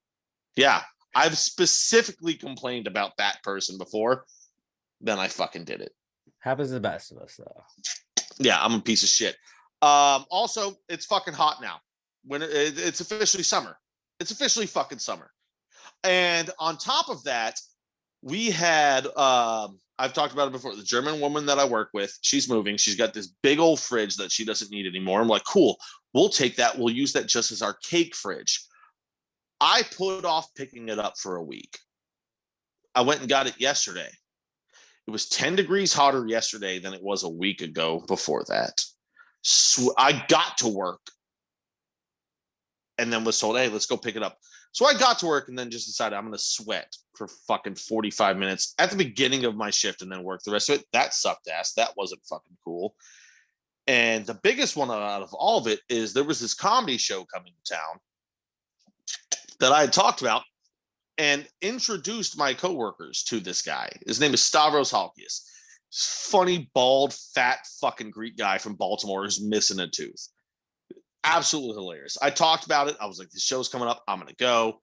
Yeah. I've specifically complained about that person before. Then I fucking did it. Happens to the best of us, though. Yeah, I'm a piece of shit. Also, it's fucking hot now. When it's officially summer. It's officially fucking summer. And on top of that, we had I've talked about it before. The German woman that I work with, she's moving. She's got this big old fridge that she doesn't need anymore. I'm like, cool. We'll take that. We'll use that just as our cake fridge. I put off picking it up for a week. I went and got it yesterday. It was 10 degrees hotter yesterday than it was a week ago before that. So I got to work and then was told, hey, let's go pick it up. So I got to work and then just decided I'm going to sweat for fucking 45 minutes at the beginning of my shift and then work the rest of it. That sucked ass. That wasn't fucking cool. And the biggest one out of all of it is there was this comedy show coming to town that I had talked about and introduced my coworkers to this guy. His name is Stavros Halkias. Funny, bald, fat fucking Greek guy from Baltimore who's missing a tooth. Absolutely hilarious. I talked about it. I was like, the show's coming up. I'm going to go.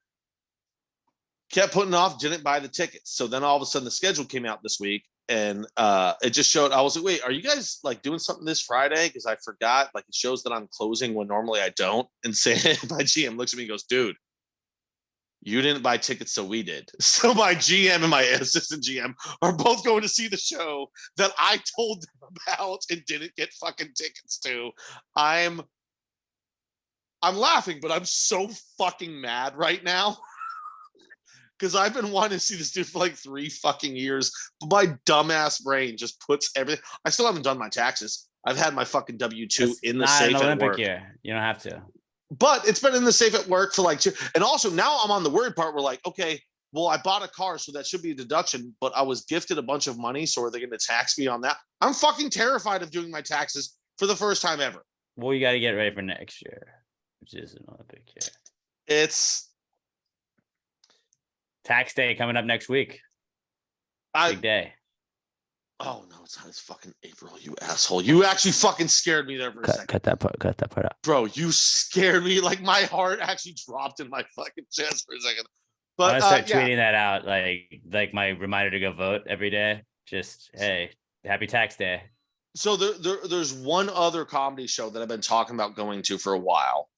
Kept putting off, didn't buy the tickets. So then all of a sudden the schedule came out this week and it just showed. I was like, wait, are you guys like doing something this Friday? Because I forgot. Like it shows that I'm closing when normally I don't. And my GM looks at me and goes, dude, you didn't buy tickets, so we did. So my GM and my assistant GM are both going to see the show that I told them about and didn't get fucking tickets to. I'm laughing, but I'm so fucking mad right now because I've been wanting to see this dude for like 3 fucking years. But my dumbass brain just puts everything. I still haven't done my taxes. I've had my fucking W-2 in the safe at work. Year. You don't have to. But it's been in the safe at work for like 2. And also now I'm on the worried part. We're like, okay, well, I bought a car, so that should be a deduction, but I was gifted a bunch of money. So are they going to tax me on that? I'm fucking terrified of doing my taxes for the first time ever. Well, you got to get ready for next year, which is an Olympic year. It's Tax day coming up next week. Big day. Oh no, it's not. It's fucking April, you asshole. You actually fucking scared me there for a second. Cut that part out. Bro, you scared me. Like my heart actually dropped in my fucking chest for a second. But I'm gonna start tweeting that out, like my reminder to go vote every day. Just hey, happy tax day. So there's one other comedy show that I've been talking about going to for a while.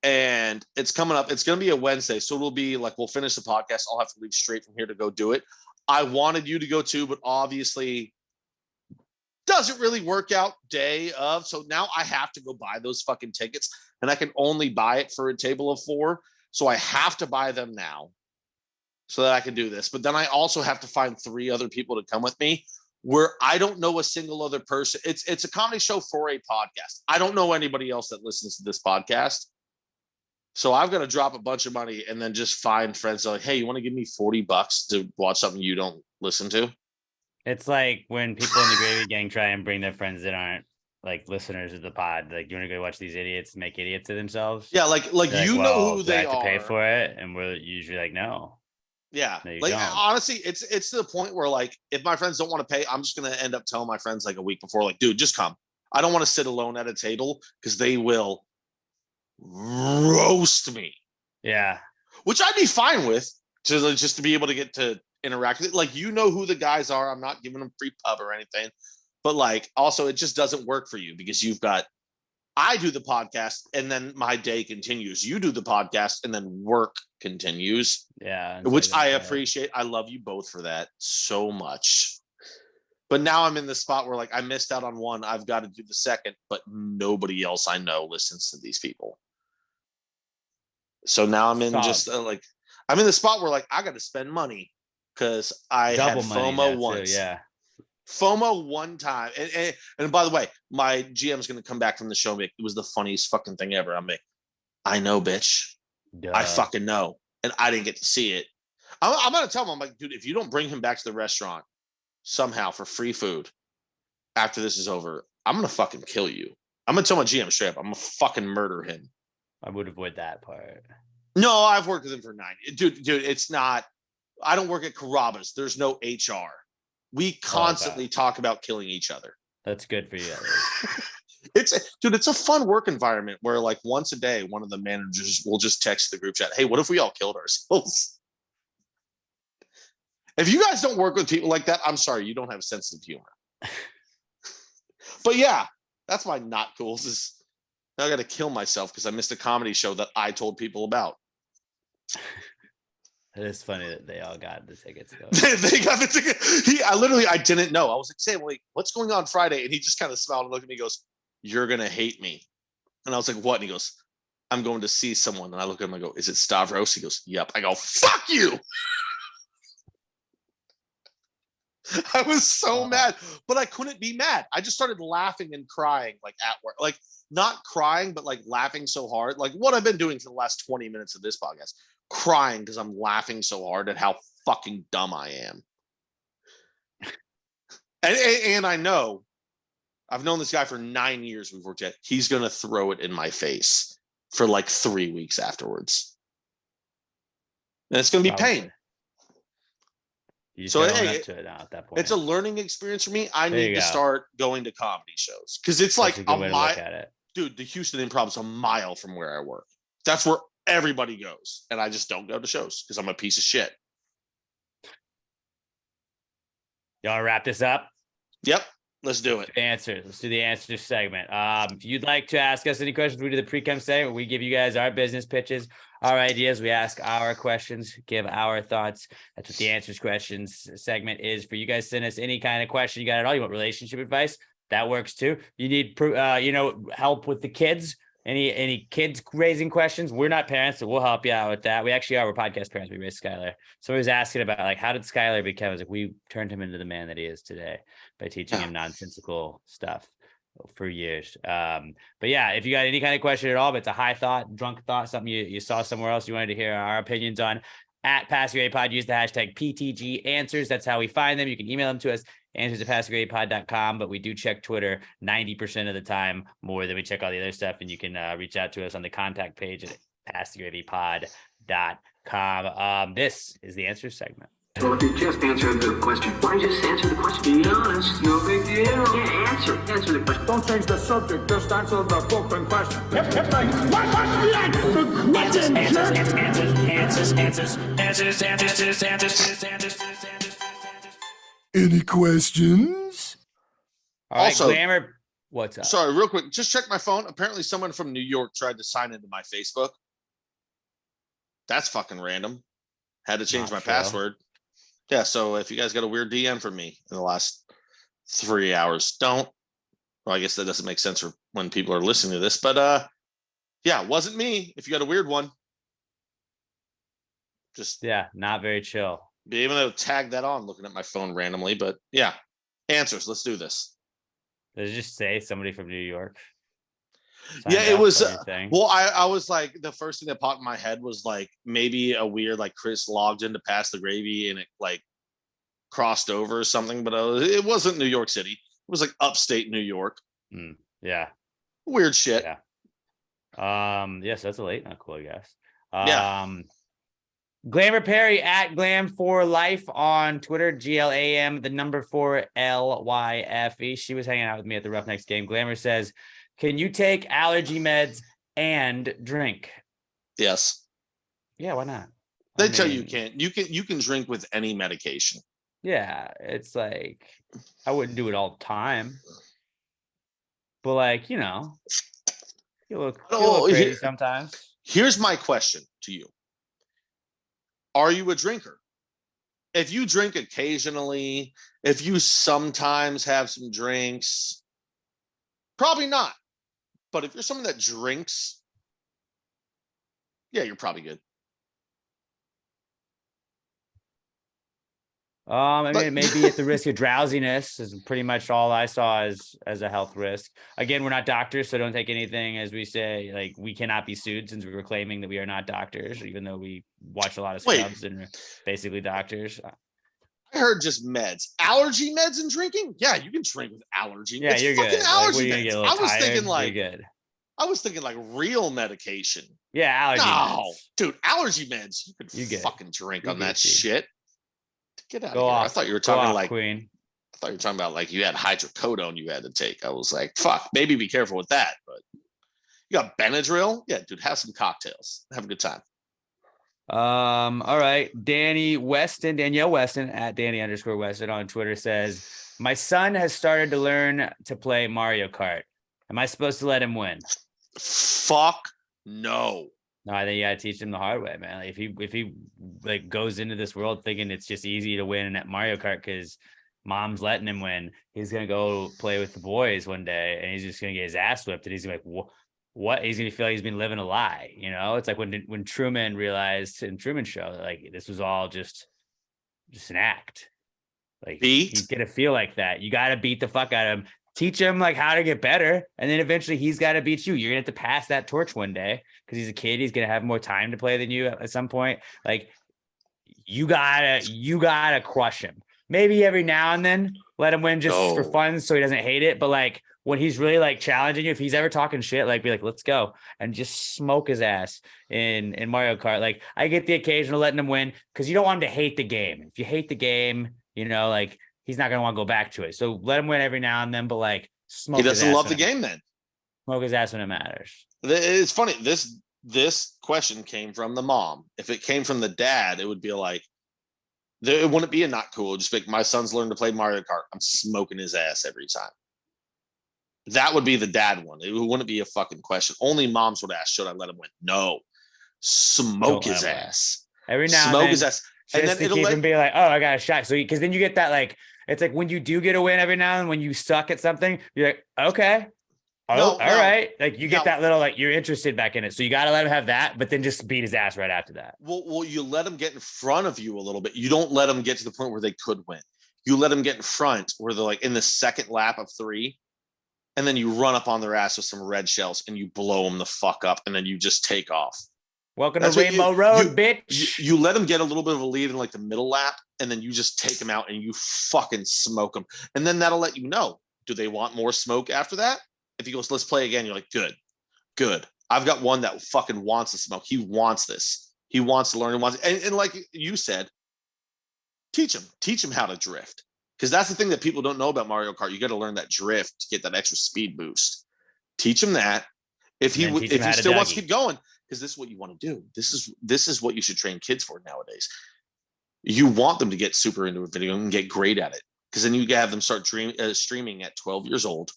And it's coming up. It's going to be a Wednesday. So it'll be like, we'll finish the podcast. I'll have to leave straight from here to go do it. I wanted you to go too, but obviously doesn't really work out day of. So now I have to go buy those fucking tickets, and I can only buy it for a table of 4. So I have to buy them now so that I can do this. But then I also have to find 3 other people to come with me, where I don't know a single other person. It's a comedy show for a podcast. I don't know anybody else that listens to this podcast. So I've got to drop a bunch of money and then just find friends like, hey, you want to give me $40 to watch something you don't listen to? It's like when people in the Gravy Gang try and bring their friends that aren't like listeners of the pod. Like, you want to go watch these idiots make idiots of themselves? Yeah, like They're you know who do I they have to are. pay for it, and we're usually like, no. Yeah, No, you like don't. honestly, it's to the point where like if my friends don't want to pay, I'm just gonna end up telling my friends like a week before, like, dude, just come. I don't want to sit alone at a table because they will roast me. Yeah. Which I'd be fine with, just to be able to get to interact with it. Like, you know who the guys are. I'm not giving them free pub or anything. But like, also, it just doesn't work for you because I do the podcast and then my day continues. You do the podcast and then work continues. Yeah. Which I appreciate. I love you both for that so much. But now I'm in the spot where like I missed out on one. I've got to do the second, but nobody else I know listens to these people. So now I'm in just I'm in the spot where like I got to spend money because I Double had money FOMO now, once. too, yeah. FOMO one time. And by the way, my GM is going to come back from the show. It was the funniest fucking thing ever. I'm like, I know, bitch. Duh. I fucking know. And I didn't get to see it. I'm going to tell him, I'm like, dude, if you don't bring him back to the restaurant somehow for free food after this is over, I'm going to fucking kill you. I'm going to tell my GM straight up. I'm going to fucking murder him. I would avoid that part. No, I've worked with him for 9. Dude, it's not. I don't work at Carrabba's. There's no HR. We constantly talk about killing each other. That's good for you. It's a fun work environment where like once a day, one of the managers will just text the group chat, hey, what if we all killed ourselves? If you guys don't work with people like that, I'm sorry, you don't have a sense of humor. But yeah, that's my not cools is now I got to kill myself because I missed a comedy show that I told people about. It is funny that they all got the tickets though. They got the ticket. I didn't know. I was like, Sam, wait, what's going on Friday? And he just kind of smiled and looked at me and goes, you're going to hate me. And I was like, what? And he goes, I'm going to see someone. And I look at him and I go, is it Stavros? He goes, yep. I go, fuck you. I was so mad, but I couldn't be mad. I just started laughing and crying like at work, like not crying, but like laughing so hard. Like what I've been doing for the last 20 minutes of this podcast, crying because I'm laughing so hard at how fucking dumb I am. And I know I've known this guy for 9 years. We've worked at. He's going to throw it in my face for like 3 weeks afterwards. And it's going to be pain. You So hey, up to it now at that point. It's a learning experience for me. I There need you to go. start going to comedy shows because it's That's like a good way to mile. look at it. Dude, the Houston Improv is a mile from where I work. That's where everybody goes, and I just don't go to shows because I'm a piece of shit. Y'all wrap this up? Yep, let's do it. Answers. Let's do the answer segment. If you'd like to ask us any questions, we do the Precome segment. We give you guys our business pitches, our ideas. We ask our questions, give our thoughts. That's what the answers questions segment is for you guys. Send us any kind of question you got at all. You want relationship advice? That works too. You need, help with the kids. Any kids raising questions? We're not parents, so we'll help you out with that. We actually are. We're podcast parents. We raised Skylar. So he was asking about like, how did Skylar become? I was like, we turned him into the man that he is today by teaching him nonsensical stuff. for years. But yeah, if you got any kind of question at all, but it's a high thought, drunk thought, something you saw somewhere else you wanted to hear our opinions on, at PassingGradePod, use the hashtag PTG answers. That's how we find them. You can email them to us, answers@PassingGradePod.com, but we do check Twitter 90% of the time more than we check all the other stuff. And you can reach out to us on the contact page at PassingGradePod.com. This is the answers segment. Well, if you just answered the question, why don't you just answer the question? Be honest, no big deal. Yeah, answer the question. Don't change the subject, just answer the fucking question. What's the question? Any questions? All right, Also- Glamour, what's up? Sorry, real quick. Just check my phone. Apparently, someone from New York tried to sign into my Facebook. That's fucking random. Had to change Not my true. password. Yeah, so if you guys got a weird DM from me in the last 3 hours, don't. Well, I guess that doesn't make sense for when people are listening to this, but yeah, it wasn't me. If you got a weird one, just Yeah, not very chill. be able to tag that on looking at my phone randomly. But yeah, answers. Let's do this. Does it just say somebody from New York? Yeah, Signed it up was. on your thing? Well, I was like, the first thing that popped in my head was like maybe a weird like Chris logged in to pass the gravy and it like crossed over or something, but it wasn't New York City. It was like upstate New York. Yeah. Weird shit. Yeah. Yes, that's a late, not cool, I guess. Yeah. Glamour Perry at Glam for Life on Twitter, GLAM, the number 4 LYFE. She was hanging out with me at the Roughnecks game. Glamour says, can you take allergy meds and drink? Yes. Yeah, why not? They tell you can't. You can drink with any medication. Yeah, it's like I wouldn't do it all the time. But like, you know, you look crazy sometimes. Here's my question to you. Are you a drinker? If you drink occasionally, if you sometimes have some drinks, probably not. But if you're someone that drinks, yeah, you're probably good. I mean, it may be at the risk of drowsiness is pretty much all I saw as a health risk. Again, we're not doctors, so don't take anything as we say. Like, we cannot be sued since we were claiming that we are not doctors, even though we watch a lot of scrubs and are basically doctors. I heard just meds, allergy meds, and drinking. Yeah, you can drink with allergy. Yeah, it's you're fucking good. allergy Like, meds. I was thinking like real medication. Yeah, allergy No, meds. dude, allergy meds. You You could good. fucking drink You on that Gucci. shit. Get out Go of here. off. I thought you were Go talking off, like Queen. I thought you were talking about like you had hydrocodone you had to take. I was like, fuck, maybe be careful with that. But you got Benadryl? Yeah, dude, have some cocktails. Have a good time. All right. Danielle Weston at Danny_Weston on Twitter says, my son has started to learn to play Mario Kart. Am I supposed to let him win? Fuck no. No, I think you gotta teach him the hard way, man. Like, if he like goes into this world thinking it's just easy to win at Mario Kart because mom's letting him win, he's gonna go play with the boys one day and he's just gonna get his ass whipped and he's gonna be like, what? He's gonna feel like he's been living a lie. You know, it's like when Truman realized in Truman Show that like this was all just an act. Like he's gonna feel like that. You gotta beat the fuck out of him. Teach him like how to get better, and then eventually he's got to beat you. You're gonna have to pass that torch one day because he's a kid. He's gonna have more time to play than you at some point. Like you gotta crush him. Maybe every now and then let him win just for fun, so he doesn't hate it. But like when he's really like challenging you, if he's ever talking shit, like be like, let's go and just smoke his ass in Mario Kart. Like I get the occasional letting him win because you don't want him to hate the game. If you hate the game, you know, like. He's not going to want to go back to it. So let him win every now and then, but like smoke He doesn't love the game then. Smoke his ass when it matters. It's funny. This question came from the mom. If it came from the dad, it would be like, it wouldn't be a not cool. It'd just be like, my son's learned to play Mario Kart. I'm smoking his ass every time. That would be the dad one. It wouldn't be a fucking question. Only moms would ask, should I let him win? No. Smoke his ass. Every now Smoke and then. his ass. And then it'll keep him be like, oh, I got a shot. So because then you get that like, it's like when you do get a win every now and then, when you suck at something, you're like, okay. All right. Like you get that little, like you're interested back in it. So you got to let him have that, but then just beat his ass right after that. Well, you let him get in front of you a little bit. You don't let him get to the point where they could win. You let him get in front where they're like in the second lap of 3, and then you run up on their ass with some red shells and you blow them the fuck up, and then you just take off. Welcome That's to what Rainbow Road, bitch. You let them get a little bit of a lead in like the middle lap, and then you just take them out and you fucking smoke them. And then that'll let you know, do they want more smoke after that? If he goes, let's play again, you're like, good. I've got one that fucking wants to smoke. He wants this. He wants to learn. And like you said, teach him how to drift. Because that's the thing that people don't know about Mario Kart. You got to learn that drift to get that extra speed boost. Teach him that. If he still wants to keep going, because this is what you want to do. This is what you should train kids for nowadays. You want them to get super into a video and get great at it, because then you have them start streaming at 12 years old,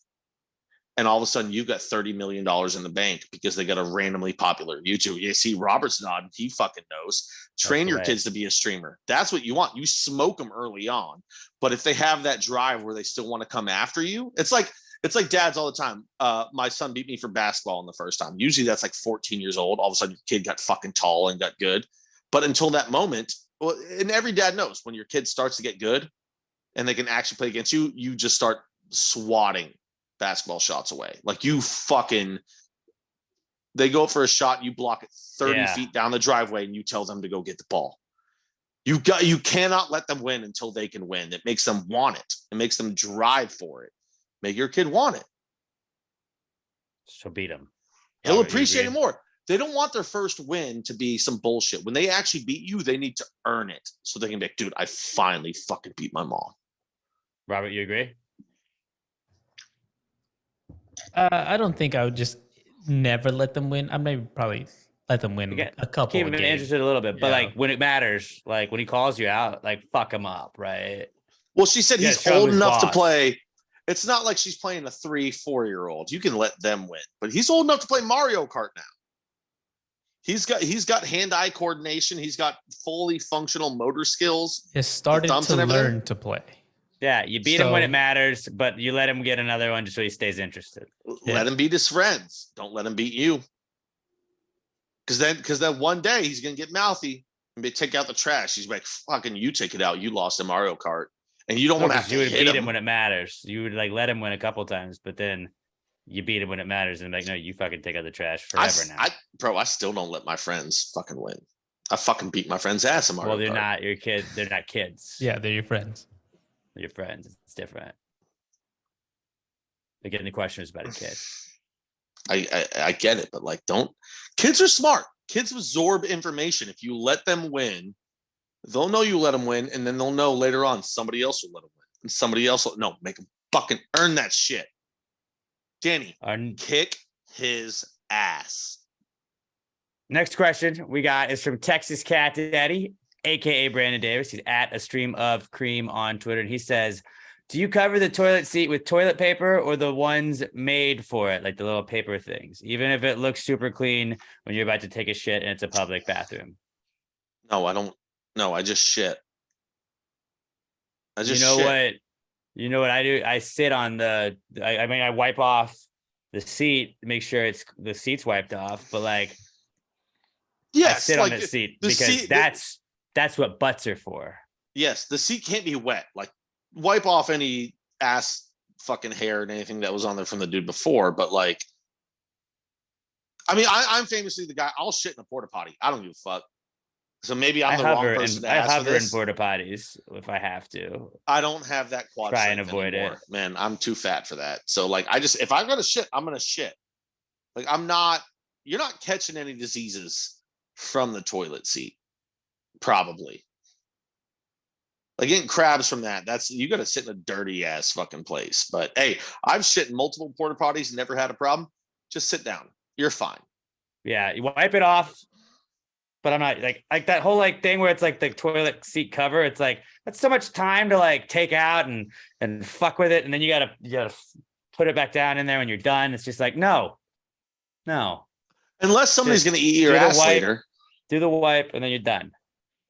and all of a sudden you've got $30 million in the bank because they got a randomly popular YouTube. You see Robert's nodding, he fucking knows. Train your kids to be a streamer. That's what you want. You smoke them early on, but if they have that drive where they still want to come after you, it's like dads all the time. My son beat me for basketball in the first time. Usually that's like 14 years old. All of a sudden your kid got fucking tall and got good. But until that moment, well, and every dad knows when your kid starts to get good and they can actually play against you, you just start swatting basketball shots away. Like they go for a shot, you block it 30 feet down the driveway, and you tell them to go get the ball. You cannot let them win until they can win. It makes them want it. It makes them drive for it. Make your kid want it. So beat him. He'll appreciate it more. They don't want their first win to be some bullshit. When they actually beat you, they need to earn it so they can be like, dude, I finally fucking beat my mom. Robert, you agree? I don't think I would just never let them win. I may probably let them win a couple Keep of him games. interested a little bit, but like when it matters, like when he calls you out, like fuck him up, right? Well, she said he's show him old his enough to boss. play. It's not like she's playing a 3-4-year-old. You can let them win, but he's old enough to play Mario Kart now. He's got hand-eye coordination. He's got fully functional motor skills. He started to learn to play. Yeah, you beat him when it matters, but you let him get another one just so he stays interested. Let him beat his friends. Don't let him beat you. Because then one day he's gonna get mouthy and be take out the trash. He's like, fucking you take it out. You lost in Mario Kart. And you don't want to have to would hit beat him when it matters. You would like let him win a couple times, but then you beat him when it matters, and like, no, you fucking take out the trash forever now. I still don't let my friends fucking win. I fucking beat my friend's ass in Mario Well, they're Kart. not your kids. They're not kids. Yeah, they're your friends. They're your friends. It's different. Again, the question is about a kid. I get it, but like, kids are smart. Kids absorb information. If you let them win, they'll know you let them win, and then they'll know later on somebody else will let them win, and somebody else will make them fucking earn that shit. Danny, kick his ass. Next question we got is from Texas Cat Daddy, aka Brandon Davis. He's at a stream of cream on Twitter, and he says, do you cover the toilet seat with toilet paper or the ones made for it, like the little paper things, even if it looks super clean when you're about to take a shit and it's a public bathroom? No, I don't. No, I just shit. You know what I do? I sit on I wipe off the seat to make sure the seat's wiped off, but like, I sit on the seat because that's what butts are for. Yes, the seat can't be wet. Like, wipe off any ass fucking hair and anything that was on there from the dude before. But like, I mean, I'm famously the guy. I'll shit in a porta potty. I don't give a fuck. So maybe I'm the wrong person to ask for this. I hover in porta potties if I have to. I don't have that quad. Try and avoid it. Man, I'm too fat for that. So like, if I'm gonna shit, I'm gonna shit. Like, you're not catching any diseases from the toilet seat. Probably. Like getting crabs from that's you got to sit in a dirty ass fucking place. But hey, I've shit in multiple porta potties, never had a problem. Just sit down. You're fine. Yeah, you wipe it off. But I'm not like that whole like thing where it's like the toilet seat cover. It's like that's so much time to like take out and fuck with it, and then you gotta put it back down in there when you're done. It's just like no. Unless somebody's gonna eat your ass later. Do the wipe and then you're done.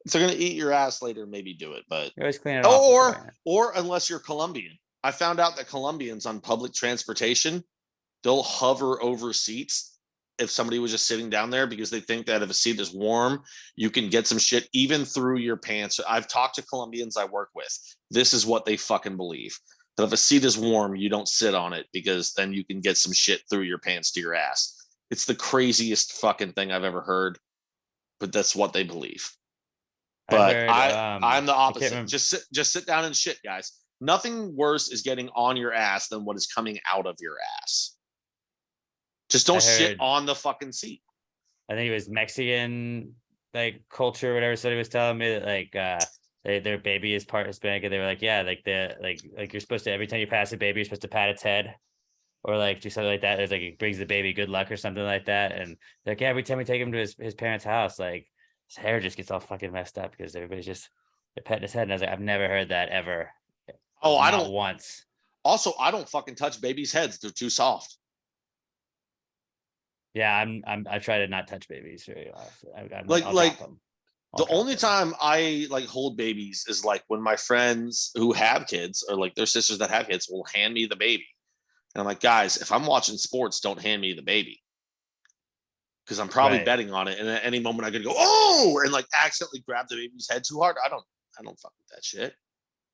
If they're gonna eat your ass later, maybe do it. But you always clean it off. Or unless you're Colombian. I found out that Colombians on public transportation, they'll hover over seats if somebody was just sitting down there because they think that if a seat is warm, you can get some shit even through your pants. I've talked to Colombians I work with. This is what they fucking believe. But if a seat is warm, you don't sit on it because then you can get some shit through your pants to your ass. It's the craziest fucking thing I've ever heard, but that's what they believe. But I'm the opposite. Just sit down and shit, guys. Nothing worse is getting on your ass than what is coming out of your ass. Just don't shit on the fucking seat. I think it was Mexican like culture or whatever. Somebody was telling me that like their baby is part Hispanic, and they were like, yeah, like you're supposed to, every time you pass a baby, you're supposed to pat its head or like do something like that. It's like it brings the baby good luck or something like that. And like, yeah, every time we take him to his parents' house, like his hair just gets all fucking messed up because everybody's just petting his head. And I was like, I've never heard that ever. Oh, I Not don't once. Also, I don't fucking touch babies' heads. They're too soft. Yeah, I try to not touch babies very often. Like, I'll drop them. The only time I like hold babies is like when my friends who have kids or like their sisters that have kids will hand me the baby. And I'm like, guys, if I'm watching sports, don't hand me the baby. Because I'm probably betting on it. And at any moment I could go, oh, and like accidentally grab the baby's head too hard. I don't fuck with that shit.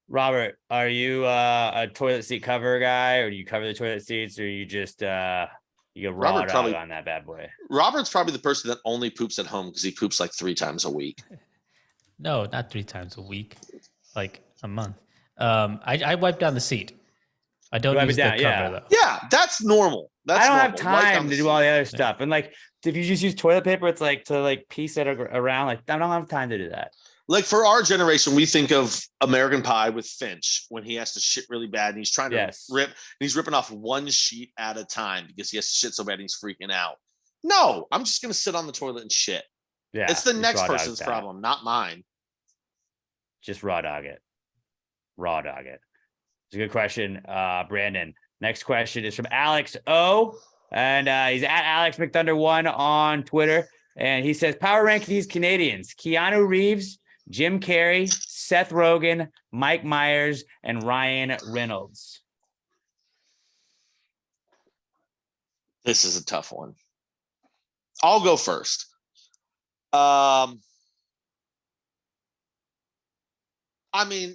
Robert, are you a toilet seat cover guy, or do you cover the toilet seats, or you just you go raw dog on that bad boy? Robert's probably the person that only poops at home because he poops like 3 times a week. No, not 3 times a week, like a month. I wipe down the seat. I don't use the cover though. Yeah, that's normal. I don't have time to do all the other stuff. And like, if you just use toilet paper, it's like to like piece it around. Like, I don't have time to do that. Like for our generation, we think of American Pie with Finch when he has to shit really bad and he's trying to rip, and he's ripping off one sheet at a time because he has to shit so bad and he's freaking out. No, I'm just going to sit on the toilet and shit. Yeah, it's the next person's problem, not mine. Just raw dog it. Raw dog it. It's a good question, Brandon. Next question is from Alex O. And he's at Alex McThunder1 on Twitter. And he says, power rank these Canadians: Keanu Reeves, Jim Carrey, Seth Rogen, Mike Myers, and Ryan Reynolds. This is a tough one. I'll go first. I mean,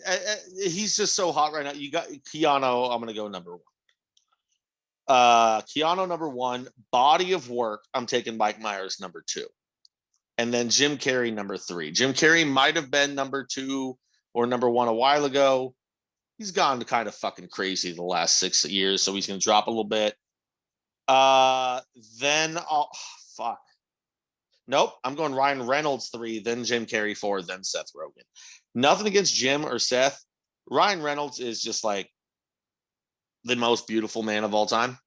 he's just so hot right now. You got Keanu. I'm going to go number 1. Keanu number 1. Body of work, I'm taking Mike Myers number 2. And then Jim Carrey number 3. Jim Carrey might have been number 2 or number 1 a while ago. He's gone kind of fucking crazy the last 6 years, so he's going to drop a little bit. Then fuck. Nope, I'm going Ryan Reynolds 3, then Jim Carrey 4, then Seth Rogen. Nothing against Jim or Seth. Ryan Reynolds is just like the most beautiful man of all time.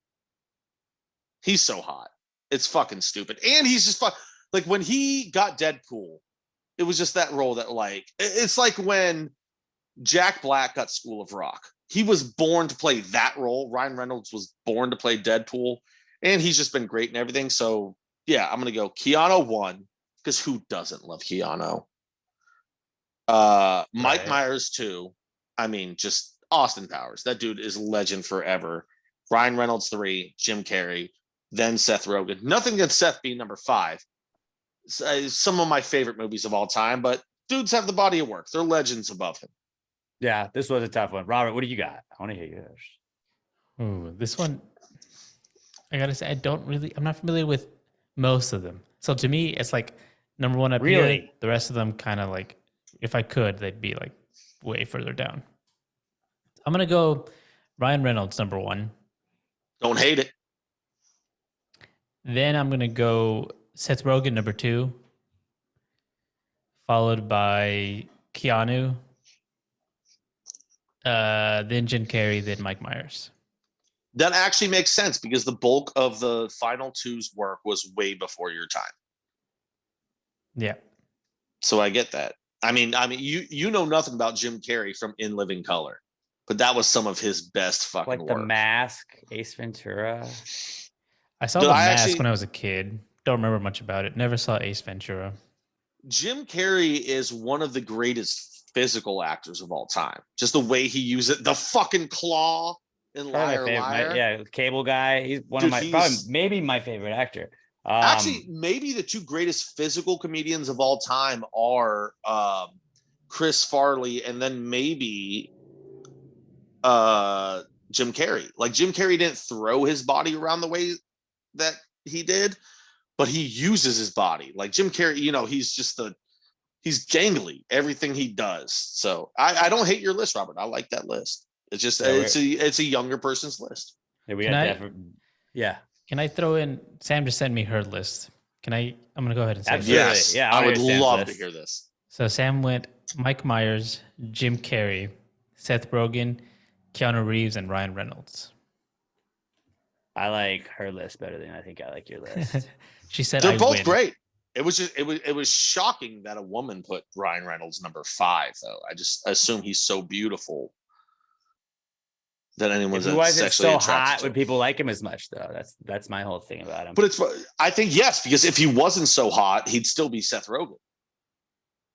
He's so hot. It's fucking stupid. And he's just like when he got Deadpool, it was just that role that like, it's like when Jack Black got School of Rock. He was born to play that role. Ryan Reynolds was born to play Deadpool, and he's just been great and everything. So yeah, I'm going to go Keanu 1 because who doesn't love Keanu? Mike Myers 2. I mean, just Austin Powers. That dude is legend forever. Ryan Reynolds 3, Jim Carrey, then Seth Rogen. Nothing against Seth being number 5. Some of my favorite movies of all time, but dudes have the body of work. They're legends above him. Yeah, this was a tough one. Robert, what do you got? I want to hear yours. Ooh, this one, I gotta say, I'm not familiar with most of them. So to me, it's like number 1 up here. The rest of them kind of like, if I could, they'd be like way further down. I'm gonna go Ryan Reynolds number 1. Don't hate it. Then I'm gonna go Seth Rogen number 2, followed by Keanu, then Jim Carrey, then Mike Myers. That actually makes sense because the bulk of the final 2's work was way before your time. Yeah. So I get that. I mean, you know nothing about Jim Carrey from In Living Color, but that was some of his best fucking work. Like The Mask, Ace Ventura. I saw The Mask when I was a kid. Don't remember much about it. Never saw Ace Ventura. Jim Carrey is one of the greatest physical actors of all time. Just the way he uses it, the fucking claw in Liar Liar. Cable Guy. He's one of my probably maybe my favorite actor. Actually, maybe the 2 greatest physical comedians of all time are Chris Farley and then maybe Jim Carrey. Like Jim Carrey didn't throw his body around the way that he did, but he uses his body. Like Jim Carrey, he's gangly, everything he does. So I don't hate your list, Robert. I like that list. It's just it's a younger person's list. Yeah, we got yeah. Can I throw in? Sam just sent me her list. Can I? I'm gonna go ahead and say Absolutely. Yes, Yeah, I would love to hear this. So Sam went Mike Myers, Jim Carrey, Seth Rogen, Keanu Reeves, and Ryan Reynolds. I like her list better than I think I like your list. She said They're I both win. great. It was shocking that a woman put Ryan Reynolds number 5, though. I just assume he's so beautiful that anyone's If he wasn't sexually so attracted hot, to would him. people like him as much though? That's my whole thing about him. But I think yes, because if he wasn't so hot, he'd still be Seth Rogen.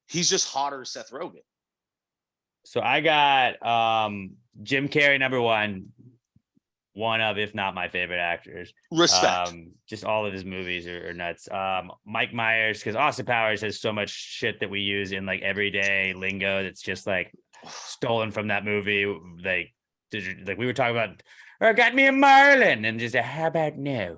He's just hotter Seth Rogen. So I got Jim Carrey number one of, if not my favorite actors. Respect. Just all of his movies are nuts. Mike Myers, because Austin Powers has so much shit that we use in like everyday lingo that's just like stolen from that movie. Like we were talking about, got me a Marlin, and just how about no?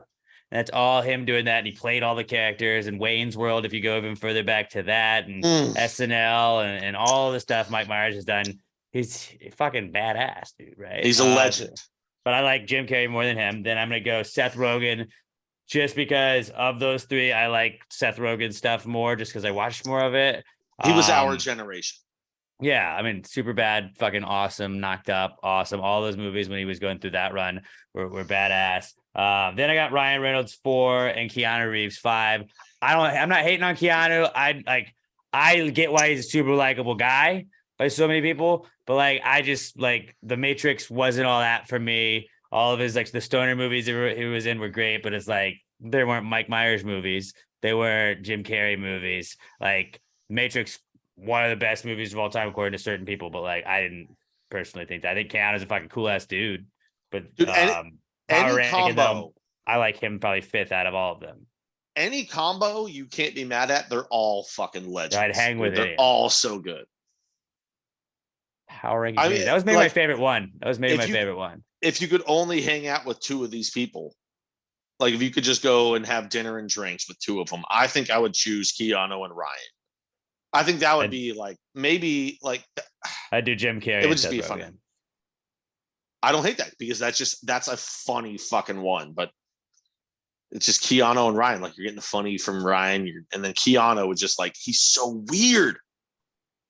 That's all him doing that, and he played all the characters. And Wayne's World, if you go even further back to that, and SNL, and all the stuff Mike Myers has done, he's fucking badass, dude. Right? He's a legend. But I like Jim Carrey more than him. Then I'm gonna go Seth Rogen, just because of those three. I like Seth Rogen stuff more, just because I watched more of it. He was our generation. Yeah, I mean, super bad, fucking awesome, knocked up, awesome. All those movies when he was going through that run were badass. Then I got Ryan Reynolds 4 and Keanu Reeves 5. I'm not hating on Keanu. I get why he's a super likable guy by so many people, but like I just like The Matrix wasn't all that for me. All of his like the stoner movies he was in were great, but it's like they weren't Mike Myers movies. They were Jim Carrey movies. Like Matrix, one of the best movies of all time according to certain people, but like I didn't personally think that. I think Keanu's a fucking cool ass dude, but Dude, any combo, I like him probably 5th out of all of them. any combo you can't be mad at. They're all fucking legends. I'd hang with They're it. all so good. Power Rankings. I mean, that was maybe like, my favorite one. That was maybe if my you- favorite one. If you could only hang out with 2 of these people, like if you could just go and have dinner and drinks with 2 of them, I think I would choose Keanu and Ryan. I think that would be like maybe like I'd do Jim Carrey. it would just and be Seth fun. Rogen. I don't hate that because that's a funny fucking one, but it's just Keanu and Ryan. Like you're getting the funny from Ryan, and then Keanu was just like he's so weird.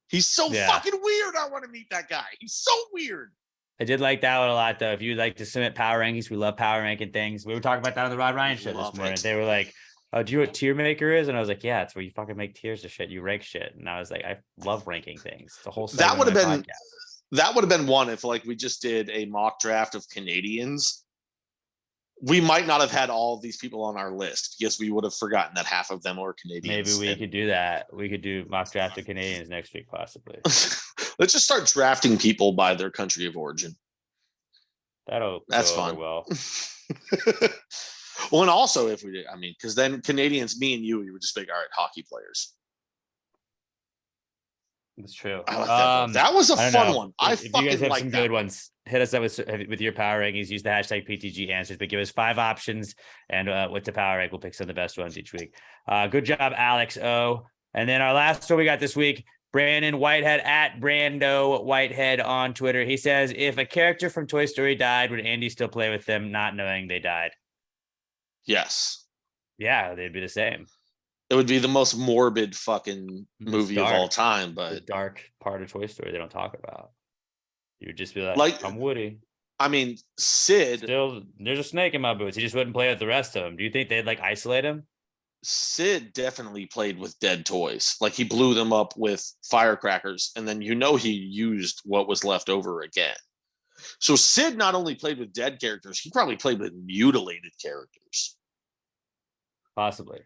He's so fucking weird. I want to meet that guy. He's so weird. I did like that one a lot, though. If you'd like to submit power rankings, we love power ranking things. We were talking about that on the Rod Ryan show this morning. They were like, "Oh, do you know what tier maker is?" And I was like, "Yeah, it's where you fucking make tiers of shit. You rank shit." And I was like, "I love ranking things." It's a whole That would have been podcast. that would have been one if like we just did a mock draft of Canadians. We might not have had all of these people on our list because we would have forgotten that half of them were Canadians. Maybe we could do that. We could do mock draft of Canadians next week, possibly. Let's just start drafting people by their country of origin. That's go over fun. well. Well, and also if we did, I mean, because then Canadians, me and you would just be like, all right, hockey players. That's true. I like that one. That was a fun one. If you guys have like some that good one. ones, hit us up with your power rankings. Use the hashtag PTG answers, but give us 5 options, and with the power rank, we'll pick some of the best ones each week. Good job, Alex O. And then our last one we got this week, Brandon Whitehead at Brando Whitehead on Twitter. He says, if a character from Toy Story died, would Andy still play with them, not knowing they died? Yes. Yeah, they'd be the same. It would be the most morbid fucking movie of all time, The but dark part of Toy Story they don't talk about. You would just be like, I'm Woody. I mean, Sid Still, there's a snake in my boots. He just wouldn't play with the rest of them. Do you think they'd like isolate him? Sid definitely played with dead toys. Like he blew them up with firecrackers, and then he used what was left over again. So Sid not only played with dead characters, he probably played with mutilated characters. Possibly.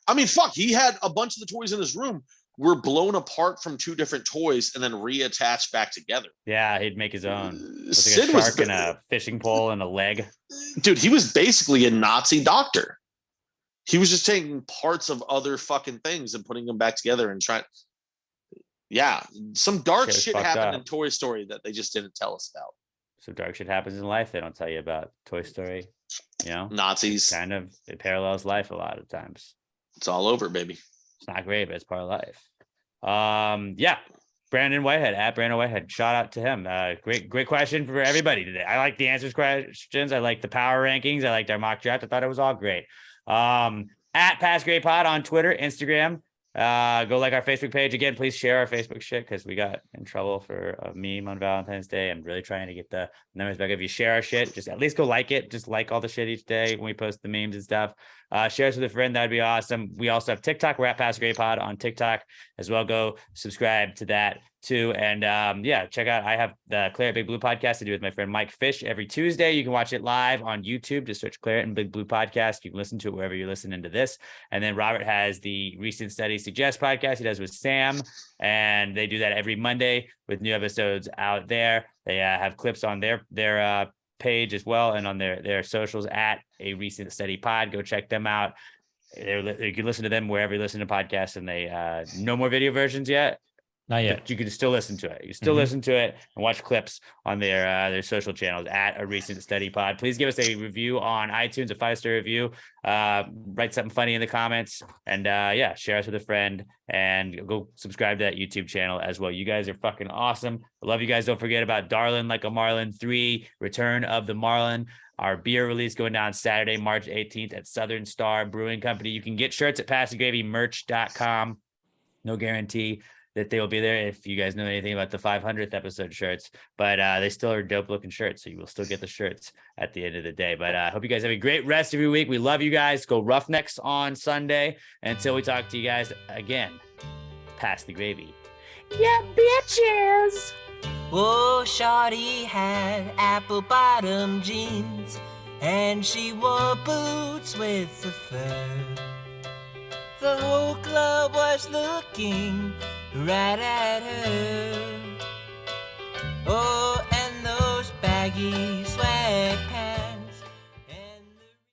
I mean, fuck, he had a bunch of the toys in his room were blown apart from 2 different toys and then reattached back together. Yeah, he'd make his own. With like Sid a shark and a fishing pole and a leg. Dude, he was basically a Nazi doctor. He was just taking parts of other fucking things and putting them back together and trying. Yeah, some dark shit happened in Toy Story that they just didn't tell us about. some dark shit happens in life they don't tell you about. Toy Story, you know, Nazis. kind of, it parallels life a lot of times. It's all over, baby. It's not great, but it's part of life. Yeah. Brandon Whitehead at Brandon Whitehead. Shout out to him. Great question for everybody today. I like the answers questions. I like the power rankings. I liked our mock draft. I thought it was all great. At Past Grade Pod on Twitter, Instagram. Go like our Facebook page. Again, please share our Facebook shit because we got in trouble for a meme on Valentine's Day. I'm really trying to get the numbers back. If you share our shit, just at least go like it. Just like all the shit each day when we post the memes and stuff. Share us with a friend. That'd be awesome. We also have TikTok. We're at Past Grade Pod on TikTok as well. Go subscribe to that too. And yeah, check out, I have the Claret Big Blue podcast I do with my friend Mike Fish every Tuesday. You can watch it live on YouTube. Just search Claret and Big Blue podcast. You can listen to it wherever you're listening to this. And then Robert has the Recent Study Suggest podcast he does with Sam, and they do that every Monday with new episodes out there. They have clips on their page as well, and on their socials at A Recent Study Pod. Go check them out. You can listen to them wherever you listen to podcasts, and they no more video versions yet. Not yet. But you can still listen to it. You can still listen to it and watch clips on their social channels at A Recent Study Pod. Please give us a review on iTunes, a 5-star review. Write something funny in the comments, and yeah, share us with a friend, and go subscribe to that YouTube channel as well. You guys are fucking awesome. I love you guys. Don't forget about Darlin' Like a Marlin 3, Return of the Marlin. Our beer release going down Saturday, March 18th at Southern Star Brewing Company. You can get shirts at passthegravymerch.com. No guarantee that they will be there if you guys know anything about the 500th episode shirts, but they still are dope looking shirts. So you will still get the shirts at the end of the day. But I hope you guys have a great rest of your week. We love you guys. Go Roughnecks on Sunday. Until we talk to you guys again, pass the gravy. Yeah, bitches. Oh, Shawty had apple bottom jeans, and she wore boots with the fur. The whole club was looking right at her.